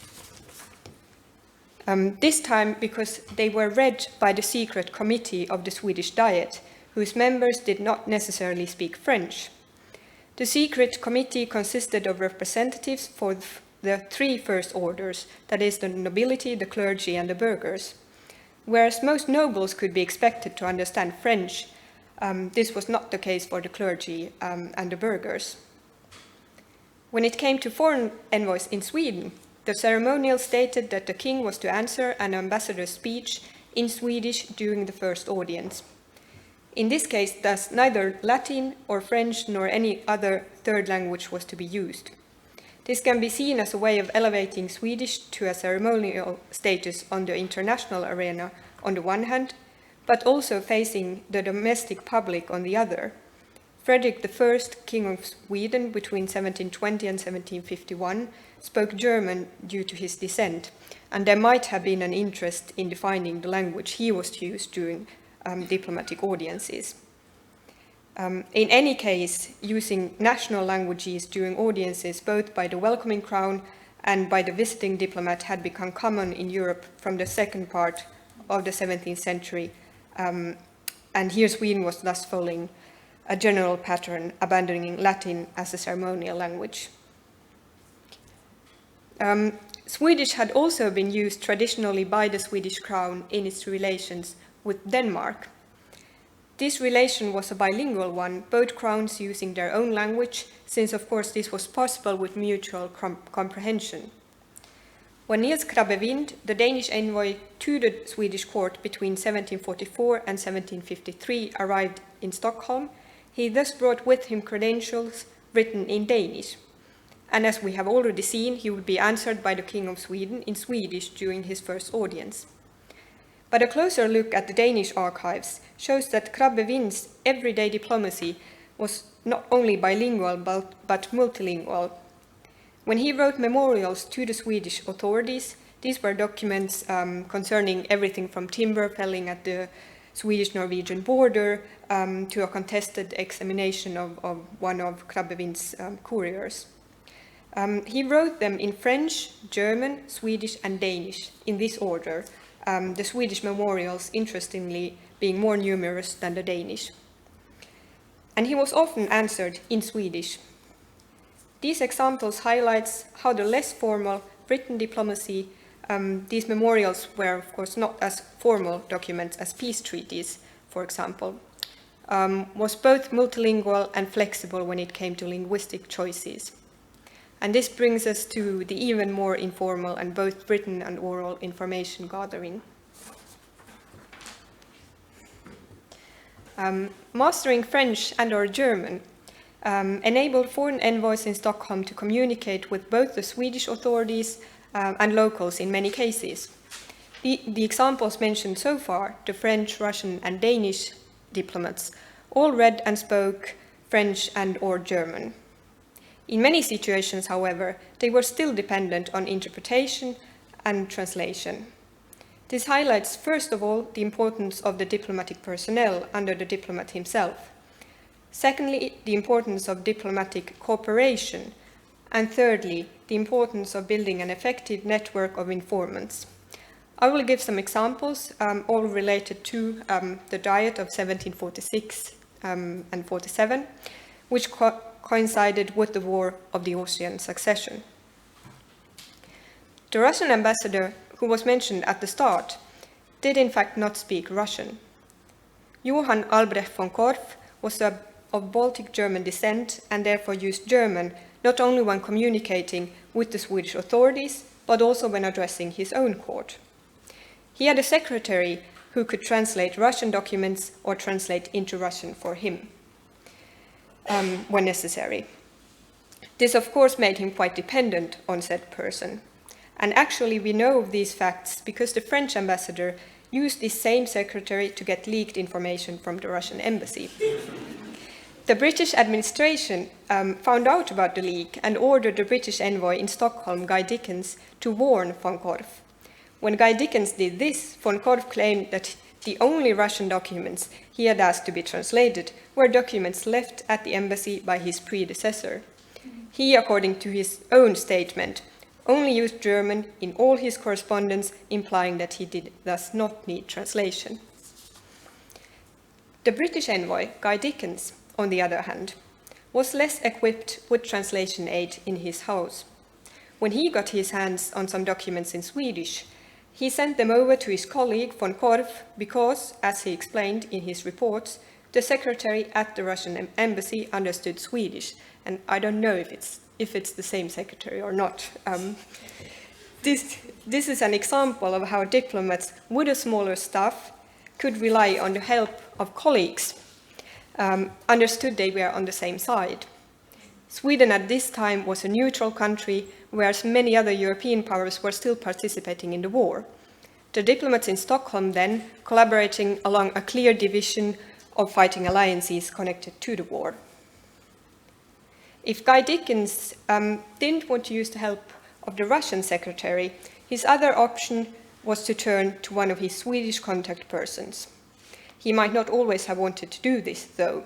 This time because they were read by the secret committee of the Swedish Diet, whose members did not necessarily speak French. The secret committee consisted of representatives for the three first orders, that is, the nobility, the clergy, and the burghers. Whereas most nobles could be expected to understand French, this was not the case for the clergy and the burghers. When it came to foreign envoys in Sweden, the ceremonial stated that the king was to answer an ambassador's speech in Swedish during the first audience. In this case, thus, neither Latin or French nor any other third language was to be used. This can be seen as a way of elevating Swedish to a ceremonial status on the international arena on the one hand, but also facing the domestic public on the other. Frederick I, King of Sweden between 1720 and 1751, spoke German due to his descent, and there might have been an interest in defining the language he was to use during diplomatic audiences. In any case, using national languages during audiences both by the welcoming crown and by the visiting diplomat had become common in Europe from the second part of the 17th century, and here Sweden was thus following a general pattern, abandoning Latin as a ceremonial language. Swedish had also been used traditionally by the Swedish crown in its relations with Denmark. This relation was a bilingual one, both crowns using their own language, since of course this was possible with mutual comprehension. When Niels Krabbevind, the Danish envoy to the Swedish court between 1744 and 1753, arrived in Stockholm, he thus brought with him credentials written in Danish. And as we have already seen, he would be answered by the King of Sweden in Swedish during his first audience. But a closer look at the Danish archives shows that Krabbevind's everyday diplomacy was not only bilingual but multilingual. When he wrote memorials to the Swedish authorities, these were documents concerning everything from timber felling at the Swedish-Norwegian border to a contested examination of one of Krabbevind's couriers. He wrote them in French, German, Swedish, and Danish, in this order, the Swedish memorials, interestingly, being more numerous than the Danish. And he was often answered in Swedish. These examples highlights how the less formal written diplomacy, these memorials were of course not as formal documents as peace treaties, for example, was both multilingual and flexible when it came to linguistic choices. And this brings us to the even more informal and both written and oral information gathering. Mastering French and/or German enabled foreign envoys in Stockholm to communicate with both the Swedish authorities and locals in many cases. The examples mentioned so far, the French, Russian, and Danish diplomats, all read and spoke French and/or German. In many situations, however, they were still dependent on interpretation and translation. This highlights, first of all, the importance of the diplomatic personnel under the diplomat himself. Secondly, the importance of diplomatic cooperation. And thirdly, the importance of building an effective network of informants. I will give some examples, all related to the Diet of 1746 and 47, which coincided with the War of the Austrian Succession. The Russian ambassador, who was mentioned at the start, did in fact not speak Russian. Johann Albrecht von Korff was of Baltic German descent and therefore used German not only when communicating with the Swedish authorities, but also when addressing his own court. He had a secretary who could translate Russian documents or translate into Russian for him when necessary. This, of course, made him quite dependent on said person. And actually, we know of these facts because the French ambassador used this same secretary to get leaked information from the Russian embassy. The British administration found out about the leak and ordered the British envoy in Stockholm, Guy Dickens, to warn von Korff. When Guy Dickens did this, von Korff claimed that the only Russian documents he had asked to be translated were documents left at the embassy by his predecessor. He, according to his own statement, only used German in all his correspondence, implying that he did thus not need translation. The British envoy, Guy Dickens, on the other hand, was less equipped with translation aid in his house. When he got his hands on some documents in Swedish, he sent them over to his colleague von Korff because, as he explained in his reports, the secretary at the Russian embassy understood Swedish, and I don't know if it's the same secretary or not. This is an example of how diplomats with a smaller staff could rely on the help of colleagues, understood they were on the same side. Sweden at this time was a neutral country, whereas many other European powers were still participating in the war. The diplomats in Stockholm then collaborating along a clear division of fighting alliances connected to the war. If Guy Dickens didn't want to use the help of the Russian secretary, his other option was to turn to one of his Swedish contact persons. He might not always have wanted to do this, though.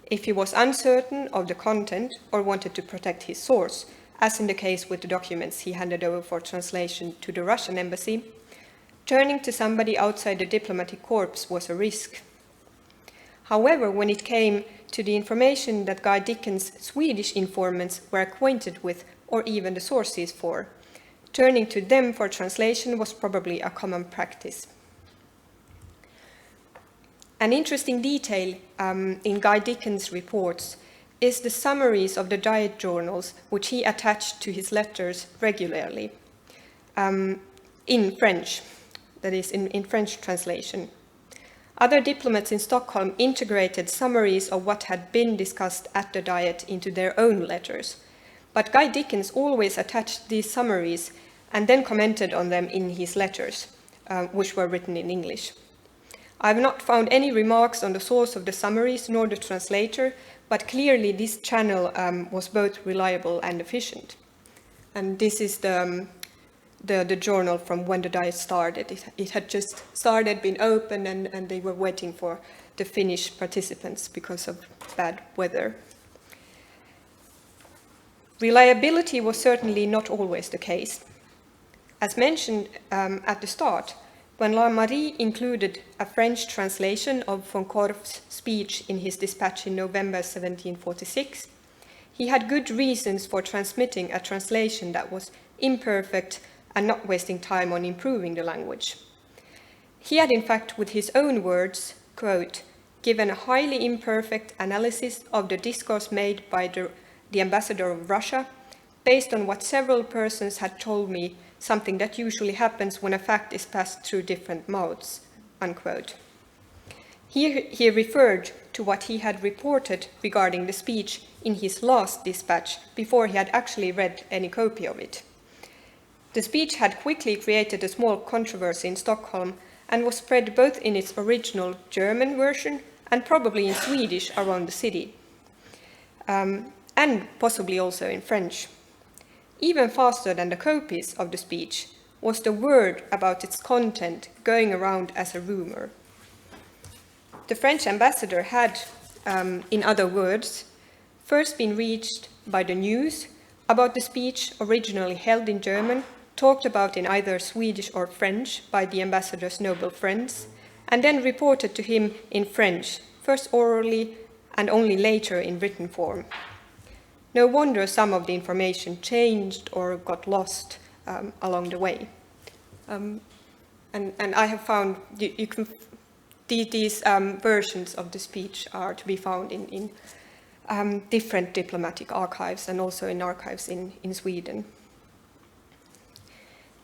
If he was uncertain of the content or wanted to protect his source, as in the case with the documents he handed over for translation to the Russian embassy, turning to somebody outside the diplomatic corps was a risk. However, when it came to the information that Guy Dickens' Swedish informants were acquainted with or even the sources for, turning to them for translation was probably a common practice. An interesting detail in Guy Dickens' reports is the summaries of the diet journals which he attached to his letters regularly in French, that is, in French translation. Other diplomats in Stockholm integrated summaries of what had been discussed at the diet into their own letters, but Guy Dickens always attached these summaries and then commented on them in his letters, which were written in English. I have not found any remarks on the source of the summaries nor the translator, but clearly this channel was both reliable and efficient. And this is the journal from when the diet started. It had just started, been opened, and they were waiting for the Finnish participants because of bad weather. Reliability was certainly not always the case. As mentioned at the start, when La Marie included a French translation of von Korff's speech in his dispatch in November 1746, he had good reasons for transmitting a translation that was imperfect and not wasting time on improving the language. He had, in fact, with his own words, quote, given a highly imperfect analysis of the discourse made by the ambassador of Russia, based on what several persons had told me, something that usually happens when a fact is passed through different mouths, unquote. Here he referred to what he had reported regarding the speech in his last dispatch before he had actually read any copy of it. The speech had quickly created a small controversy in Stockholm and was spread both in its original German version and probably in Swedish around the city, and possibly also in French. Even faster than the copies of the speech was the word about its content going around as a rumor. The French ambassador had, in other words, first been reached by the news about the speech originally held in German, talked about in either Swedish or French by the ambassador's noble friends, and then reported to him in French, first orally and only later in written form. No wonder some of the information changed or got lost along the way. And I have found you can these versions of the speech are to be found in different diplomatic archives and also in archives in Sweden.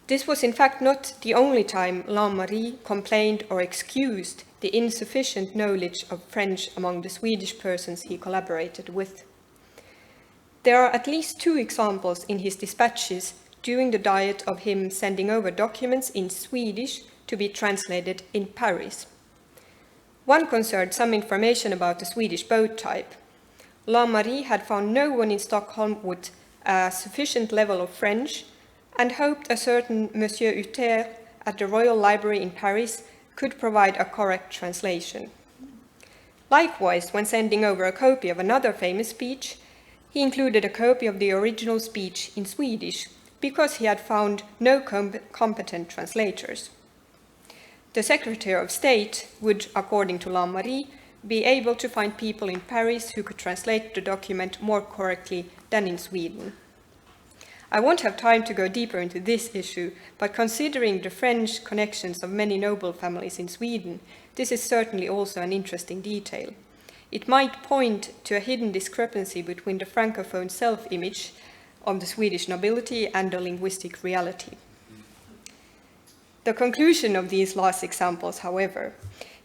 This was in fact not the only time Lamarrie complained or excused the insufficient knowledge of French among the Swedish persons he collaborated with. There are at least 2 examples in his dispatches during the diet of him sending over documents in Swedish to be translated in Paris. One concerned some information about the Swedish boat type. Lamarrie had found no one in Stockholm with a sufficient level of French and hoped a certain Monsieur Hutter at the Royal Library in Paris could provide a correct translation. Likewise, when sending over a copy of another famous speech, he included a copy of the original speech in Swedish because he had found no competent translators. The Secretary of State would, according to Lamarrie, be able to find people in Paris who could translate the document more correctly than in Sweden. I won't have time to go deeper into this issue, but considering the French connections of many noble families in Sweden, this is certainly also an interesting detail. It might point to a hidden discrepancy between the Francophone self-image of the Swedish nobility and the linguistic reality. The conclusion of these last examples, however,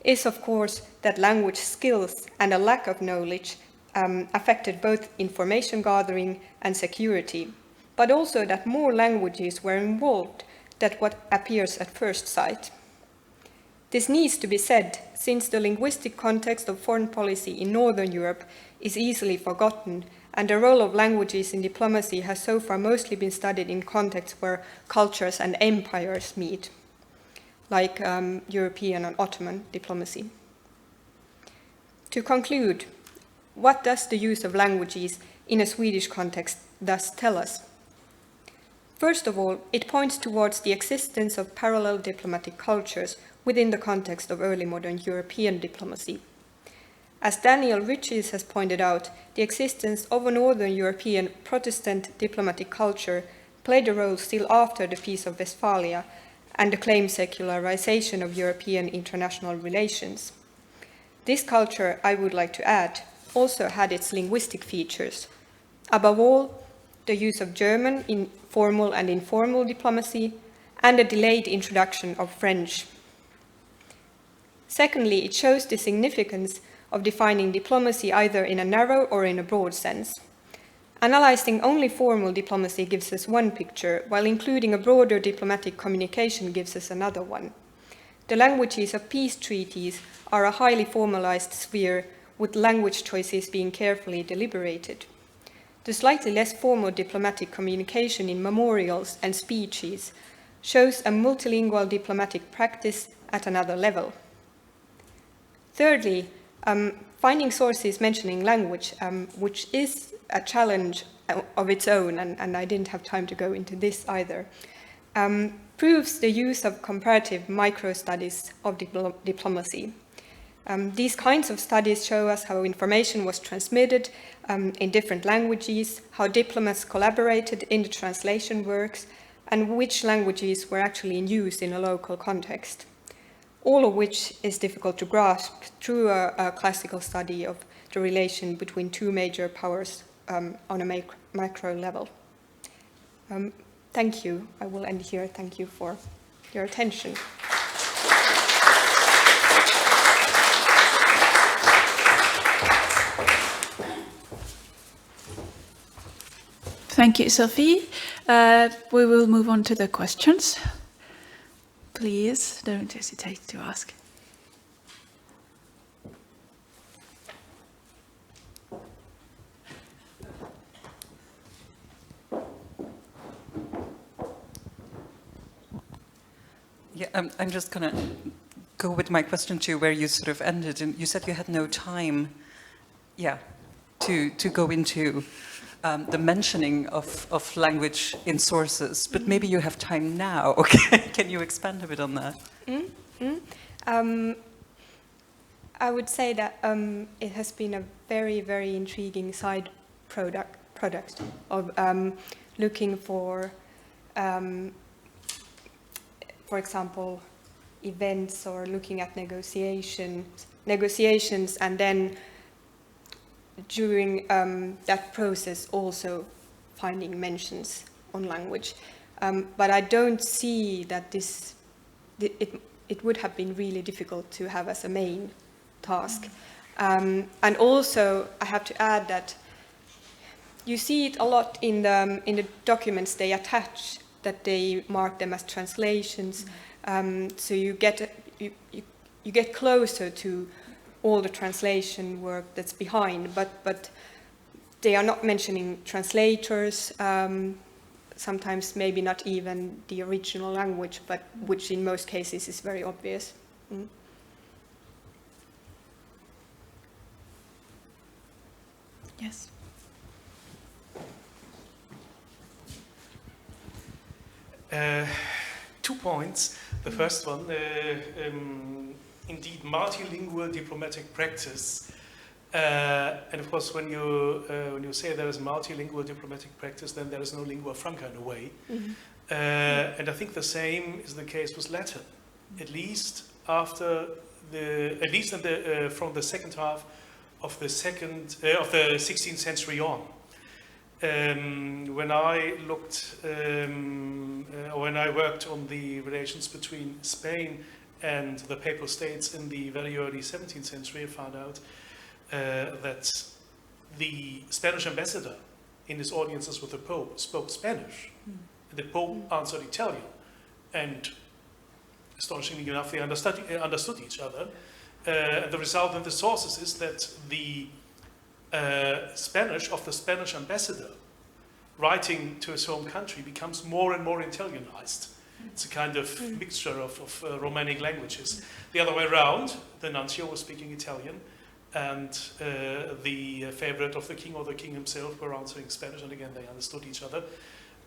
is of course that language skills and a lack of knowledge affected both information gathering and security, but also that more languages were involved than what appears at first sight. This needs to be said, since the linguistic context of foreign policy in Northern Europe is easily forgotten, and the role of languages in diplomacy has so far mostly been studied in contexts where cultures and empires meet, like European and Ottoman diplomacy. To conclude, what does the use of languages in a Swedish context thus tell us? First of all, it points towards the existence of parallel diplomatic cultures within the context of early modern European diplomacy. As Daniel Riches has pointed out, the existence of a Northern European Protestant diplomatic culture played a role still after the Peace of Westphalia and the claimed secularization of European international relations. This culture, I would like to add, also had its linguistic features. Above all, the use of German in formal and informal diplomacy, and a delayed introduction of French. Secondly, it shows the significance of defining diplomacy either in a narrow or in a broad sense. Analyzing only formal diplomacy gives us one picture, while including a broader diplomatic communication gives us another one. The languages of peace treaties are a highly formalized sphere, with language choices being carefully deliberated. The slightly less formal diplomatic communication in memorials and speeches shows a multilingual diplomatic practice at another level. Thirdly, finding sources mentioning language, which is a challenge of its own, and I didn't have time to go into this either, proves the use of comparative micro-studies of diplomacy. These kinds of studies show us how information was transmitted in different languages, how diplomats collaborated in the translation works, and which languages were actually in use in a local context. All of which is difficult to grasp through a classical study of the relation between 2 major powers on a macro level. Thank you. I will end here. Thank you for your attention.
Thank you, Sophie. We will move on to the questions. Please don't hesitate to ask.
Yeah, I'm just going to go with my question to where you sort of ended. And you said you had no time, to go into the mentioning of language in sources, but maybe you have time now. Okay, can you expand a bit on that?
I would say that it has been a very, very intriguing side product of looking for example, events or looking at negotiations, and then during that process also finding mentions on language. But I don't see that it would have been really difficult to have as a main task. And also I have to add that you see it a lot in the documents they attach, that they mark them as translations. So you get closer to all the translation work that's behind, but they are not mentioning translators, sometimes maybe not even the original language, but which in most cases is very obvious.
Yes.
2 points. The first one, indeed, multilingual diplomatic practice. And of course, when you say there is multilingual diplomatic practice, then there is no lingua franca in a way. And I think the same is the case with Latin, at least from the second half of the 16th century on. When I worked on the relations between Spain and the Papal States in the very early 17th century, I found out that the Spanish ambassador in his audiences with the Pope spoke Spanish. The Pope answered Italian, and astonishingly enough, they understood each other. The result in the sources is that the Spanish of the Spanish ambassador writing to his home country becomes more and more Italianized. It's a kind of mixture of Romanic languages. The other way around, the nuncio was speaking Italian, and the favorite of the king or the king himself were answering Spanish, and again they understood each other.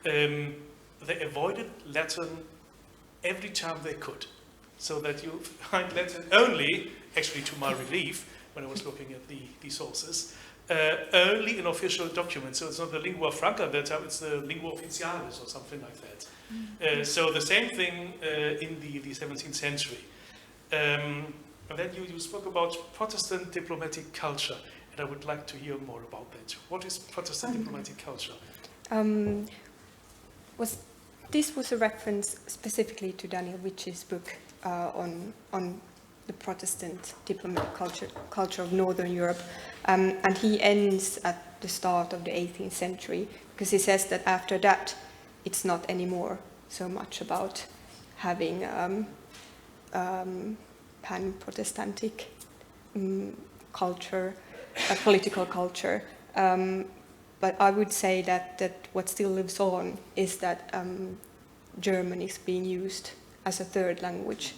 They avoided Latin every time they could, so that you find Latin only, actually to my relief, when I was looking at the sources, only in official documents. So it's not the lingua franca that time, it's the lingua officialis or something like that. So the same thing in the 17th century. And then you spoke about Protestant diplomatic culture, and I would like to hear more about that. What is Protestant diplomatic culture?
This was a reference specifically to Daniel Witch's book on the Protestant diplomatic culture of Northern Europe, and he ends at the start of the 18th century, because he says that after that it's not anymore so much about having pan-Protestantic culture, political culture. But I would say that what still lives on is that German is being used as a third language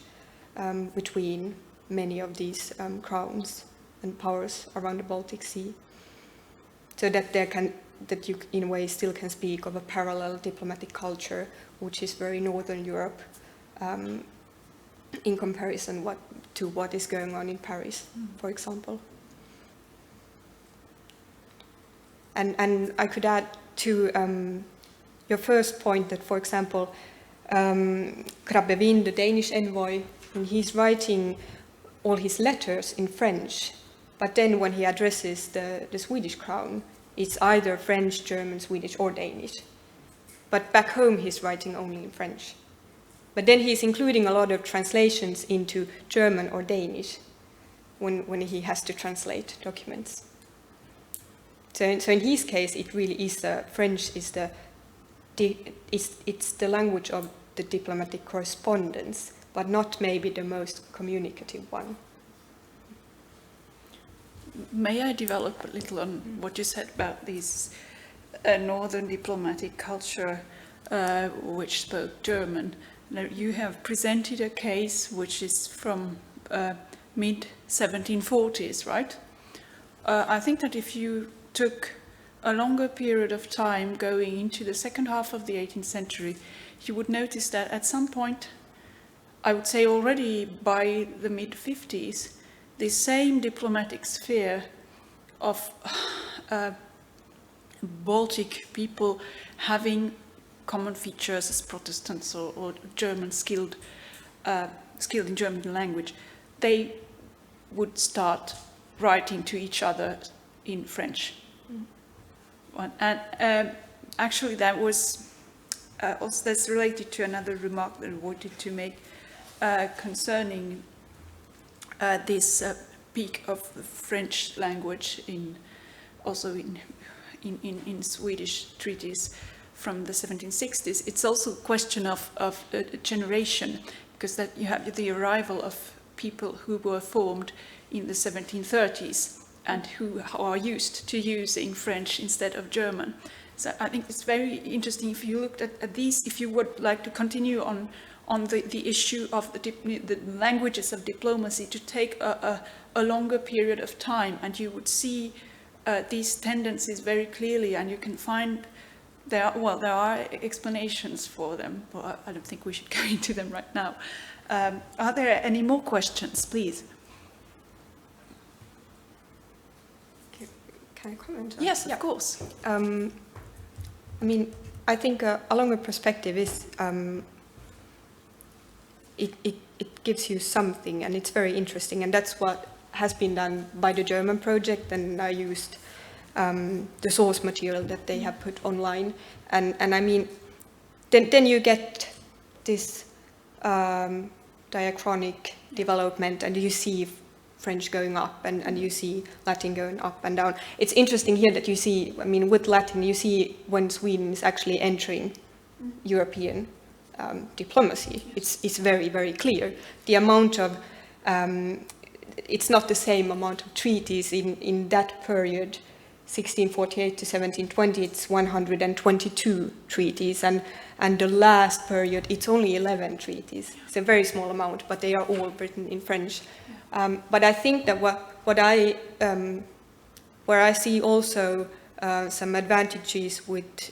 between many of these crowns and powers around the Baltic Sea. So that you in a way still can speak of a parallel diplomatic culture, which is very Northern Europe, in comparison to what is going on in Paris, for example. And I could add to your first point that, for example, Krabbevind, the Danish envoy, and he's writing all his letters in French, but then when he addresses the Swedish crown, it's either French, German, Swedish, or Danish. But back home, he's writing only in French. But then he's including a lot of translations into German or Danish when he has to translate documents. So in his case, it really is French is it's the language of the diplomatic correspondence, but not maybe the most communicative one.
May I develop a little on what you said about this northern diplomatic culture which spoke German? Now, you have presented a case which is from mid-1740s, right? I think that if you took a longer period of time going into the second half of the 18th century, you would notice that at some point, I would say already by the mid-50s, the same diplomatic sphere of Baltic people having common features as Protestants or German skilled skilled in German language, they would start writing to each other in French. And actually that was also that's related to another remark that I wanted to make concerning this peak of the French language also in Swedish treaties from the 1760s. It's also a question of a generation, because that you have the arrival of people who were formed in the 1730s and who are used to using French instead of German. So I think it's very interesting if you looked at these, if you would like to continue on the issue of the languages of diplomacy, to take a longer period of time, and you would see these tendencies very clearly, and you can find there are explanations for them, but I don't think we should go into them right now. Are there any more questions, please?
Can I comment?
Yes, of course.
I mean, I think a longer perspective is it gives you something, and it's very interesting, and that's what has been done by the German project, and I used the source material that they have put online, and I mean, then you get this diachronic development, and you see French going up, and you see Latin going up and down. It's interesting here that you see, I mean, with Latin, you see when Sweden is actually entering European diplomacy. It's very, very clear. The amount of, it's not the same amount of treaties in that period, 1648 to 1720, it's 122 treaties, and the last period, it's only 11 treaties. It's a very small amount, but they are all written in French. But I think that where I see also some advantages with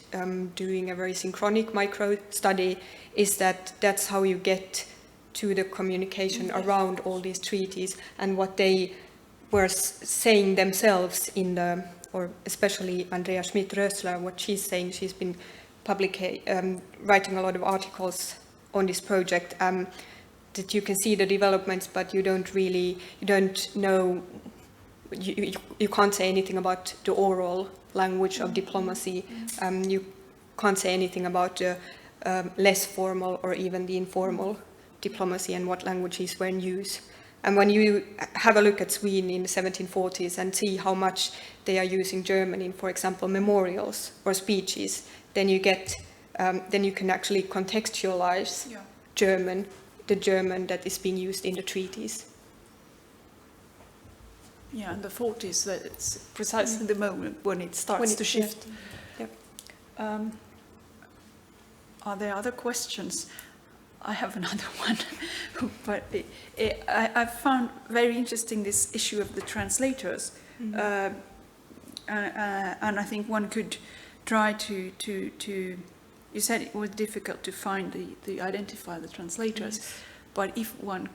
doing a very synchronic micro-study is that that's how you get to the communication around all these treaties, and what they were saying themselves in the, or especially Andrea Schmidt-Rösler, what she's saying, she's been writing a lot of articles on this project, that you can see the developments, but you don't know, you can't say anything about the oral language of diplomacy. You can't say anything about the less formal or even the informal diplomacy and what languages were in use. And when you have a look at Sweden in the 1740s and see how much they are using German in, for example, memorials or speeches, then you get, then you can actually contextualize German, the German that is being used in the treaties.
Yeah, in the 40s, that's precisely the moment when it starts to shift.
Yep.
Are there other questions? I have another one, but I found very interesting this issue of the translators, and I think one could try to. You said it was difficult to find identify the translators, but if one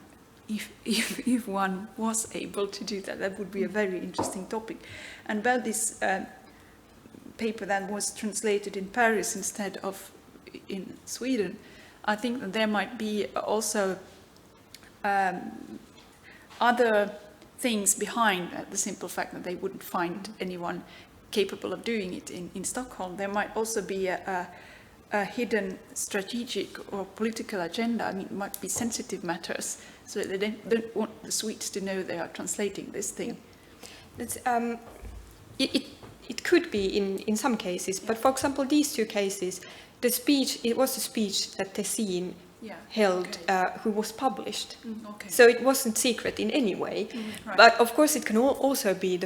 was able to do that, that would be a very interesting topic. And about this paper that was translated in Paris instead of in Sweden, I think that there might be also other things behind the simple fact that they wouldn't find anyone capable of doing it in Stockholm. There might also be a hidden strategic or political agenda. I mean, it might be sensitive matters, so they don't want the Swedes to know they are translating this thing.
It's, it could be in some cases, but for example, these two cases, the speech, it was a speech that Tessin held, who was published. So it wasn't secret in any way. Right. But of course it can also be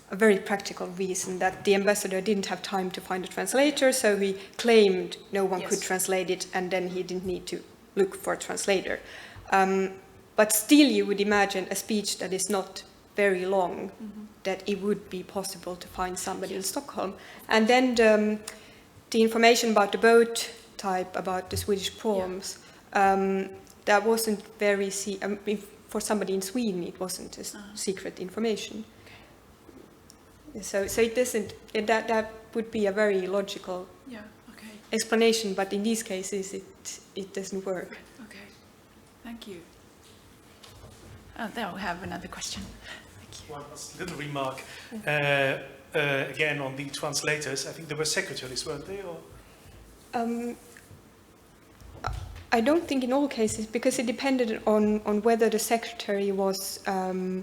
a very practical reason that the ambassador didn't have time to find a translator, so he claimed no one could translate it, and then he didn't need to look for a translator. But still you would imagine a speech that is not very long, that it would be possible to find somebody in Stockholm. And then the information about the boat type, about the Swedish proms, that wasn't very, for somebody in Sweden, it wasn't a secret information. So it doesn't, that would be a very logical explanation, but in these cases it doesn't work.
Thank you. Oh, there we have another question. Thank you.
One little remark. Again, on the translators, I think there were secretaries, weren't they? Or?
I don't think in all cases, because it depended on whether the secretary was a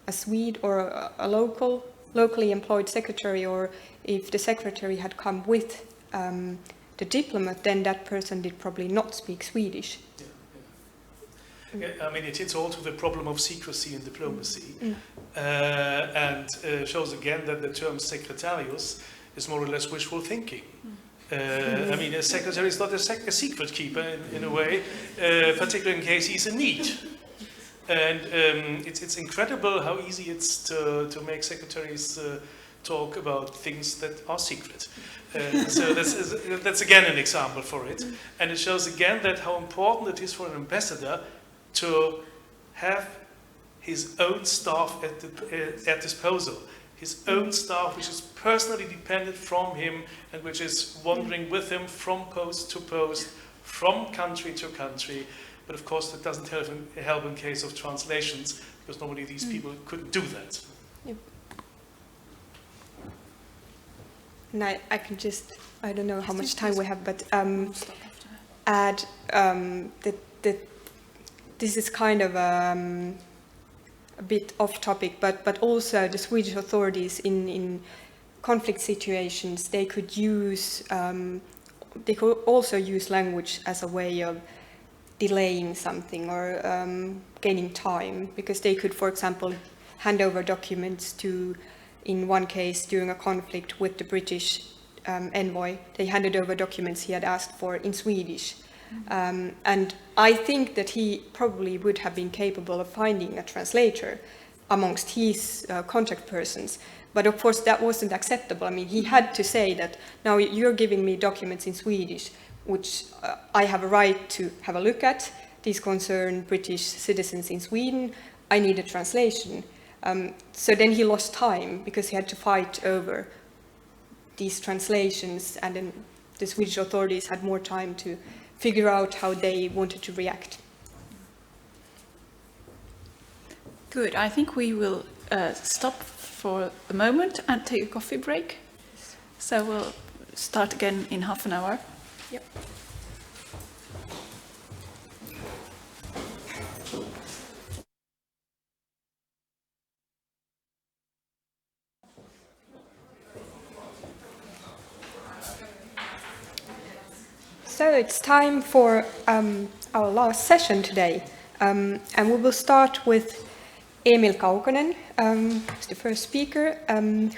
Swede or a locally employed secretary, or if the secretary had come with the diplomat, then that person did probably not speak Swedish.
Yeah. I mean, it hits all to the problem of secrecy in diplomacy, and shows again that the term secretarius is more or less wishful thinking. I mean, a secretary is not a secret keeper in a way, particularly in case he's in need. And it's incredible how easy it's to make secretaries talk about things that are secret. So that's again an example for it. And it shows again that how important it is for an ambassador to have his own staff at disposal. His own staff, which is personally dependent from him and which is wandering with him from post to post, from country to country. But of course, that doesn't help in case of translations, because normally these people couldn't do that.
Yep. And I can just, I don't know how much time we have, but add that this is kind of a bit off topic, but also the Swedish authorities in conflict situations, they could use, they could also use language as a way of delaying something or gaining time, because they could, for example, hand over documents to, in one case during a conflict with the British envoy, they handed over documents he had asked for in Swedish. And I think that he probably would have been capable of finding a translator amongst his contact persons. But of course that wasn't acceptable. I mean, he had to say that, now you're giving me documents in Swedish, which I have a right to have a look at. These concern British citizens in Sweden. I need a translation. So then he lost time because he had to fight over these translations, and then the Swedish authorities had more time to figure out how they wanted to react.
Good. I think we will stop for a moment and take a coffee break. So we'll start again in half an hour.
Yep. So it's time for our last session today, and we will start with Emil Kaukonen, who's the first speaker,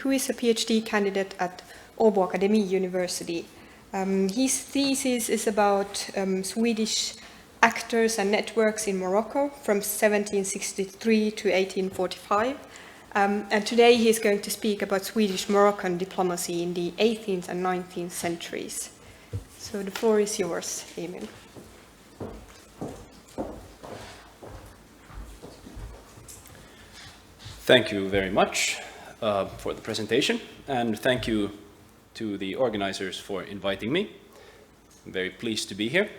who is a PhD candidate at Åbo Akademi University. His thesis is about Swedish actors and networks in Morocco from 1763 to 1845. And today he is going to speak about Swedish-Moroccan diplomacy in the 18th and 19th centuries. So the floor is yours, Emil.
Thank you very much for the presentation, and thank you to the organizers for inviting me. I'm very pleased to be here.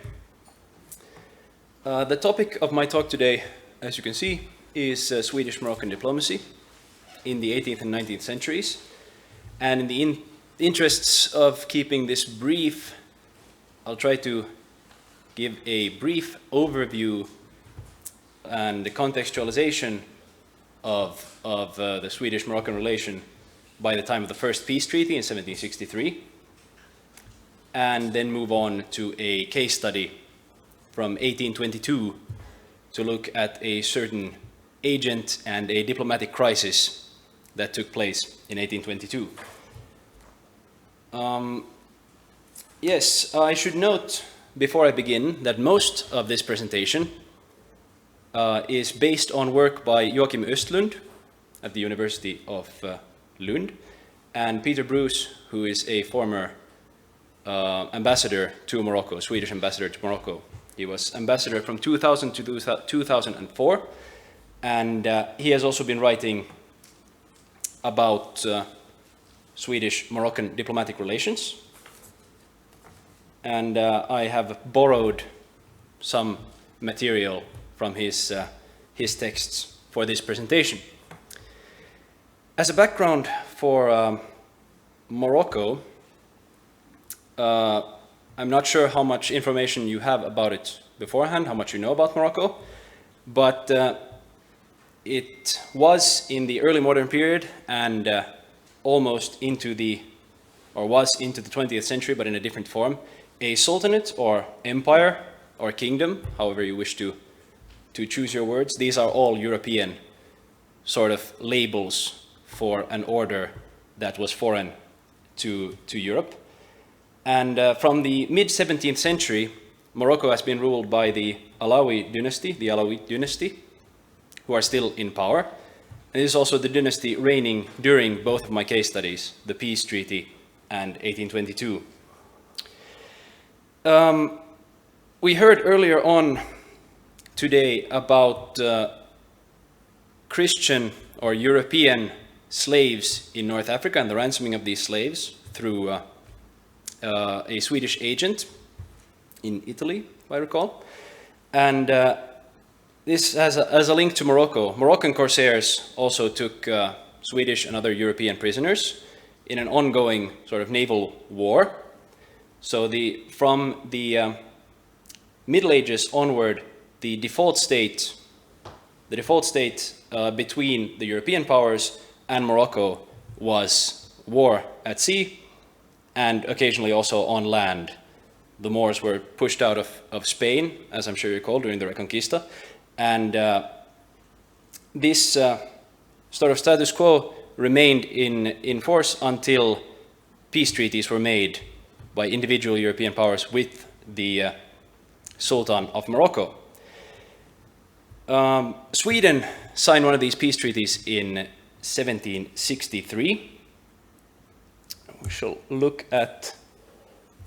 The topic of my talk today, as you can see, is Swedish-Moroccan diplomacy in the 18th and 19th centuries. And in the interests of keeping this brief, I'll try to give a brief overview and the contextualization of the Swedish-Moroccan relation by the time of the first peace treaty in 1763, and then move on to a case study from 1822 to look at a certain agent and a diplomatic crisis that took place in 1822. Yes, I should note before I begin that most of this presentation is based on work by Joachim Östlund at the University of Lund, and Peter Bruce, who is a former ambassador to Morocco, Swedish ambassador to Morocco. He was ambassador from 2000 to 2004, and he has also been writing about Swedish-Moroccan diplomatic relations. And I have borrowed some material from his texts for this presentation. As a background for Morocco, I'm not sure how much information you have about it beforehand, how much you know about Morocco, but it was in the early modern period and almost into the 20th century, but in a different form, a sultanate or empire or kingdom, however you wish to choose your words. These are all European sort of labels for an order that was foreign to Europe. And from the mid-17th century, Morocco has been ruled by the Alawite dynasty, who are still in power. And this is also the dynasty reigning during both of my case studies, the Peace Treaty and 1822. We heard earlier on today about Christian or European slaves in North Africa and the ransoming of these slaves through a Swedish agent in Italy, if I recall. And this has a link to Morocco. Moroccan corsairs also took Swedish and other European prisoners in an ongoing sort of naval war. So from the Middle Ages onward, the default state between the European powers and Morocco was war at sea and occasionally also on land. The Moors were pushed out of Spain, as I'm sure you recall, during the Reconquista. And this sort of status quo remained in force until peace treaties were made by individual European powers with the Sultan of Morocco. Sweden signed one of these peace treaties in 1763. We shall look at,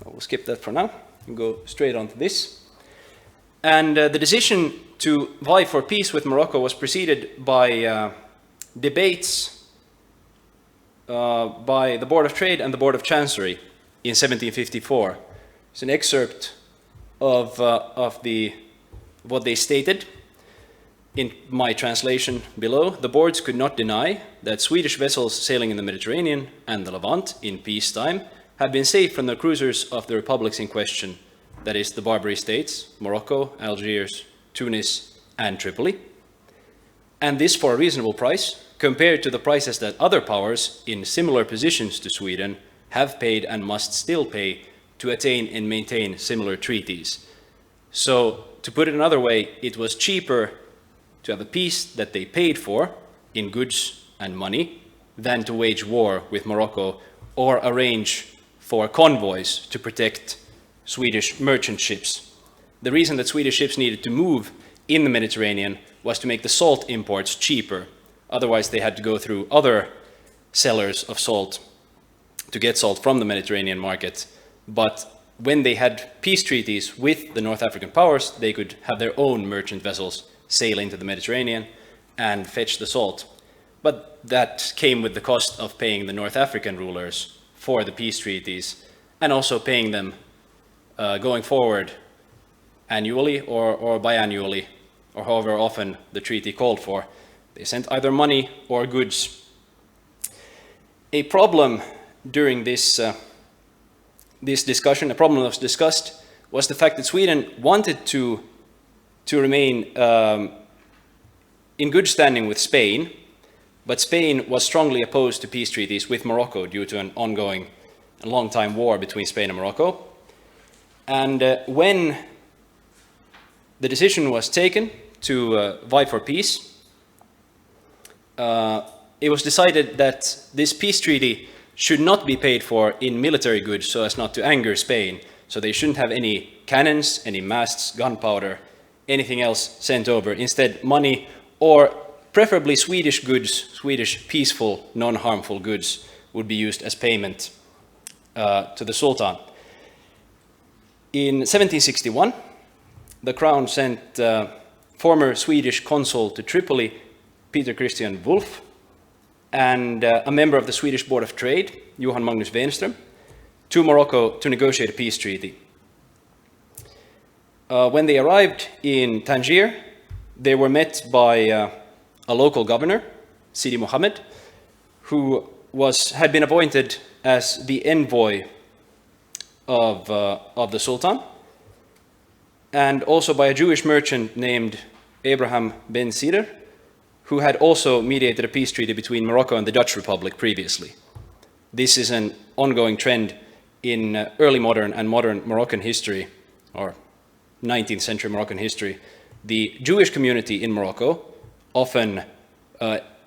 we'll skip that for now and go straight on to this. And the decision to vie for peace with Morocco was preceded by debates by the Board of Trade and the Board of Chancery in 1754. It's an excerpt of what they stated. In my translation below, the boards could not deny that Swedish vessels sailing in the Mediterranean and the Levant in peacetime have been saved from the cruisers of the republics in question, that is, the Barbary states, Morocco, Algiers, Tunis, and Tripoli, and this for a reasonable price, compared to the prices that other powers in similar positions to Sweden have paid and must still pay to attain and maintain similar treaties. So, to put it another way, it was cheaper to have a peace that they paid for in goods and money than to wage war with Morocco or arrange for convoys to protect Swedish merchant ships. The reason that Swedish ships needed to move in the Mediterranean was to make the salt imports cheaper. Otherwise, they had to go through other sellers of salt to get salt from the Mediterranean market. But when they had peace treaties with the North African powers, they could have their own merchant vessels sail into the Mediterranean and fetch the salt. But that came with the cost of paying the North African rulers for the peace treaties and also paying them going forward annually or biannually, or however often the treaty called for. They sent either money or goods. A problem during this discussion, a problem that was discussed, was the fact that Sweden wanted to remain in good standing with Spain, but Spain was strongly opposed to peace treaties with Morocco due to an ongoing and long-time war between Spain and Morocco. And when the decision was taken to vie for peace, it was decided that this peace treaty should not be paid for in military goods so as not to anger Spain. So they shouldn't have any cannons, any masts, gunpowder, anything else sent over. Instead, money or preferably Swedish goods, Swedish peaceful, non-harmful goods would be used as payment to the Sultan. In 1761, the Crown sent former Swedish consul to Tripoli, Peter Christian Wolff, and a member of the Swedish Board of Trade, Johan Magnus Wenström, to Morocco to negotiate a peace treaty. When they arrived in Tangier, they were met by a local governor, Sidi Mohammed, who had been appointed as the envoy of the Sultan, and also by a Jewish merchant named Abraham Ben Sider, who had also mediated a peace treaty between Morocco and the Dutch Republic previously. This is an ongoing trend in early modern and modern Moroccan history, or 19th century Moroccan history. The Jewish community in Morocco, often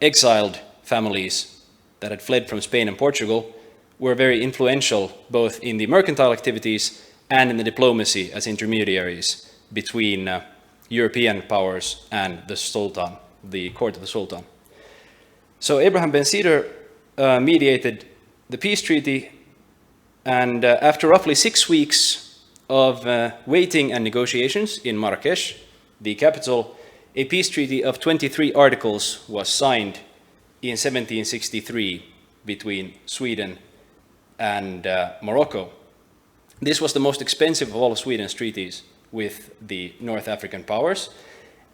exiled families that had fled from Spain and Portugal, were very influential both in the mercantile activities and in the diplomacy as intermediaries between European powers and the Sultan, the court of the Sultan. So Abraham Ben Sider mediated the peace treaty, and after roughly 6 weeks of waiting and negotiations in Marrakesh, the capital, a peace treaty of 23 articles was signed in 1763 between Sweden and Morocco. This was the most expensive of all of Sweden's treaties with the North African powers,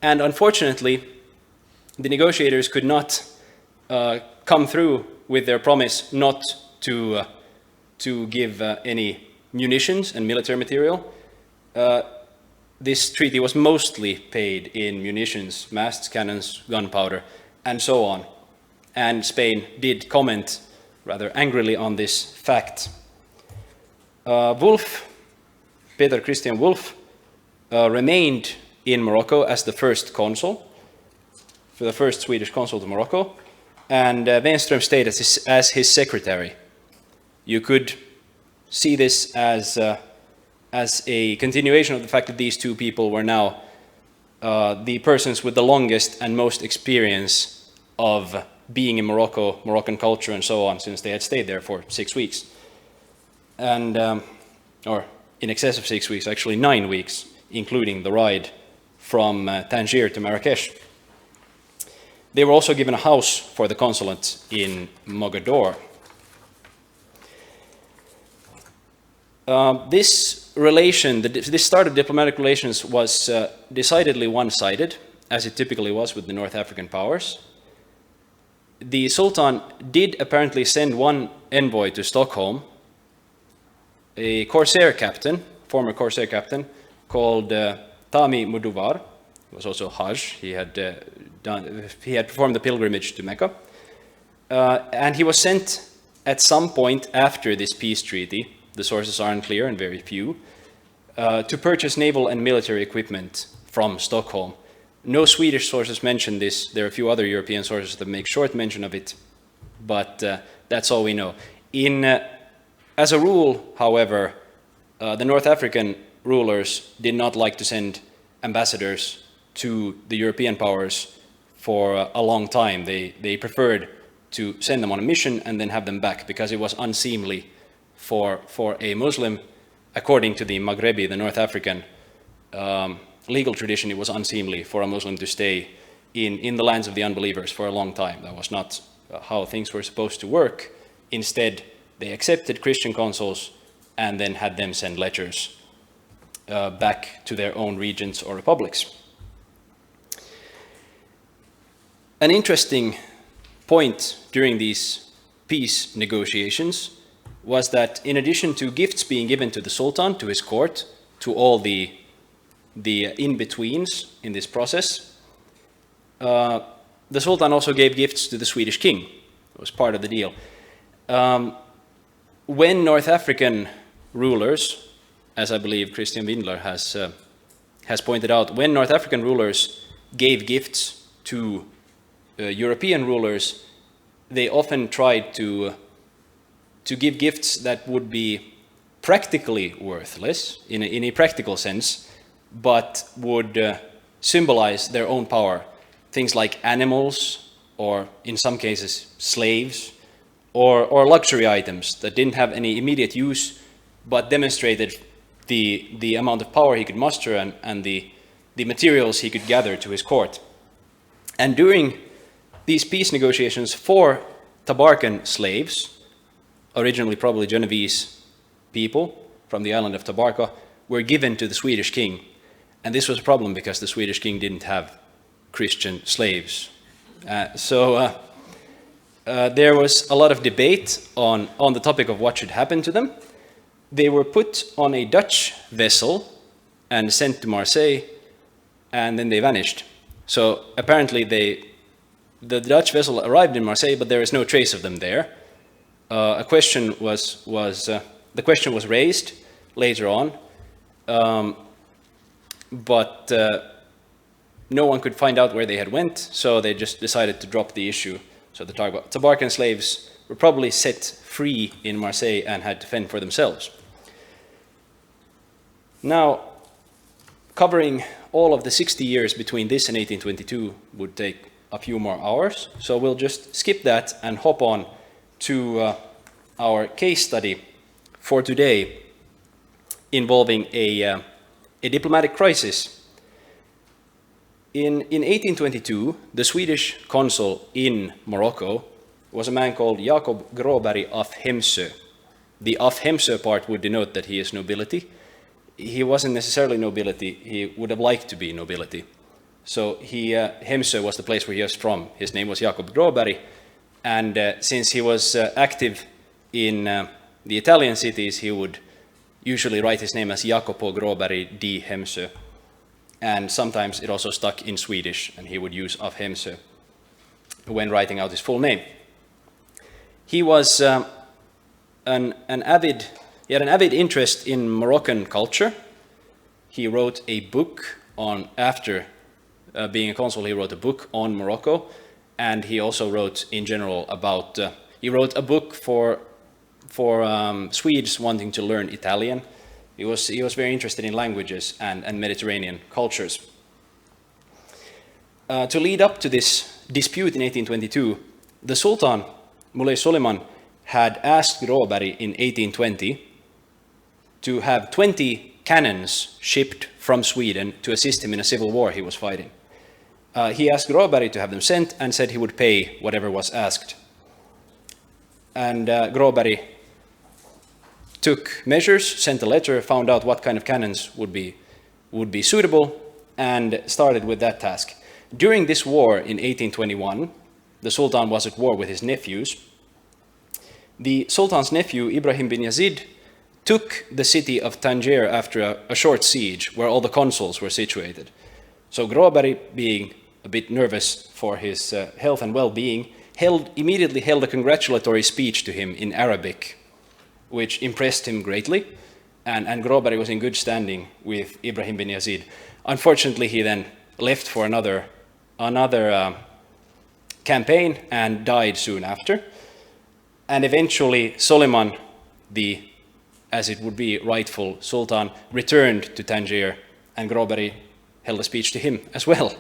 and unfortunately the negotiators could not come through with their promise not to give any munitions and military material. This treaty was mostly paid in munitions, masts, cannons, gunpowder, and so on. And Spain did comment rather angrily on this fact. Peter Christian Wolff, remained in Morocco as the first consul, for the first Swedish consul to Morocco, and Wenström stayed as his secretary. You could see this as a continuation of the fact that these two people were now the persons with the longest and most experience of being in Morocco, Moroccan culture and so on, since they had stayed there for 6 weeks. And, or in excess of 6 weeks, actually 9 weeks, including the ride from Tangier to Marrakesh. They were also given a house for the consulate in Mogador. This start of diplomatic relations was decidedly one-sided, as it typically was with the North African powers. The Sultan did apparently send one envoy to Stockholm, a corsair captain, former corsair captain, called Tami Muduvar. He was also Hajj. He had performed the pilgrimage to Mecca. And he was sent at some point after this peace treaty, the sources are unclear and very few, to purchase naval and military equipment from Stockholm. No Swedish sources mention this. There are a few other European sources that make short mention of it, but that's all we know. As a rule, however, the North African rulers did not like to send ambassadors to the European powers for a long time. They preferred to send them on a mission and then have them back, because it was unseemly for a Muslim, according to the Maghrebi, the North African legal tradition, it was unseemly for a Muslim to stay in the lands of the unbelievers for a long time. That was not how things were supposed to work. Instead, they accepted Christian consuls and then had them send letters back to their own regions or republics. An interesting point during these peace negotiations was that in addition to gifts being given to the Sultan, to his court, to all the in-betweens in this process, the Sultan also gave gifts to the Swedish king. It was part of the deal. When North African rulers, as I believe Christian Windler has pointed out, when North African rulers gave gifts to European rulers, they often tried to give gifts that would be practically worthless, in a practical sense, but would symbolize their own power. Things like animals, or in some cases slaves, or luxury items that didn't have any immediate use, but demonstrated the amount of power he could muster and the materials he could gather to his court. And during these peace negotiations, 4 Tabarkan slaves, originally probably Genovese people from the island of Tabarka, were given to the Swedish king. And this was a problem because the Swedish king didn't have Christian slaves. There was a lot of debate on the topic of what should happen to them. They were put on a Dutch vessel and sent to Marseille, and then they vanished. So apparently the Dutch vessel arrived in Marseille, but there is no trace of them there. The question was raised later on, but no one could find out where they had went, so they just decided to drop the issue. So the Tabarkan slaves were probably set free in Marseille and had to fend for themselves. Now, covering all of the 60 years between this and 1822 would take a few more hours, so we'll just skip that and hop on to our case study for today, involving a diplomatic crisis. In 1822, the Swedish consul in Morocco was a man called Jacob Gråberg af Hemsö. The af Hemsö part would denote that he is nobility. He wasn't necessarily nobility, he would have liked to be nobility. So Hemsö was the place where he was from. His name was Jacob Gråberg, and since he was active in the Italian cities, he would usually write his name as Jacopo Gråberg di Hemsö. And sometimes it also stuck in Swedish, and he would use af Hemsö when writing out his full name. He was an avid interest in Moroccan culture. He wrote a book on, after being a consul, he wrote a book on Morocco, and he also wrote in general about, he wrote a book for Swedes wanting to learn Italian. He was very interested in languages and Mediterranean cultures. To lead up to this dispute in 1822, the Sultan, Muley Suleiman, had asked Gråberg in 1820 to have 20 cannons shipped from Sweden to assist him in a civil war he was fighting. He asked Gråberg to have them sent and said he would pay whatever was asked. And Gråberg took measures, sent a letter, found out what kind of cannons would be suitable, and started with that task. During this war in 1821, the Sultan was at war with his nephews. The Sultan's nephew, Ibrahim bin Yazid, took the city of Tangier after a short siege where all the consuls were situated. So Gråberg, being a bit nervous for his health and well-being, immediately held a congratulatory speech to him in Arabic, which impressed him greatly, and Gråberg was in good standing with Ibrahim bin Yazid. Unfortunately, he then left for another campaign and died soon after. And eventually, Suleiman, as it would be, rightful Sultan, returned to Tangier, and Gråberg held a speech to him as well.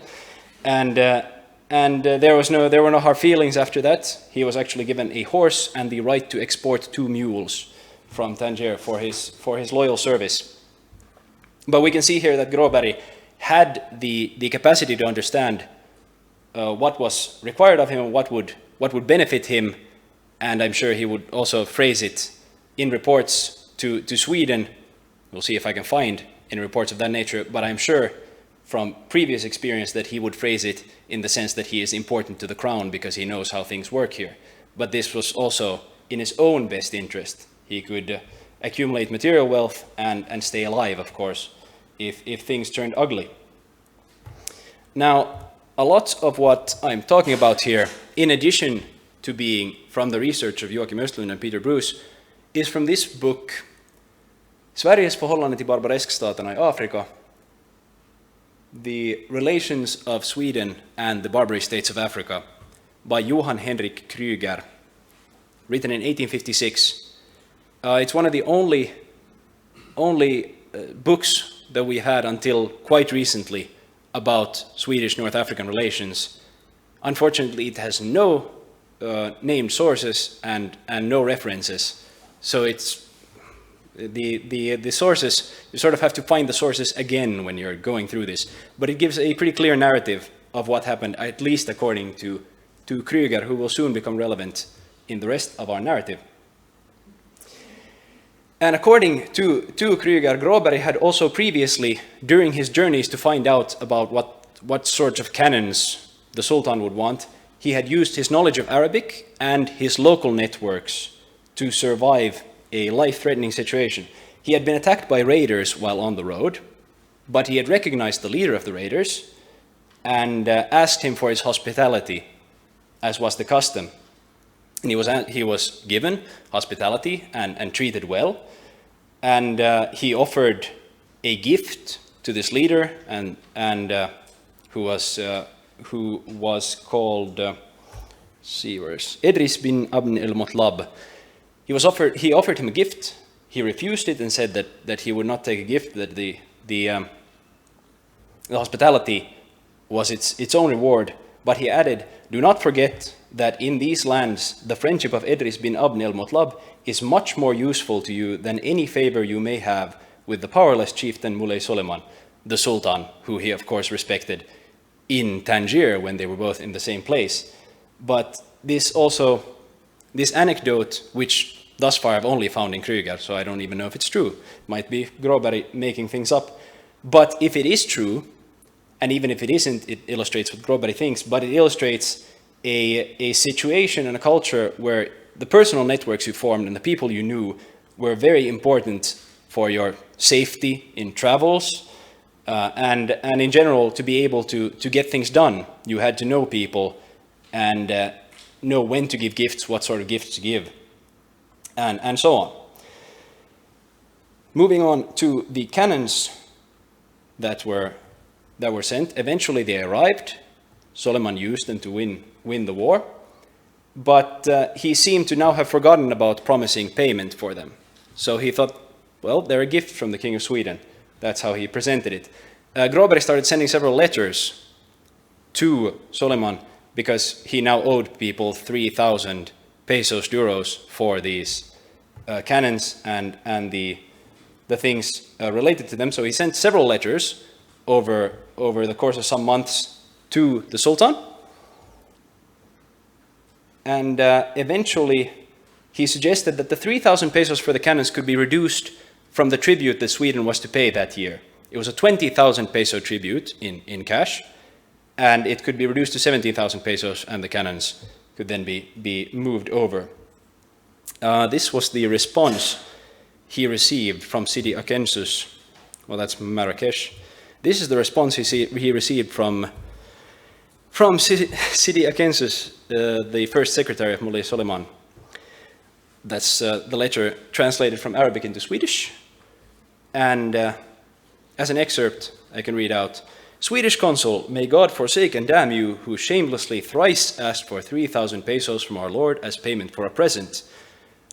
And there were no hard feelings after that. He was actually given a horse and the right to export 2 mules from Tangier for his loyal service. But we can see here that Gråberg had the capacity to understand what was required of him and what would benefit him, and I'm sure he would also phrase it in reports to Sweden. We'll see if I can find any reports of that nature, but I'm sure from previous experience that he would phrase it in the sense that he is important to the crown because he knows how things work here. But this was also in his own best interest. He could accumulate material wealth and stay alive, of course, if things turned ugly. Now, a lot of what I'm talking about here, in addition to being from the research of Joakim Östlund and Peter Bruce, is from this book, Sveriges förhållande till barbareskstaterna i Afrika, The Relations of Sweden and the Barbary States of Africa, by Johan Henrik Kryger, written in 1856. It's one of the only books that we had until quite recently about Swedish North African relations. Unfortunately, it has no named sources and no references. So it's the sources, you sort of have to find the sources again when you're going through this. But it gives a pretty clear narrative of what happened, at least according to Kryger, who will soon become relevant in the rest of our narrative. And according to Krüger, Gråberg had also previously, during his journeys to find out about what sorts of cannons the Sultan would want, he had used his knowledge of Arabic and his local networks to survive a life-threatening situation. He had been attacked by raiders while on the road, but he had recognized the leader of the raiders and asked him for his hospitality, as was the custom. And he was given hospitality and treated well. And he offered a gift to this leader, and who was called Idris bin Abn el-Mutlab. He offered him a gift. He refused it and said that he would not take a gift, that the hospitality was its own reward. But he added, "Do not forget that in these lands, the friendship of Idris bin Abn el-Mutlab is much more useful to you than any favor you may have with the powerless chieftain Muley Suleiman, the Sultan, who he of course respected in Tangier when they were both in the same place." But this anecdote, which thus far I've only found in Krüger, so I don't even know if it's true, might be Gråberg making things up. But if it is true, and even if it isn't, it illustrates what Gråberg thinks, but it illustrates a situation and a culture where the personal networks you formed and the people you knew were very important for your safety in travels, and in general, to be able to get things done. You had to know people and know when to give gifts, what sort of gifts to give, and so on. Moving on to the cannons that were sent. Eventually they arrived. Suleiman used them to win the war, but he seemed to now have forgotten about promising payment for them. So he thought, well, they're a gift from the King of Sweden. That's how he presented it. Gråberg started sending several letters to Suleiman because he now owed people 3,000 pesos, euros, for these cannons and the things related to them. So he sent several letters over the course of some months to the Sultan. And eventually he suggested that the 3,000 pesos for the cannons could be reduced from the tribute that Sweden was to pay that year. It was a 20,000 peso tribute in cash, and it could be reduced to 17,000 pesos, and the cannons could then be moved over. This was the response he received from Sidi Akensus. Well, that's Marrakesh. This is the response he received from Sidi Akensus, the first secretary of Muley Suleiman. That's the letter translated from Arabic into Swedish. And as an excerpt, I can read out, "Swedish consul, may God forsake and damn you, who shamelessly thrice asked for 3,000 pesos from our Lord as payment for a present.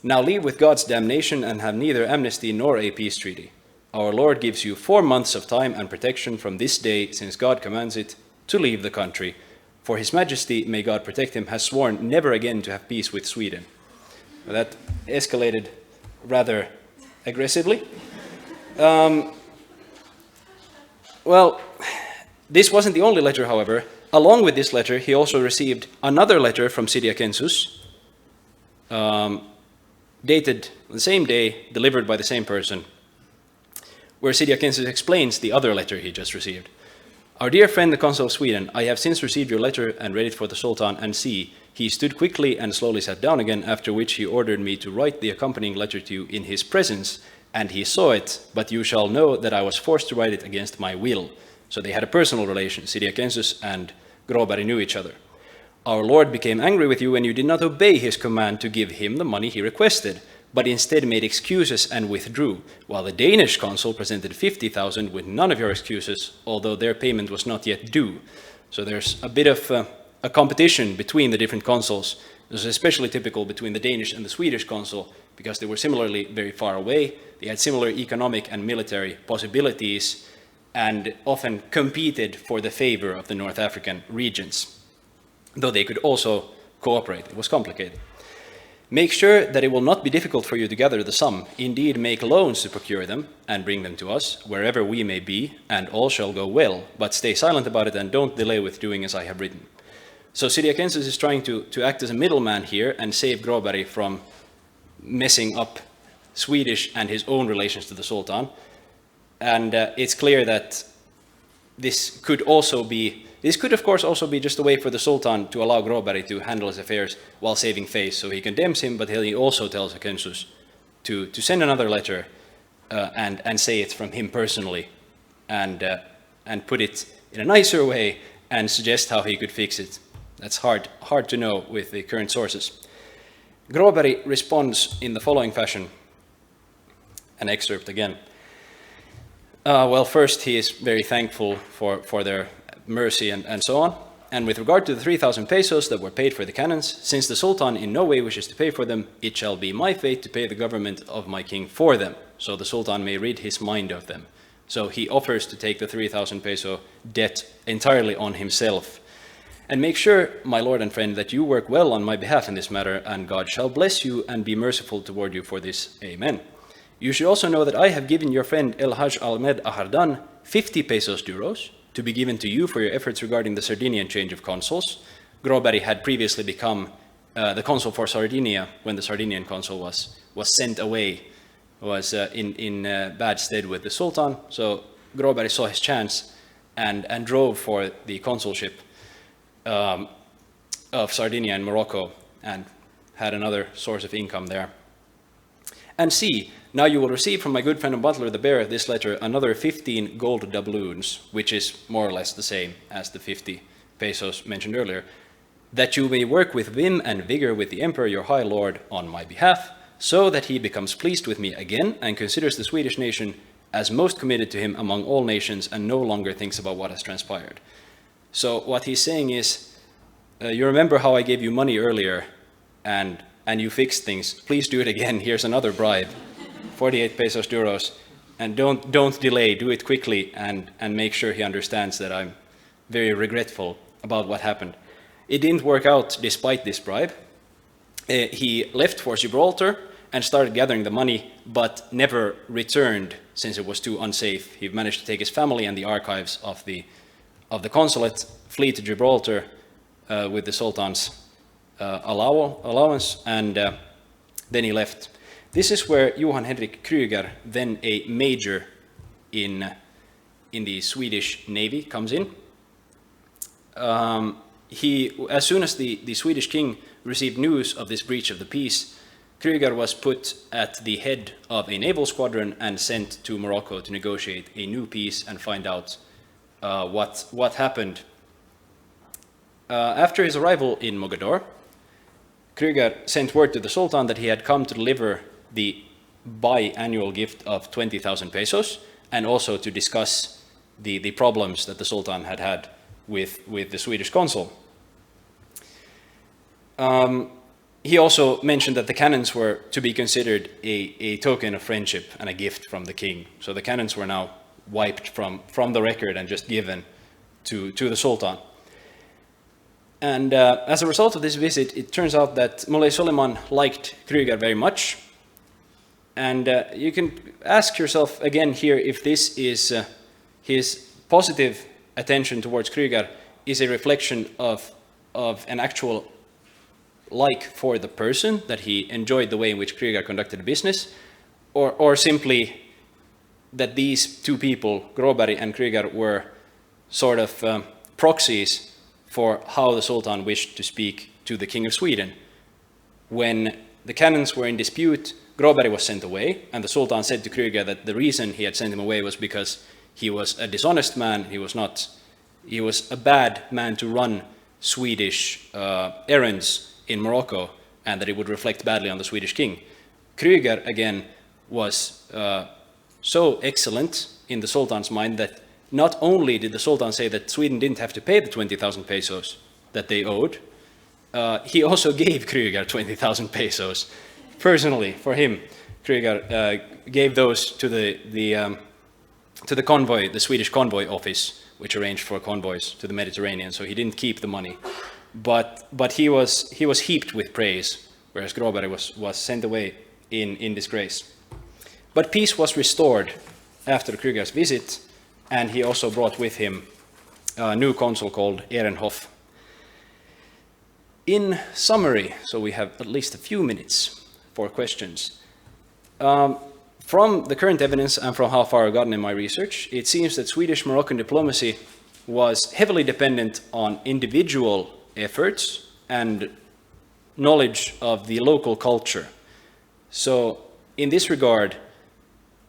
Now leave with God's damnation and have neither amnesty nor a peace treaty. Our Lord gives you 4 months of time and protection from this day, since God commands it, to leave the country. For His Majesty, may God protect him, has sworn never again to have peace with Sweden." That escalated rather aggressively. Well, this wasn't the only letter, however. Along with this letter, he also received another letter from Sidi Akensus, dated the same day, delivered by the same person, where Sidi Akensus explains the other letter he just received. "Our dear friend, the Consul of Sweden, I have since received your letter and read it for the Sultan, and see, he stood quickly and slowly sat down again, after which he ordered me to write the accompanying letter to you in his presence, and he saw it, but you shall know that I was forced to write it against my will." So they had a personal relation. Sidi Akensus and Gråberg knew each other. "Our Lord became angry with you when you did not obey his command to give him the money he requested, but instead made excuses and withdrew, while the Danish consul presented 50,000 with none of your excuses, although their payment was not yet due." So there's a bit of a competition between the different consuls. This is especially typical between the Danish and the Swedish consul, because they were similarly very far away. They had similar economic and military possibilities, and often competed for the favor of the North African regions, though they could also cooperate. It was complicated. "Make sure that it will not be difficult for you to gather the sum. Indeed, make loans to procure them and bring them to us, wherever we may be, and all shall go well. But stay silent about it and don't delay with doing as I have written." So Sidi Akensus is trying to act as a middleman here and save Gråberg from messing up Swedish and his own relations to the Sultan. And it's clear that this could of course also be just a way for the Sultan to allow Gråberg to handle his affairs while saving face. So he condemns him, but he also tells Akensus to send another letter and say it from him personally, and put it in a nicer way and suggest how he could fix it. That's hard to know with the current sources. Gråberg responds in the following fashion, an excerpt again. Well, first he is very thankful for their mercy and so on. And with regard to the 3,000 pesos that were paid for the cannons, since the Sultan in no way wishes to pay for them, it shall be my fate to pay the government of my king for them, so the Sultan may rid his mind of them. So he offers to take the 3,000 peso debt entirely on himself. And make sure, my lord and friend, that you work well on my behalf in this matter, and God shall bless you and be merciful toward you for this. Amen. You should also know that I have given your friend El Haj Ahmed Ahardan 50 pesos duros to be given to you for your efforts regarding the Sardinian change of consuls. Gråberg had previously become the consul for Sardinia when the Sardinian consul was sent away, was in bad stead with the Sultan. So Gråberg saw his chance and drove for the consulship of Sardinia and Morocco and had another source of income there. And see, now you will receive from my good friend and butler, the bearer of this letter, another 15 gold doubloons, which is more or less the same as the 50 pesos mentioned earlier, that you may work with vim and vigor with the emperor, your high lord, on my behalf, so that he becomes pleased with me again and considers the Swedish nation as most committed to him among all nations and no longer thinks about what has transpired. So what he's saying is, you remember how I gave you money earlier and you fixed things. Please do it again. Here's another bribe, 48 pesos duros, and don't delay. Do it quickly and make sure he understands that I'm very regretful about what happened. It didn't work out despite this bribe. He left for Gibraltar and started gathering the money, but never returned since it was too unsafe. He managed to take his family and the archives of the consulate, flee to Gibraltar with the Sultan's allowance, and then he left. This is where Johan Henrik Krüger, then a major in the Swedish Navy, comes in. As soon as the Swedish king received news of this breach of the peace, Krüger was put at the head of a naval squadron and sent to Morocco to negotiate a new peace and find out what happened. After his arrival in Mogador, Krüger sent word to the Sultan that he had come to deliver the biannual gift of 20,000 pesos and also to discuss the problems that the Sultan had had with the Swedish consul. He also mentioned that the cannons were to be considered a token of friendship and a gift from the king. So the cannons were now wiped from the record and just given to the Sultan. And as a result of this visit, it turns out that Muley Suleiman liked Krüger very much. And you can ask yourself again here if this is his positive attention towards Krüger is a reflection of an actual like for the person, that he enjoyed the way in which Krüger conducted business, or simply that these two people, Gråberg and Krüger, were sort of proxies for how the Sultan wished to speak to the King of Sweden. When the cannons were in dispute, Gråberg was sent away, and the Sultan said to Krüger that the reason he had sent him away was because he was a dishonest man, he was a bad man to run Swedish errands in Morocco, and that it would reflect badly on the Swedish king. Krüger, again, was so excellent in the Sultan's mind that not only did the Sultan say that Sweden didn't have to pay the 20,000 pesos that they owed, he also gave Krüger 20,000 pesos personally for him. Krüger gave those to the convoy, the Swedish convoy office, which arranged for convoys to the Mediterranean. So he didn't keep the money, but he was heaped with praise, whereas Gråberg was sent away in disgrace. But peace was restored after Krüger's visit, and he also brought with him a new consul called Ehrenhoff. In summary, so we have at least a few minutes for questions, From the current evidence and from how far I've gotten in my research, it seems that Swedish-Moroccan diplomacy was heavily dependent on individual efforts and knowledge of the local culture. So in this regard,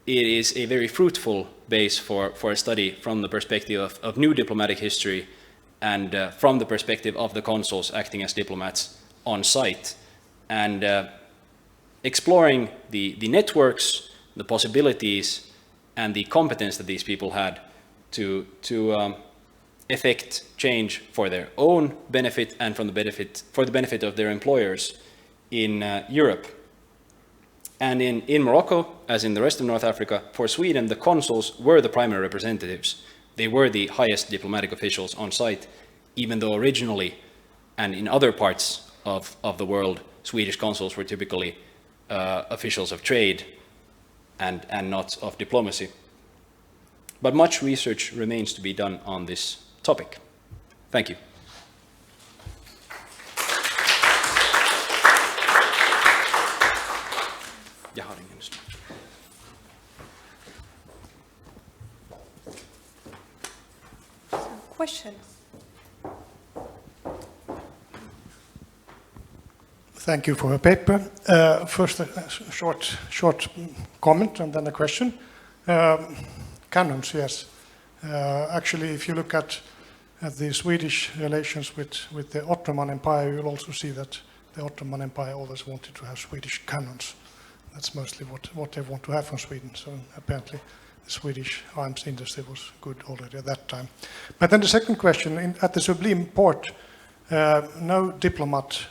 it is a very fruitful base for a study from the perspective of new diplomatic history and from the perspective of the consuls acting as diplomats on site, and exploring the networks, the possibilities, and the competence that these people had to effect change for their own benefit and for the benefit of their employers in Europe. And in Morocco, as in the rest of North Africa, for Sweden, the consuls were the primary representatives. They were the highest diplomatic officials on site, even though originally, and in other parts of the world, Swedish consuls were typically officials of trade and not of diplomacy. But much research remains to be done on this topic. Thank you.
Questions?
Thank you for your paper. First, a short comment and then a question. Canons, yes. Actually, if you look at the Swedish relations with the Ottoman Empire, you'll also see that the Ottoman Empire always wanted to have Swedish canons. That's mostly what they want to have from Sweden. So apparently, the Swedish arms industry was good already at that time. But then the second question, at the Sublime Porte, no diplomat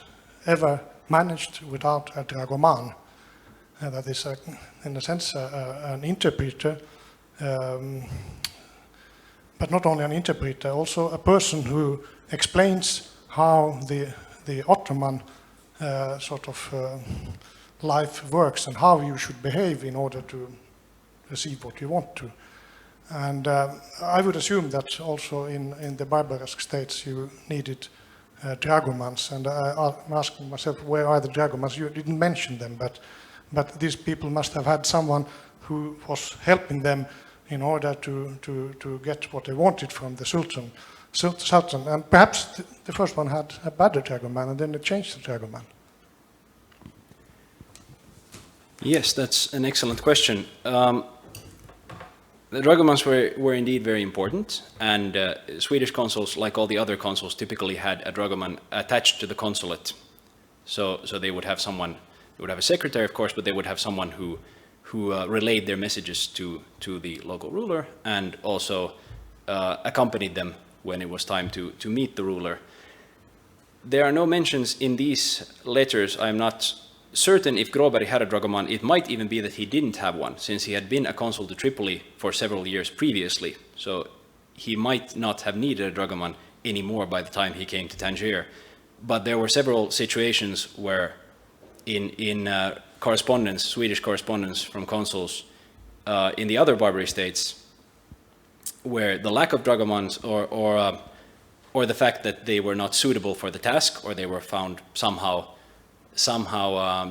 ever managed without a dragoman. That is, in a sense, an interpreter, but not only an interpreter, also a person who explains how the Ottoman life works and how you should behave in order to receive what you want to. And I would assume that also in the barbarous states you needed dragomans, and I'm asking myself, where are the dragomans? You didn't mention them, but these people must have had someone who was helping them in order to get what they wanted from the Sultan. And perhaps the first one had a better dragoman, and then they changed the dragoman.
Yes, that's an excellent question. The dragomans were indeed very important, and Swedish consuls, like all the other consuls, typically had a dragoman attached to the consulate. So they would have someone, they would have a secretary, of course, but they would have someone who relayed their messages to the local ruler and also accompanied them when it was time to meet the ruler. There are no mentions in these letters. I'm not certain if Gråberg had a dragoman. It might even be that he didn't have one, since he had been a consul to Tripoli for several years previously. So he might not have needed a dragoman anymore by the time he came to Tangier. But there were several situations where in correspondence, Swedish correspondence from consuls in the other Barbary states, where the lack of dragomans or the fact that they were not suitable for the task, or they were found somehow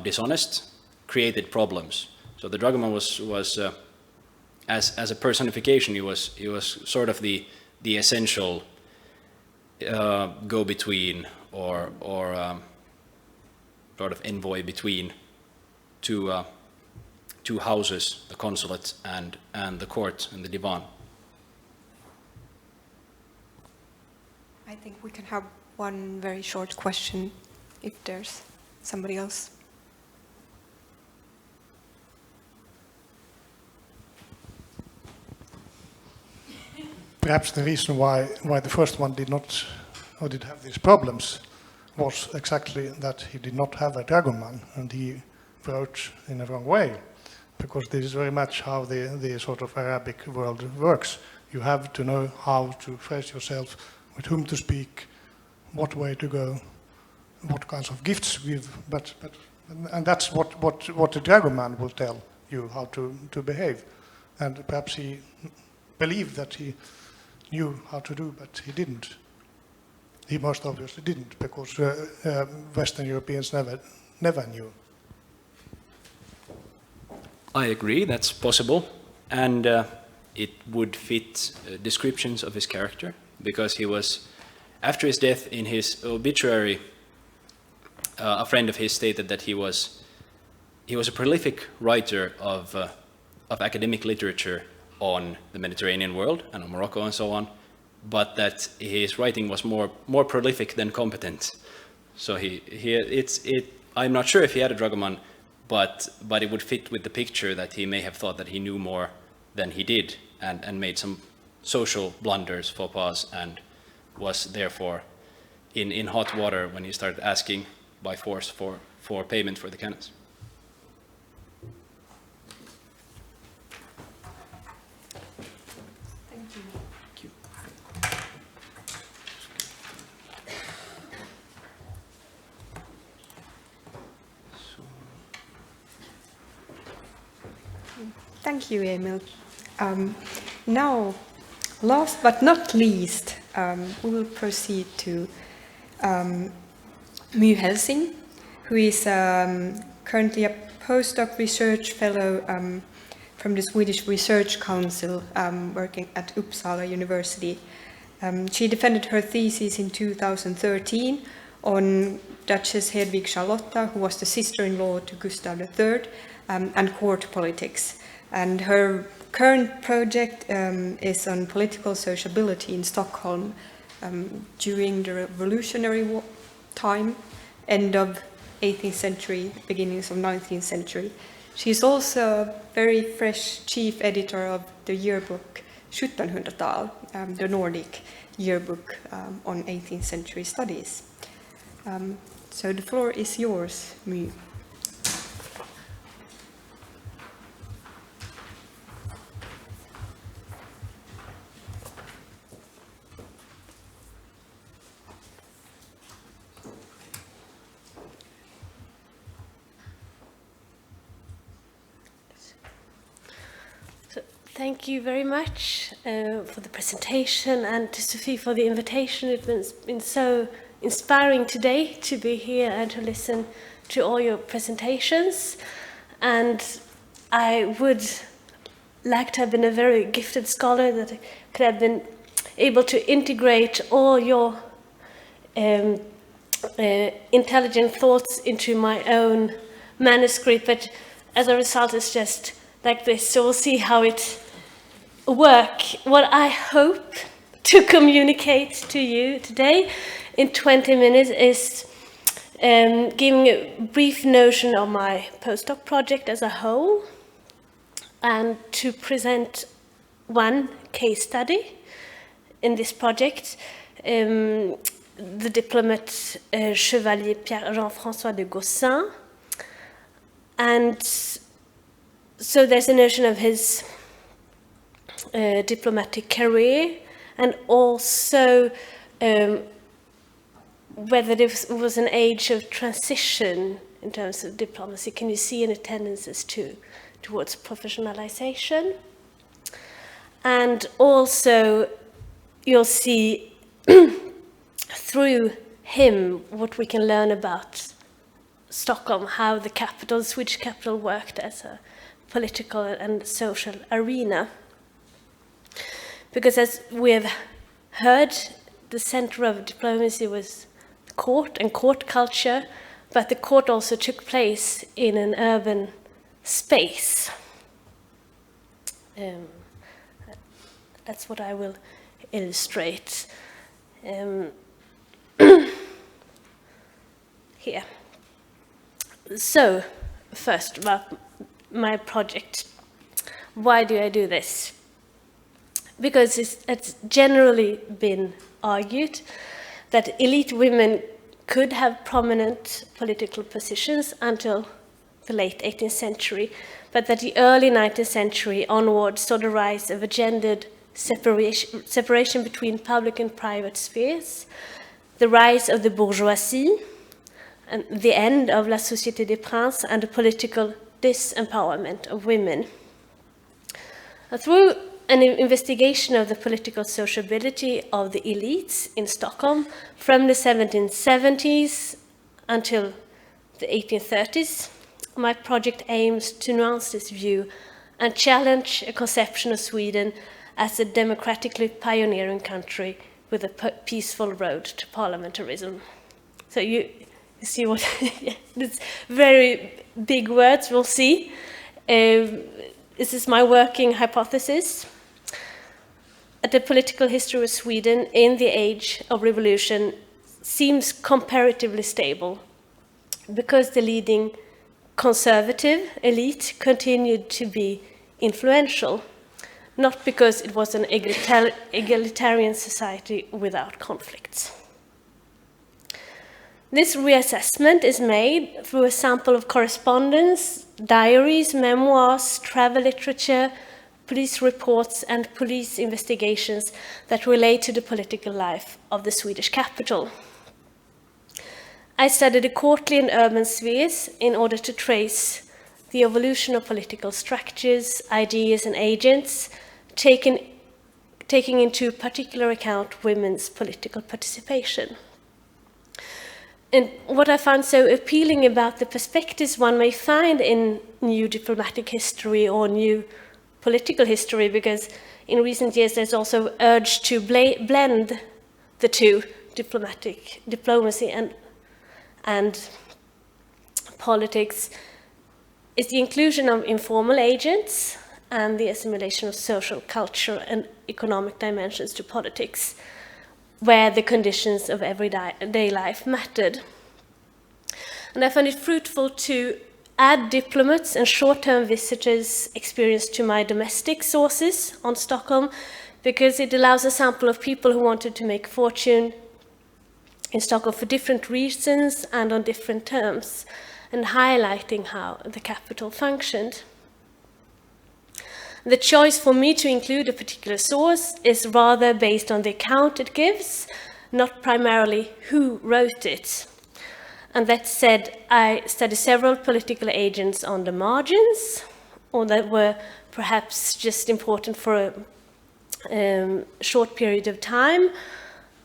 dishonest, created problems. So the dragoman was as a personification, he was sort of the essential go-between or sort of envoy between two houses, the consulate and the court and the divan.
I think we can have one very short question if there's somebody else.
Perhaps the reason why the first one did not or did have these problems was exactly that he did not have a dragoman, and he wrote in the wrong way, because this is very much how the sort of Arabic world works. You have to know how to phrase yourself, with whom to speak, what way to go, what kinds of gifts to give, and that's what the dragoman will tell you how to behave. And perhaps he believed that he knew how to do, but he didn't. He most obviously didn't, because Western Europeans never knew.
I agree, that's possible, and it would fit descriptions of his character, because he was, after his death, in his obituary, a friend of his stated that he was a prolific writer of academic literature on the Mediterranean world and on Morocco and so on, but that his writing was more prolific than competent. So I'm not sure if he had a dragoman, but it would fit with the picture that he may have thought that he knew more than he did, and made some social blunders, faux pas, and was therefore in hot water when he started asking by force for payment for the cannons.
Thank you, Emil. Now, last but not least, we will proceed to My Helsing, who is currently a postdoc research fellow from the Swedish Research Council, working at Uppsala University. She defended her thesis in 2013 on Duchess Hedvig Charlotta, who was the sister-in-law to Gustav III, and court politics. And her current project is on political sociability in Stockholm during the revolutionary time, end of 18th century, beginnings of 19th century. She is also a very fresh chief editor of the yearbook 1700-tal, the Nordic yearbook on 18th century studies. So the floor is yours, My.
Thank you very much for the presentation, and to Sophie for the invitation. It's been so inspiring today to be here and to listen to all your presentations. And I would like to have been a very gifted scholar that could have been able to integrate all your intelligent thoughts into my own manuscript, but as a result it's just like this, so we'll see how it works. What I hope to communicate to you today in 20 minutes is giving a brief notion of my postdoc project as a whole, and to present one case study in this project, the diplomat Chevalier Pierre Jean-François de Gaussin. And so there's a notion of his diplomatic career, and also whether this was an age of transition in terms of diplomacy. Can you see any tendencies towards professionalization? And also you'll see through him what we can learn about Stockholm, how the capital, Swedish capital, worked as a political and social arena. Because as we have heard, the center of diplomacy was the court and court culture, but the court also took place in an urban space. That's what I will illustrate here. So, first about my project. Why do I do this? Because it's generally been argued that elite women could have prominent political positions until the late 18th century, but that the early 19th century onwards saw the rise of a gendered separation between public and private spheres, the rise of the bourgeoisie, and the end of La Société des Princes, and the political disempowerment of women. Through an investigation of the political sociability of the elites in Stockholm from the 1770s until the 1830s, my project aims to nuance this view and challenge a conception of Sweden as a democratically pioneering country with a peaceful road to parliamentarism. So you see what, it's very big words, we'll see. This is my working hypothesis. The political history of Sweden in the age of revolution seems comparatively stable because the leading conservative elite continued to be influential, not because it was an egalitarian society without conflicts. This reassessment is made through a sample of correspondence, diaries, memoirs, travel literature, police reports, and police investigations that relate to the political life of the Swedish capital. I studied the courtly and urban spheres in order to trace the evolution of political structures, ideas, and agents, taking into particular account women's political participation. And what I found so appealing about the perspectives one may find in new diplomatic history or new political history, because in recent years there's also urge to blend the two, diplomacy and politics, is the inclusion of informal agents and the assimilation of social, culture, and economic dimensions to politics, where the conditions of everyday life mattered. And I found it fruitful to add diplomats and short-term visitors' experience to my domestic sources on Stockholm, because it allows a sample of people who wanted to make fortune in Stockholm for different reasons and on different terms, and highlighting how the capital functioned. The choice for me to include a particular source is rather based on the account it gives, not primarily who wrote it. And that said, I studied several political agents on the margins, or that were perhaps just important for a short period of time.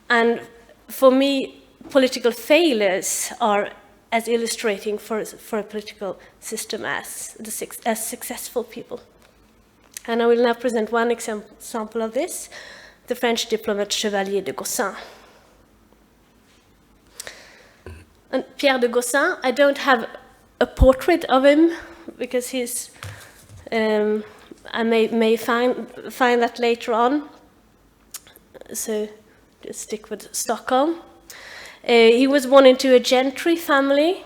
And for me, political failures are as illustrating for a political system as successful people. And I will now present one example of this, the French diplomat Chevalier de Gossin. And Pierre de Gossin, I don't have a portrait of him because he's, I may find that later on. So just stick with Stockholm. He was born into a gentry family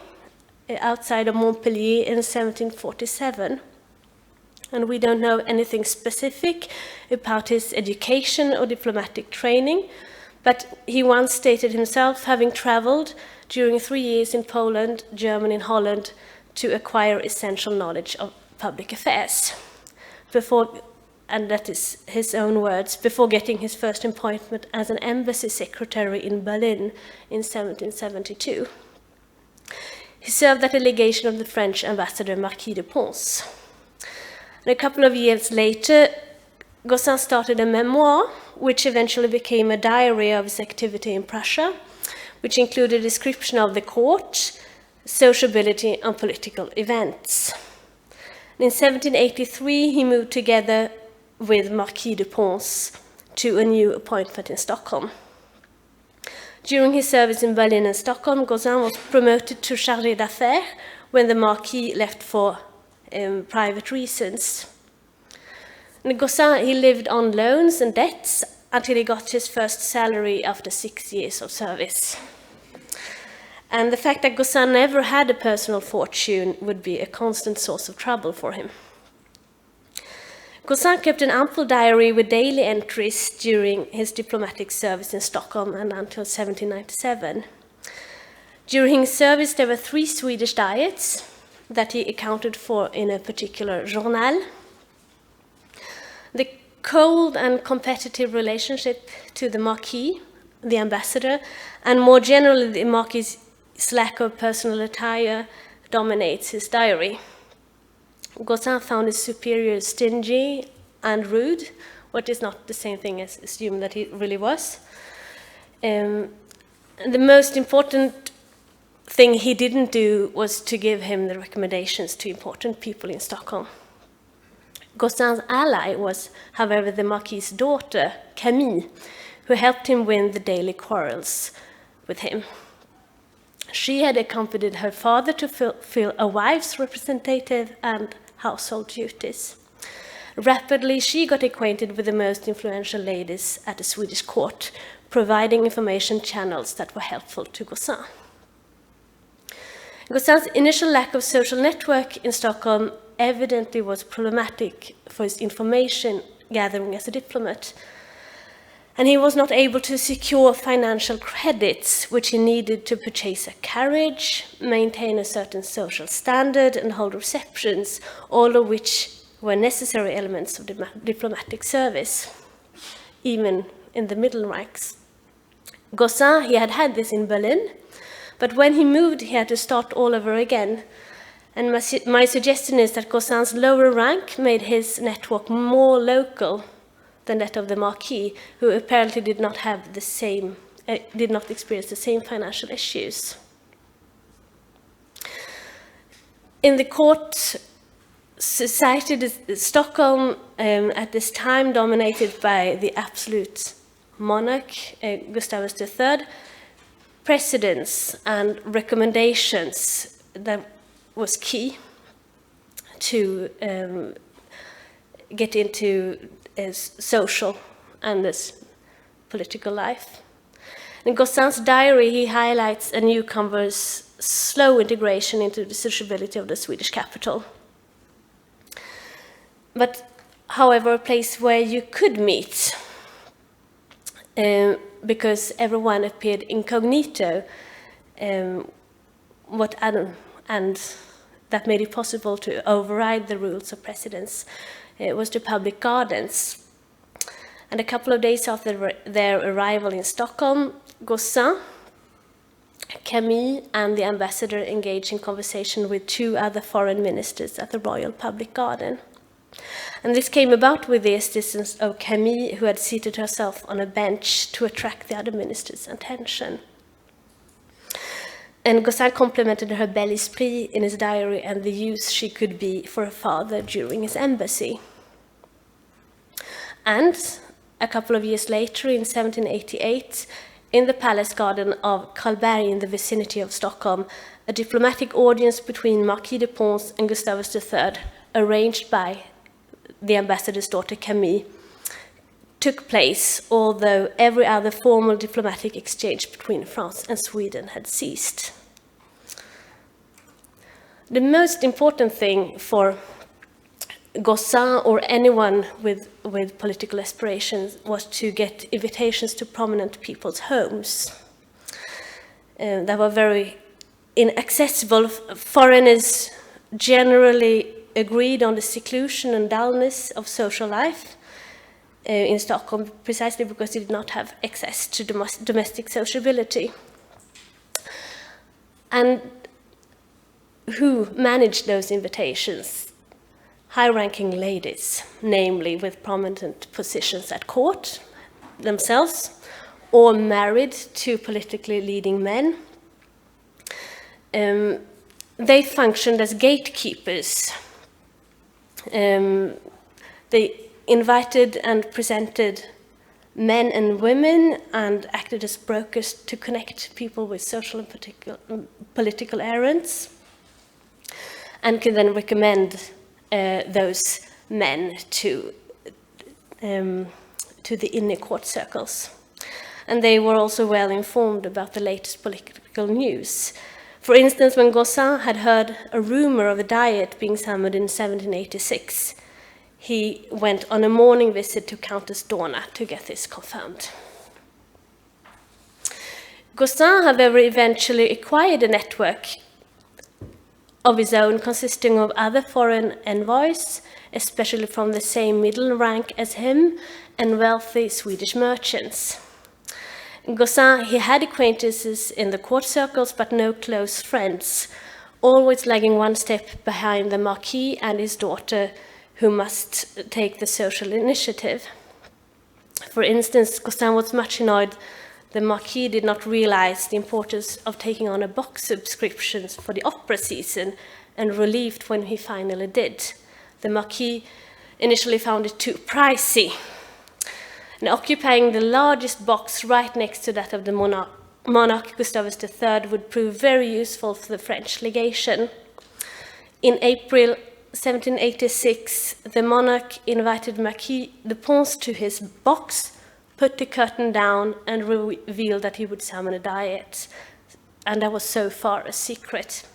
outside of Montpellier in 1747. And we don't know anything specific about his education or diplomatic training, but he once stated himself having traveled during 3 years in Poland, Germany, and Holland to acquire essential knowledge of public affairs. And that is his own words, before getting his first appointment as an embassy secretary in Berlin in 1772. He served at the legation of the French ambassador Marquis de Pons. And a couple of years later, Gossin started a memoir, which eventually became a diary of his activity in Prussia, which included a description of the court, sociability, and political events. And in 1783, he moved together with Marquis de Pons to a new appointment in Stockholm. During his service in Berlin and Stockholm, Gossin was promoted to chargé d'affaires when the Marquis left for private reasons. And Gossin, he lived on loans and debts until he got his first salary after 6 years of service. And the fact that Gossin never had a personal fortune would be a constant source of trouble for him. Gossin kept an ample diary with daily entries during his diplomatic service in Stockholm and until 1797. During his service, there were 3 Swedish diets that he accounted for in a particular journal. The cold and competitive relationship to the Marquis, the ambassador, and more generally the Marquis's lack of personal attire dominates his diary. Gossin found his superiors stingy and rude, what is not the same thing as assume that he really was. The most important thing he didn't do was to give him the recommendations to important people in Stockholm. Gaucin's ally was, however, the Marquis's daughter, Camille, who helped him win the daily quarrels with him. She had accompanied her father to fulfill a wife's representative and household duties. Rapidly, she got acquainted with the most influential ladies at the Swedish court, providing information channels that were helpful to Gaucin. Gaucin's initial lack of social network in Stockholm evidently was problematic for his information gathering as a diplomat, and he was not able to secure financial credits which he needed to purchase a carriage, maintain a certain social standard, and hold receptions, all of which were necessary elements of diplomatic service, even in the middle ranks. Gaucin, he had had this in Berlin, but when he moved, he had to start all over again. And my suggestion is that Gaucin's lower rank made his network more local than that of the Marquis, who apparently did not experience the same financial issues. In the court society, Stockholm at this time dominated by the absolute monarch, Gustavus III, precedents and recommendations that was key to get into social and this political life. In Gaucin's diary, he highlights a newcomer's slow integration into the sociability of the Swedish capital. But, however, a place where you could meet, because everyone appeared incognito, and that made it possible to override the rules of precedence. It was the public gardens. And a couple of days after their arrival in Stockholm, Gaucin, Camille, and the ambassador engaged in conversation with two other foreign ministers at the Royal Public Garden. And this came about with the assistance of Camille, who had seated herself on a bench to attract the other ministers' attention. And Gaucin complimented her bel esprit in his diary and the use she could be for her father during his embassy. And a couple of years later, in 1788, in the palace garden of Karlberg in the vicinity of Stockholm, a diplomatic audience between Marquis de Pons and Gustavus III, arranged by the ambassador's daughter Camille, took place, although every other formal diplomatic exchange between France and Sweden had ceased. The most important thing for Gaucin or anyone with political aspirations was to get invitations to prominent people's homes that were very inaccessible. Foreigners generally agreed on the seclusion and dullness of social life in Stockholm, precisely because they did not have access to domestic sociability. And who managed those invitations? High-ranking ladies, namely with prominent positions at court themselves, or married to politically leading men. They functioned as gatekeepers. They invited and presented men and women and acted as brokers to connect people with social and political errands, and could then recommend those men to the inner court circles. And they were also well informed about the latest political news. For instance, when Gaucin had heard a rumor of a diet being summoned in 1786, he went on a morning visit to Countess Dohna to get this confirmed. Gaucin, however, eventually acquired a network of his own consisting of other foreign envoys, especially from the same middle rank as him, and wealthy Swedish merchants. Gaucin, he had acquaintances in the court circles, but no close friends, always lagging one step behind the Marquis and his daughter, who must take the social initiative. For instance, Gaucin was much annoyed the Marquis did not realize the importance of taking on a box subscription for the opera season, and relieved when he finally did. The Marquis initially found it too pricey, and occupying the largest box right next to that of the monarch Gustavus III would prove very useful for the French legation. In April 1786, the monarch invited Marquis de Pons to his box, put the curtain down, and revealed that he would summon a diet. And that was so far a secret.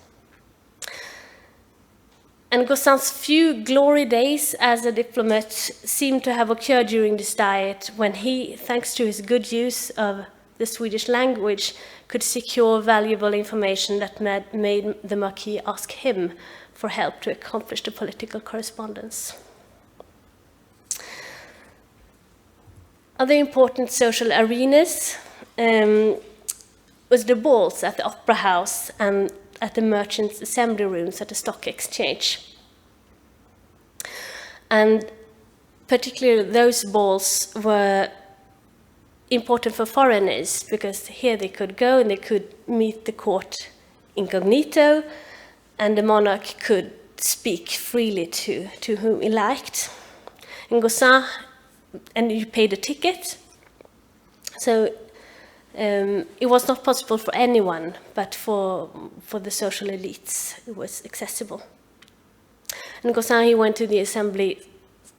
And Gaucin's few glory days as a diplomat seem to have occurred during this diet, when he, thanks to his good use of the Swedish language, could secure valuable information that made the Marquis ask him for help to accomplish the political correspondence. Other important social arenas was the balls at the Opera House and at the merchants' assembly rooms at the Stock Exchange. And particularly those balls were important for foreigners, because here they could go and they could meet the court incognito, and the monarch could speak freely to whom he liked. And Gaucin, and you paid a ticket, so it was not possible for anyone, but for the social elites it was accessible. And Gaucin, he went to the assembly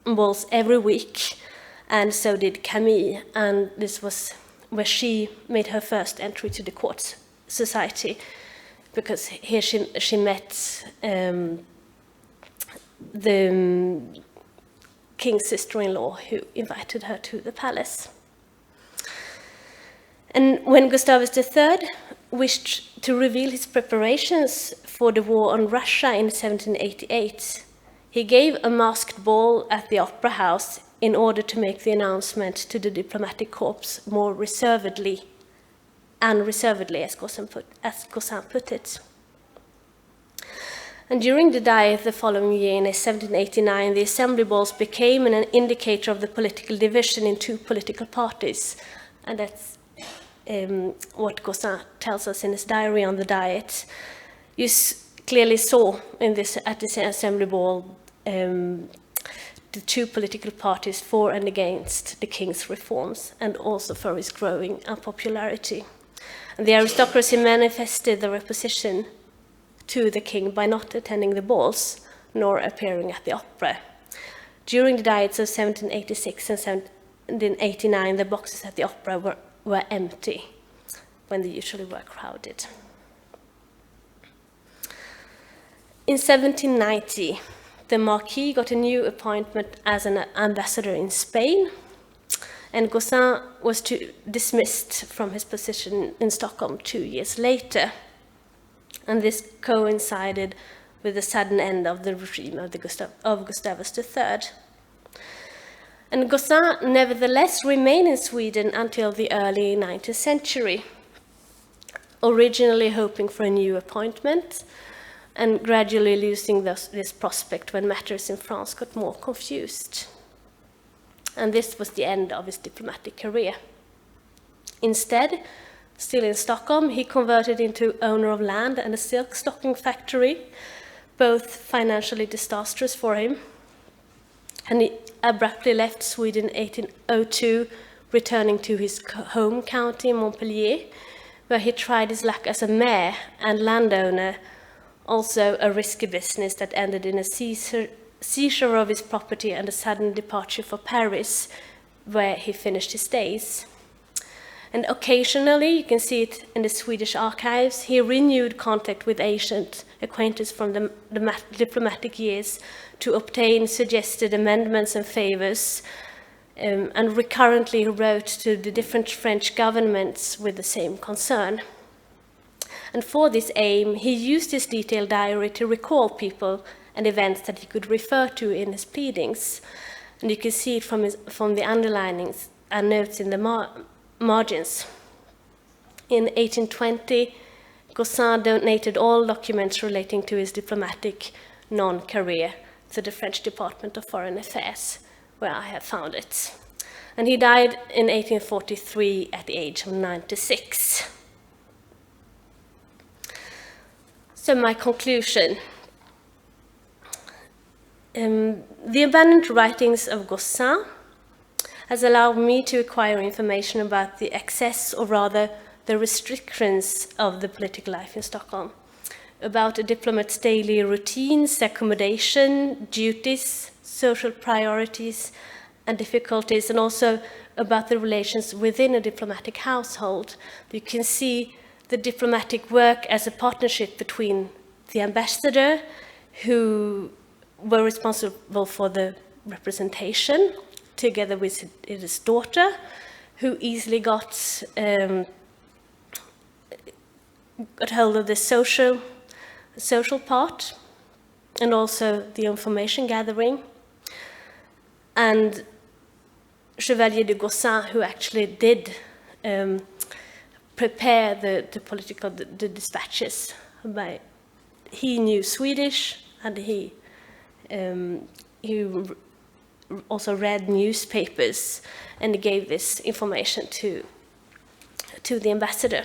balls every week, and so did Camille, and this was where she made her first entry to the court society, because here she met the king's sister-in-law, who invited her to the palace. And when Gustavus III wished to reveal his preparations for the war on Russia in 1788, he gave a masked ball at the Opera House in order to make the announcement to the diplomatic corps more reservedly, unreservedly, as Gaucin put it. And during the diet the following year, in 1789, the assembly balls became an indicator of the political division in two political parties, and that's what Gaucin tells us in his diary on the diet. You clearly saw in this, at this assembly ball, the two political parties for and against the king's reforms, and also for his growing unpopularity. And the aristocracy manifested their opposition to the king by not attending the balls, nor appearing at the opera. During the diets of 1786 and 1789, the boxes at the opera were empty, when they usually were crowded. In 1790, the Marquis got a new appointment as an ambassador in Spain, and Gaucin was dismissed from his position in Stockholm 2 years later. And this coincided with the sudden end of the regime of Gustavus III. And Gaucin nevertheless remained in Sweden until the early 19th century, originally hoping for a new appointment, and gradually losing this prospect when matters in France got more confused. And this was the end of his diplomatic career. Instead, still in Stockholm, he converted into owner of land and a silk stocking factory, both financially disastrous for him. And he abruptly left Sweden in 1802, returning to his home county, Montpellier, where he tried his luck as a mayor and landowner, also a risky business that ended in a seizure of his property and a sudden departure for Paris, where he finished his days. And occasionally, you can see it in the Swedish archives, he renewed contact with ancient acquaintances from the diplomatic years to obtain suggested amendments and favors, and recurrently wrote to the different French governments with the same concern. And for this aim, he used his detailed diary to recall people and events that he could refer to in his pleadings. And you can see it from the underlinings and notes in the margins. In 1820, Gaucin donated all documents relating to his diplomatic non-career to the French Department of Foreign Affairs, where I have found it. And he died in 1843 at the age of 96. So my conclusion. The abundant writings of Gossin has allowed me to acquire information about the excess, or rather the restrictions of the political life in Stockholm, about a diplomat's daily routines, accommodation, duties, social priorities and difficulties, and also about the relations within a diplomatic household. You can see the diplomatic work as a partnership between the ambassador, who were responsible for the representation, together with his daughter, who easily got hold of the social part, and also the information gathering, and Chevalier de Gossin, who actually did prepare the political dispatches. He knew Swedish, and he also read newspapers and gave this information to the ambassador,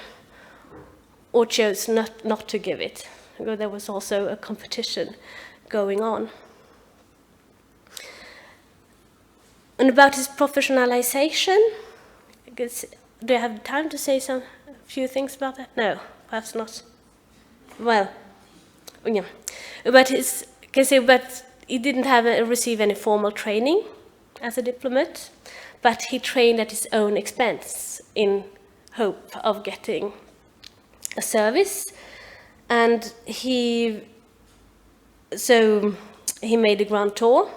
or chose not to give it. There was also a competition going on. And about his professionalization, do I have time to say a few things about that? No, perhaps not. Well, yeah. But he didn't receive any formal training as a diplomat, but he trained at his own expense in hope of getting a service. And he made a grand tour.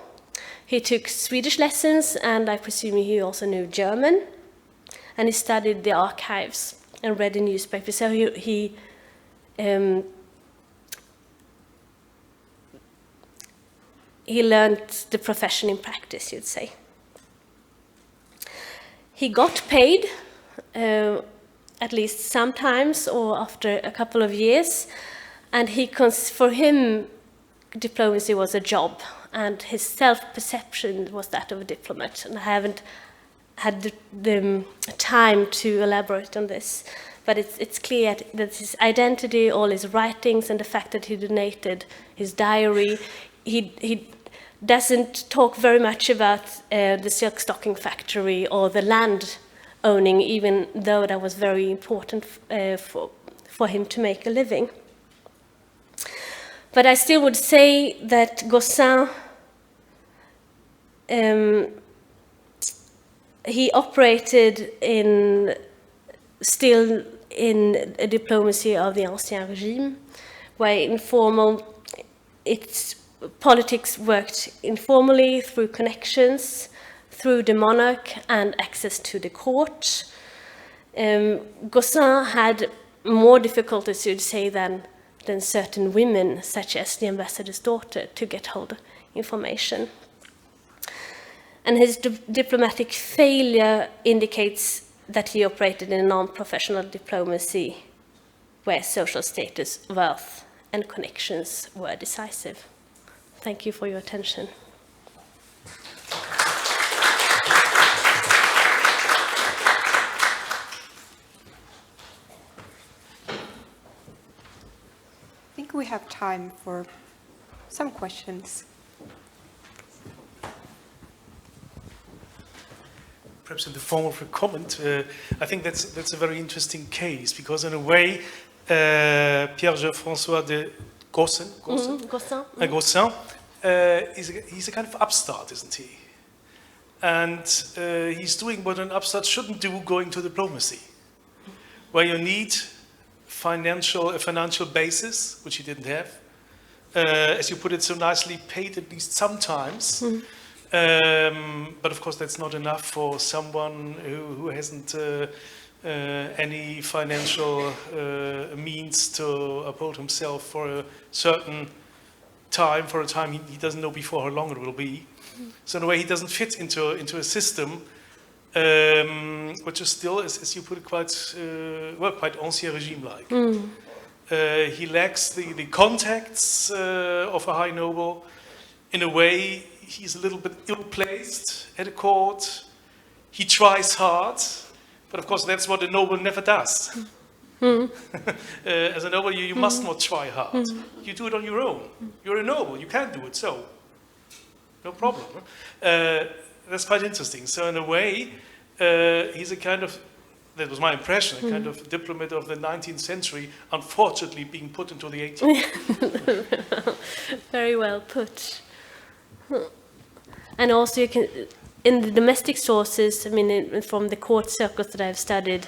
He took Swedish lessons, and I presume he also knew German. And he studied the archives and read the newspapers. So he learned the profession in practice, you'd say. He got paid, at least sometimes, or after a couple of years, and for him, diplomacy was a job, and his self-perception was that of a diplomat. And I haven't had the time to elaborate on this, but it's clear that his identity, all his writings, and the fact that he donated his diary, he doesn't talk very much about the silk stocking factory or the land owning, even though that was very important for him to make a living. But I still would say that Gossin, he operated still in a diplomacy of the Ancien Regime, where politics worked informally through connections, through the monarch and access to the court. Gossin had more difficulties, you'd say, than certain women, such as the ambassador's daughter, to get hold of information. And his diplomatic failure indicates that he operated in a non-professional diplomacy where social status, wealth, and connections were decisive. Thank you for your attention.
I think we have time for some questions.
Perhaps in the form of a comment, I think that's a very interesting case, because in a way, Pierre-François de Gossin, he's a kind of upstart, isn't he? And he's doing what an upstart shouldn't do, going to diplomacy, where you need a financial basis, which he didn't have. As you put it so nicely, paid at least sometimes. But of course, that's not enough for someone who hasn't any financial means to uphold himself for a certain time, for a time he doesn't know before how long it will be. So in a way, he doesn't fit into a system which is still, as you put it, quite ancien regime-like. He lacks the contacts of a high noble. In a way, he's a little bit ill-placed at a court. he tries hard, but of course that's what a noble never does. As a noble, you must not try hard. You do it on your own. You're a noble, you can do it, so no problem. That's quite interesting. So in a way, he's a kind of, that was my impression, a kind of diplomat of the 19th century, unfortunately being put into the 18th.
Very well put. And also you can, in the domestic sources, I mean, from the court circles that I've studied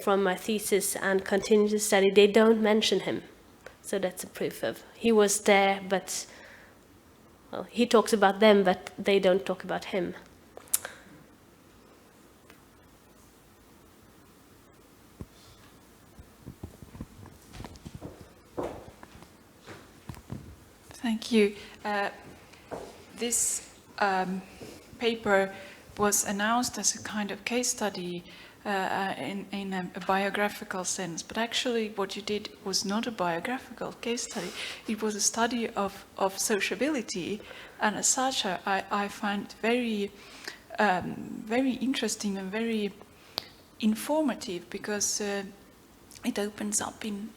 from my thesis and continue to study, they don't mention him. So that's a proof of, he was there, but, well, he talks about them, but they don't talk about him.
Thank you. This paper was announced as a kind of case study in a biographical sense, but actually what you did was not a biographical case study. It was a study of sociability, and as such I find it very, very interesting and very informative, because it opens up in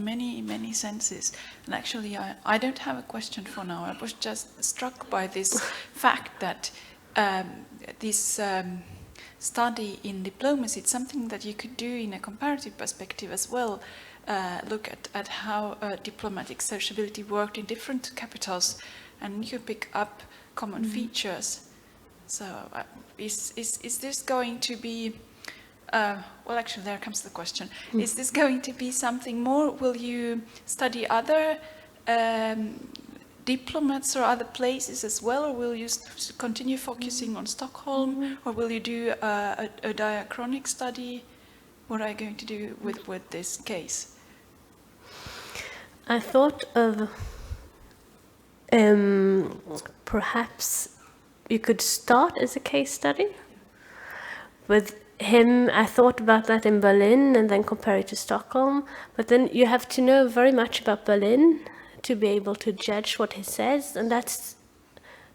many senses. And actually, I don't have a question for now. I was just struck by this fact that this study in diplomacy, it's something that you could do in a comparative perspective as well. Look at how diplomatic sociability worked in different capitals, and you pick up common features. So is this going to be... well, actually, there comes the question. Is this going to be something more? Will you study other diplomats or other places as well, or will you continue focusing on Stockholm, or will you do a diachronic study? What are you going to do with this case?
I thought of perhaps you could start as a case study with him. I thought about that in Berlin and then compare it to Stockholm, but then you have to know very much about Berlin to be able to judge what he says, and that's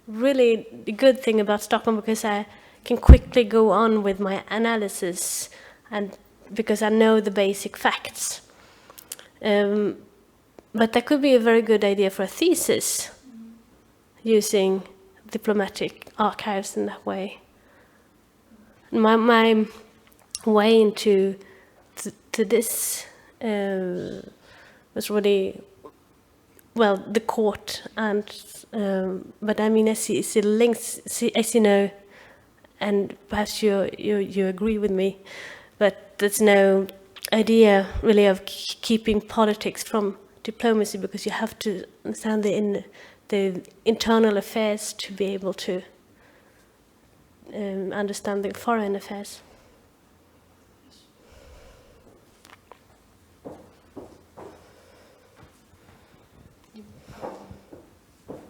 really the good thing about Stockholm, because I can quickly go on with my analysis, and because I know the basic facts. But that could be a very good idea for a thesis, using diplomatic archives in that way. My way into this was really, well, the court, and but I mean, I see the links, as you know, and perhaps you agree with me, but there's no idea really of keeping politics from diplomacy, because you have to understand the internal affairs to be able to understand the foreign affairs.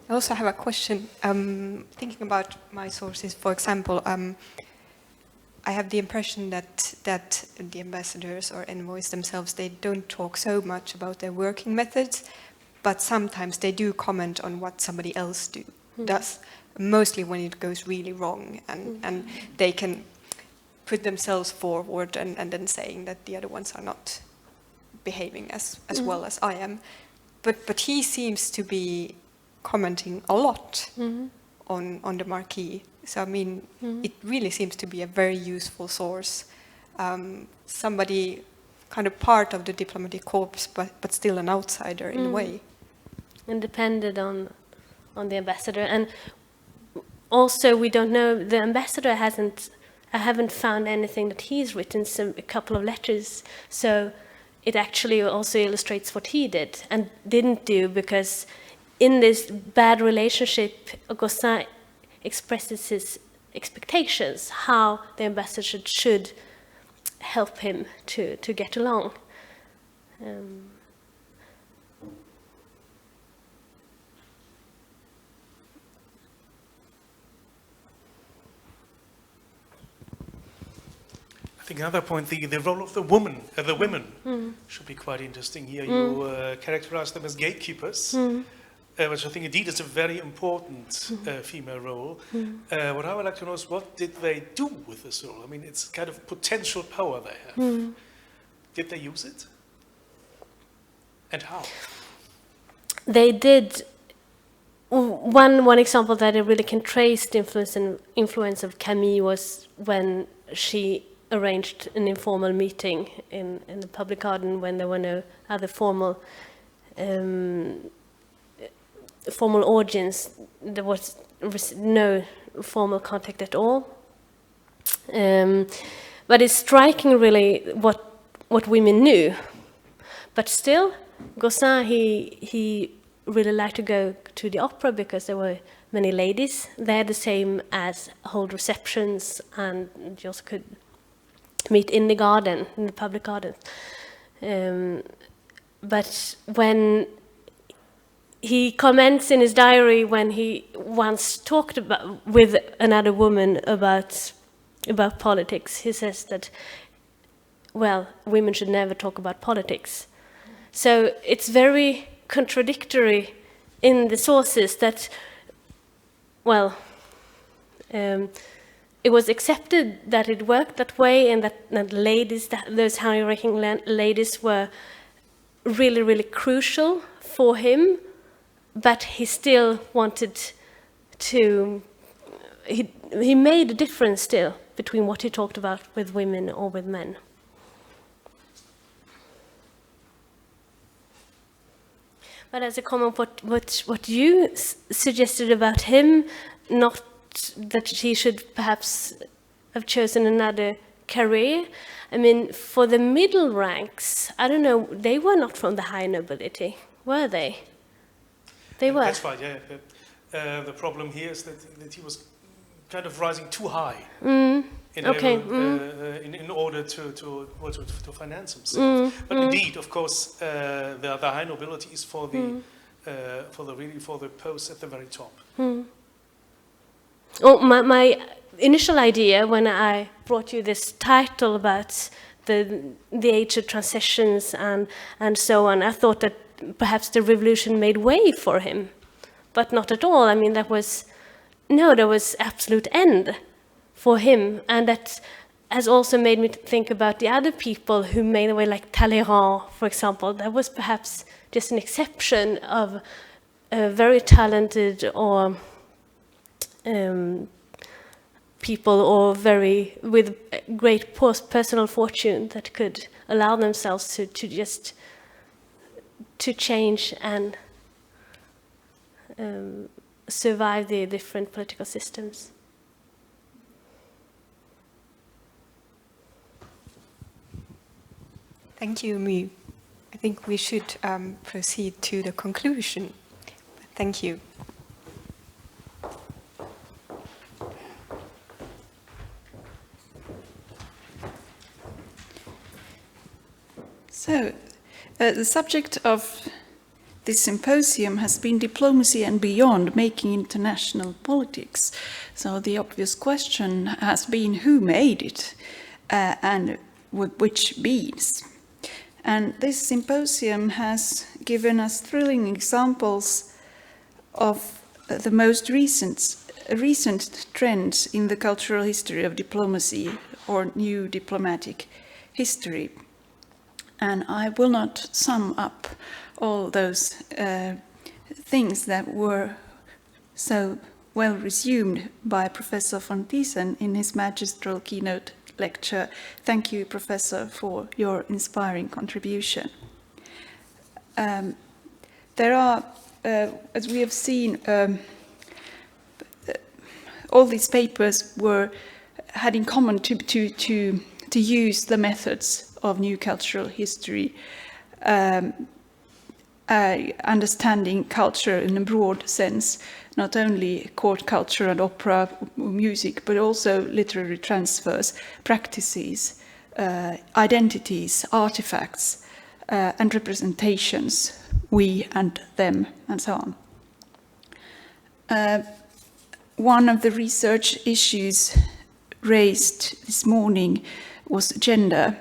I also have a question. Thinking about my sources, for example, I have the impression that the ambassadors or envoys themselves, they don't talk so much about their working methods, but sometimes they do comment on what somebody else does, mostly when it goes really wrong, and they can put themselves forward and then saying that the other ones are not behaving as well as I am. But he seems to be commenting a lot on the Marquis. So I mean, it really seems to be a very useful source. Somebody kind of part of the diplomatic corps, but still an outsider in a way.
And depended on the ambassador. And also, we don't know, the ambassador I haven't found anything that he's written, a couple of letters. So it actually also illustrates what he did and didn't do, because in this bad relationship, Augustin expresses his expectations, how the ambassador should help him to get along.
I think another point, the role of the women should be quite interesting here. You characterize them as gatekeepers. which I think indeed is a very important female role. What I would like to know is, what did they do with this role? I mean, it's kind of potential power they have. Did they use it? And how?
They did. One example that I really can trace the influence of Camille was when she arranged an informal meeting in the public garden when there were no other formal audience. There was no formal contact at all. But it's striking really what women knew. But still, Gossin, he really liked to go to the opera because there were many ladies there, the same as hold receptions, and you also could meet in the garden, in the public garden. But when he comments in his diary when he once talked with another woman about politics, he says that, well, women should never talk about politics. So it's very contradictory in the sources that, well, it was accepted that it worked that way, and that ladies, those high-ranking ladies were really, really crucial for him, but he still wanted to, he made a difference still between what he talked about with women or with men. But as a comment, what you suggested about him, not that he should perhaps have chosen another career. I mean, for the middle ranks, I don't know, they were not from the high nobility, were they? They were.
That's right, yeah. The problem here is that he was kind of rising too high in order to finance himself. But indeed, of course, the high nobility is for the posts at the very top.
Oh, my initial idea when I brought you this title about the age of transitions and so on, I thought that perhaps the revolution made way for him, but not at all. I mean, there was absolute end for him, and that has also made me think about the other people who made the way, like Talleyrand, for example. That was perhaps just an exception of a very talented or people or with great personal fortune that could allow themselves to change and survive the different political systems.
Thank you, My. I think we should proceed to the conclusion. Thank you.
So, the subject of this symposium has been diplomacy and beyond, making international politics. So the obvious question has been who made it and with which means. And this symposium has given us thrilling examples of the most recent trends in the cultural history of diplomacy or new diplomatic history. And I will not sum up all those things that were so well resumed by Professor von Thiesen in his magistral keynote lecture. Thank you, Professor, for your inspiring contribution. There are, as we have seen, all these papers had in common to use the methods of new cultural history, understanding culture in a broad sense, not only court culture and opera, music, but also literary transfers, practices, identities, artifacts, and representations, we and them, and so on. One of the research issues raised this morning was gender.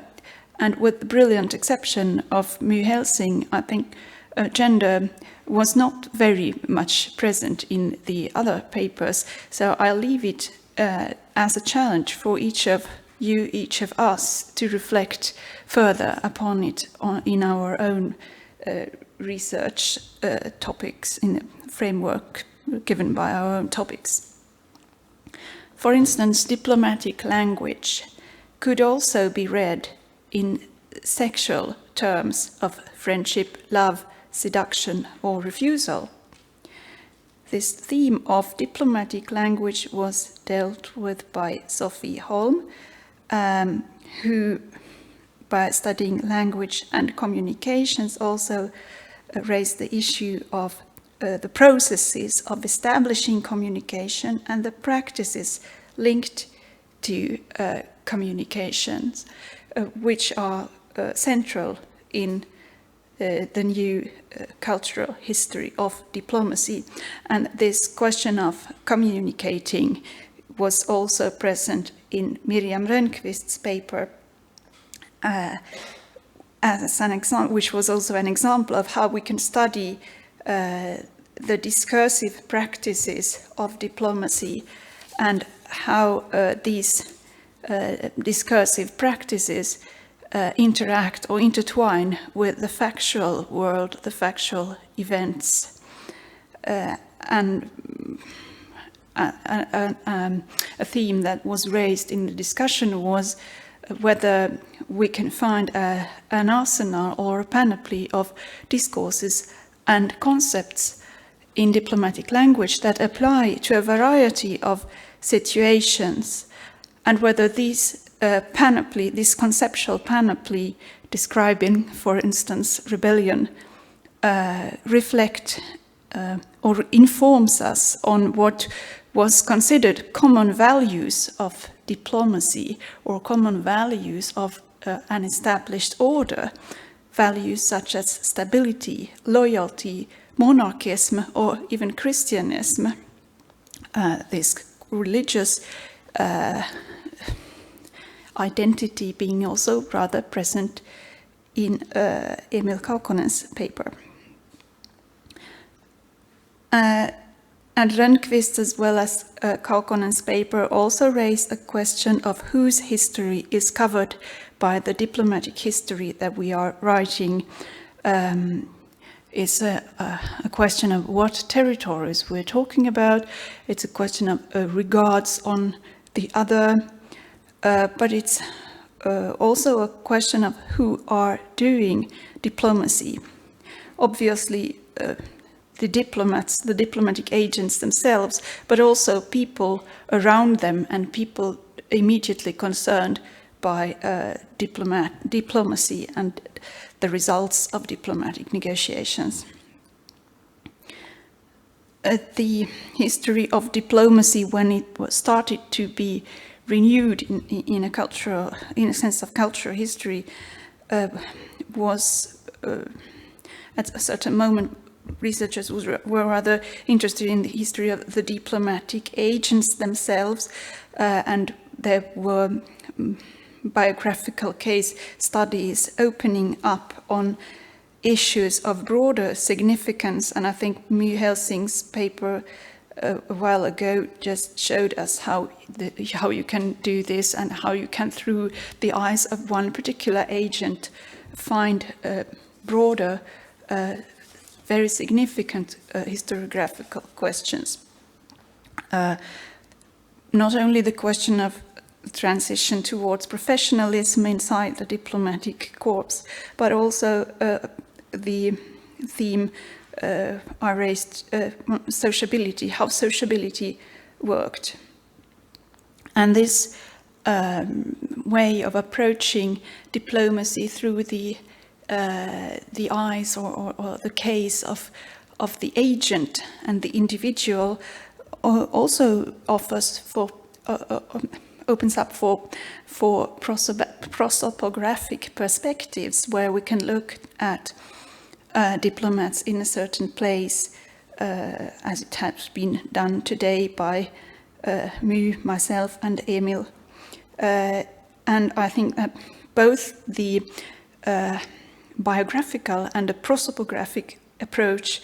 And with the brilliant exception of My Helsing, I think gender was not very much present in the other papers. So I'll leave it as a challenge for each of you, each of us, to reflect further upon it in our own research topics, in the framework given by our own topics. For instance, diplomatic language could also be read in sexual terms of friendship, love, seduction, or refusal. This theme of diplomatic language was dealt with by Sophie Holm, who, by studying language and communications, also raised the issue of the processes of establishing communication and the practices linked to communications, which are central in the new cultural history of diplomacy. And this question of communicating was also present in Miriam Rönnqvist's paper, as an example, which was also an example of how we can study the discursive practices of diplomacy and how these discursive practices interact or intertwine with the factual world, the factual events. And a theme that was raised in the discussion was whether we can find an arsenal or a panoply of discourses and concepts in diplomatic language that apply to a variety of situations, and whether these panoply, this conceptual panoply describing, for instance, rebellion, reflect or informs us on what was considered common values of diplomacy or common values of an established order, values such as stability, loyalty, monarchism, or even Christianism. This religious identity being also rather present in Emil Kaukonen's paper. And Rönnqvist, as well as Kaukonen's paper, also raised a question of whose history is covered by the diplomatic history that we are writing. It's a question of what territories we're talking about. It's a question of regards on the other, but it's also a question of who are doing diplomacy. Obviously, the diplomats, the diplomatic agents themselves, but also people around them and people immediately concerned by diplomacy and the results of diplomatic negotiations. The history of diplomacy, when it was started to be renewed in a sense of cultural history, was at a certain moment researchers were rather interested in the history of the diplomatic agents themselves, and there were biographical case studies opening up on issues of broader significance. And I think My Helsing's paper a while ago just showed us how you can do this and how you can, through the eyes of one particular agent, find broader very significant historiographical questions. Not only the question of transition towards professionalism inside the diplomatic corps, but also the theme I raised, sociability, how sociability worked. And this way of approaching diplomacy through the eyes or the case of the agent and the individual also opens up for prosopographic perspectives, where we can look at diplomats in a certain place, as it has been done today by myself and Emil. And I think that both the biographical and the prosopographic approach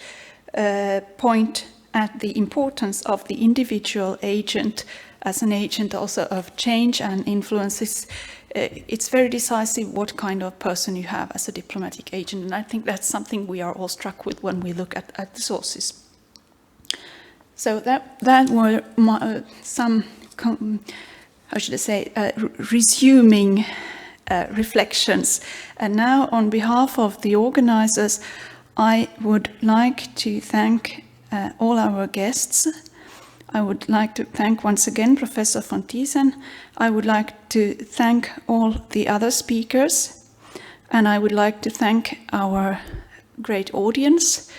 point at the importance of the individual agent as an agent also of change and influences. It's very decisive what kind of person you have as a diplomatic agent, and I think that's something we are all struck with when we look at the sources. So that were some, how should I say, resuming reflections. And now, on behalf of the organizers, I would like to thank all our guests. I would like to thank once again Professor von Thiesen. I would like to thank all the other speakers. And I would like to thank our great audience,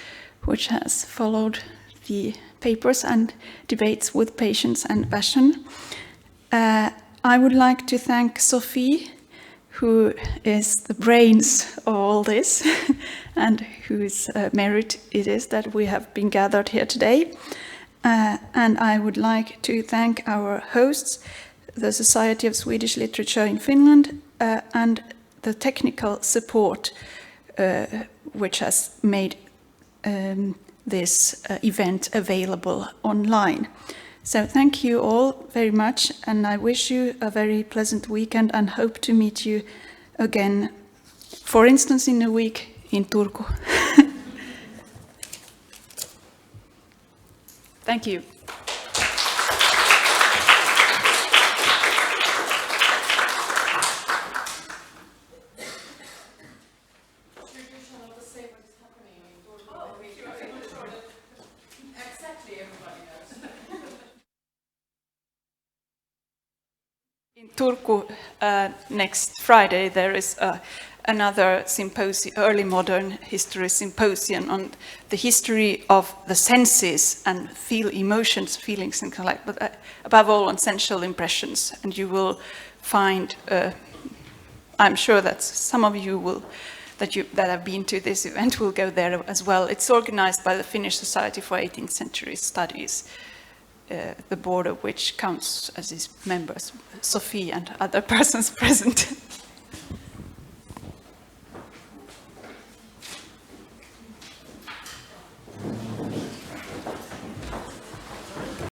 which has followed the papers and debates with patience and passion. I would like to thank Sophie, who is the brains of all this and whose merit it is that we have been gathered here today. And I would like to thank our hosts, the Society of Swedish Literature in Finland, and the technical support which has made this event available online. So thank you all very much, and I wish you a very pleasant weekend and hope to meet you again, for instance, in a week in Turku. Thank you. In Turku, next Friday, there is another symposium, early modern history symposium on the history of the senses and emotions, feelings, and collect, but above all on sensual impressions. And you will find, I'm sure that some of you will, that have been to this event will go there as well. It's organized by the Finnish Society for 18th Century Studies, the board of which counts as its members Sophie and other persons present.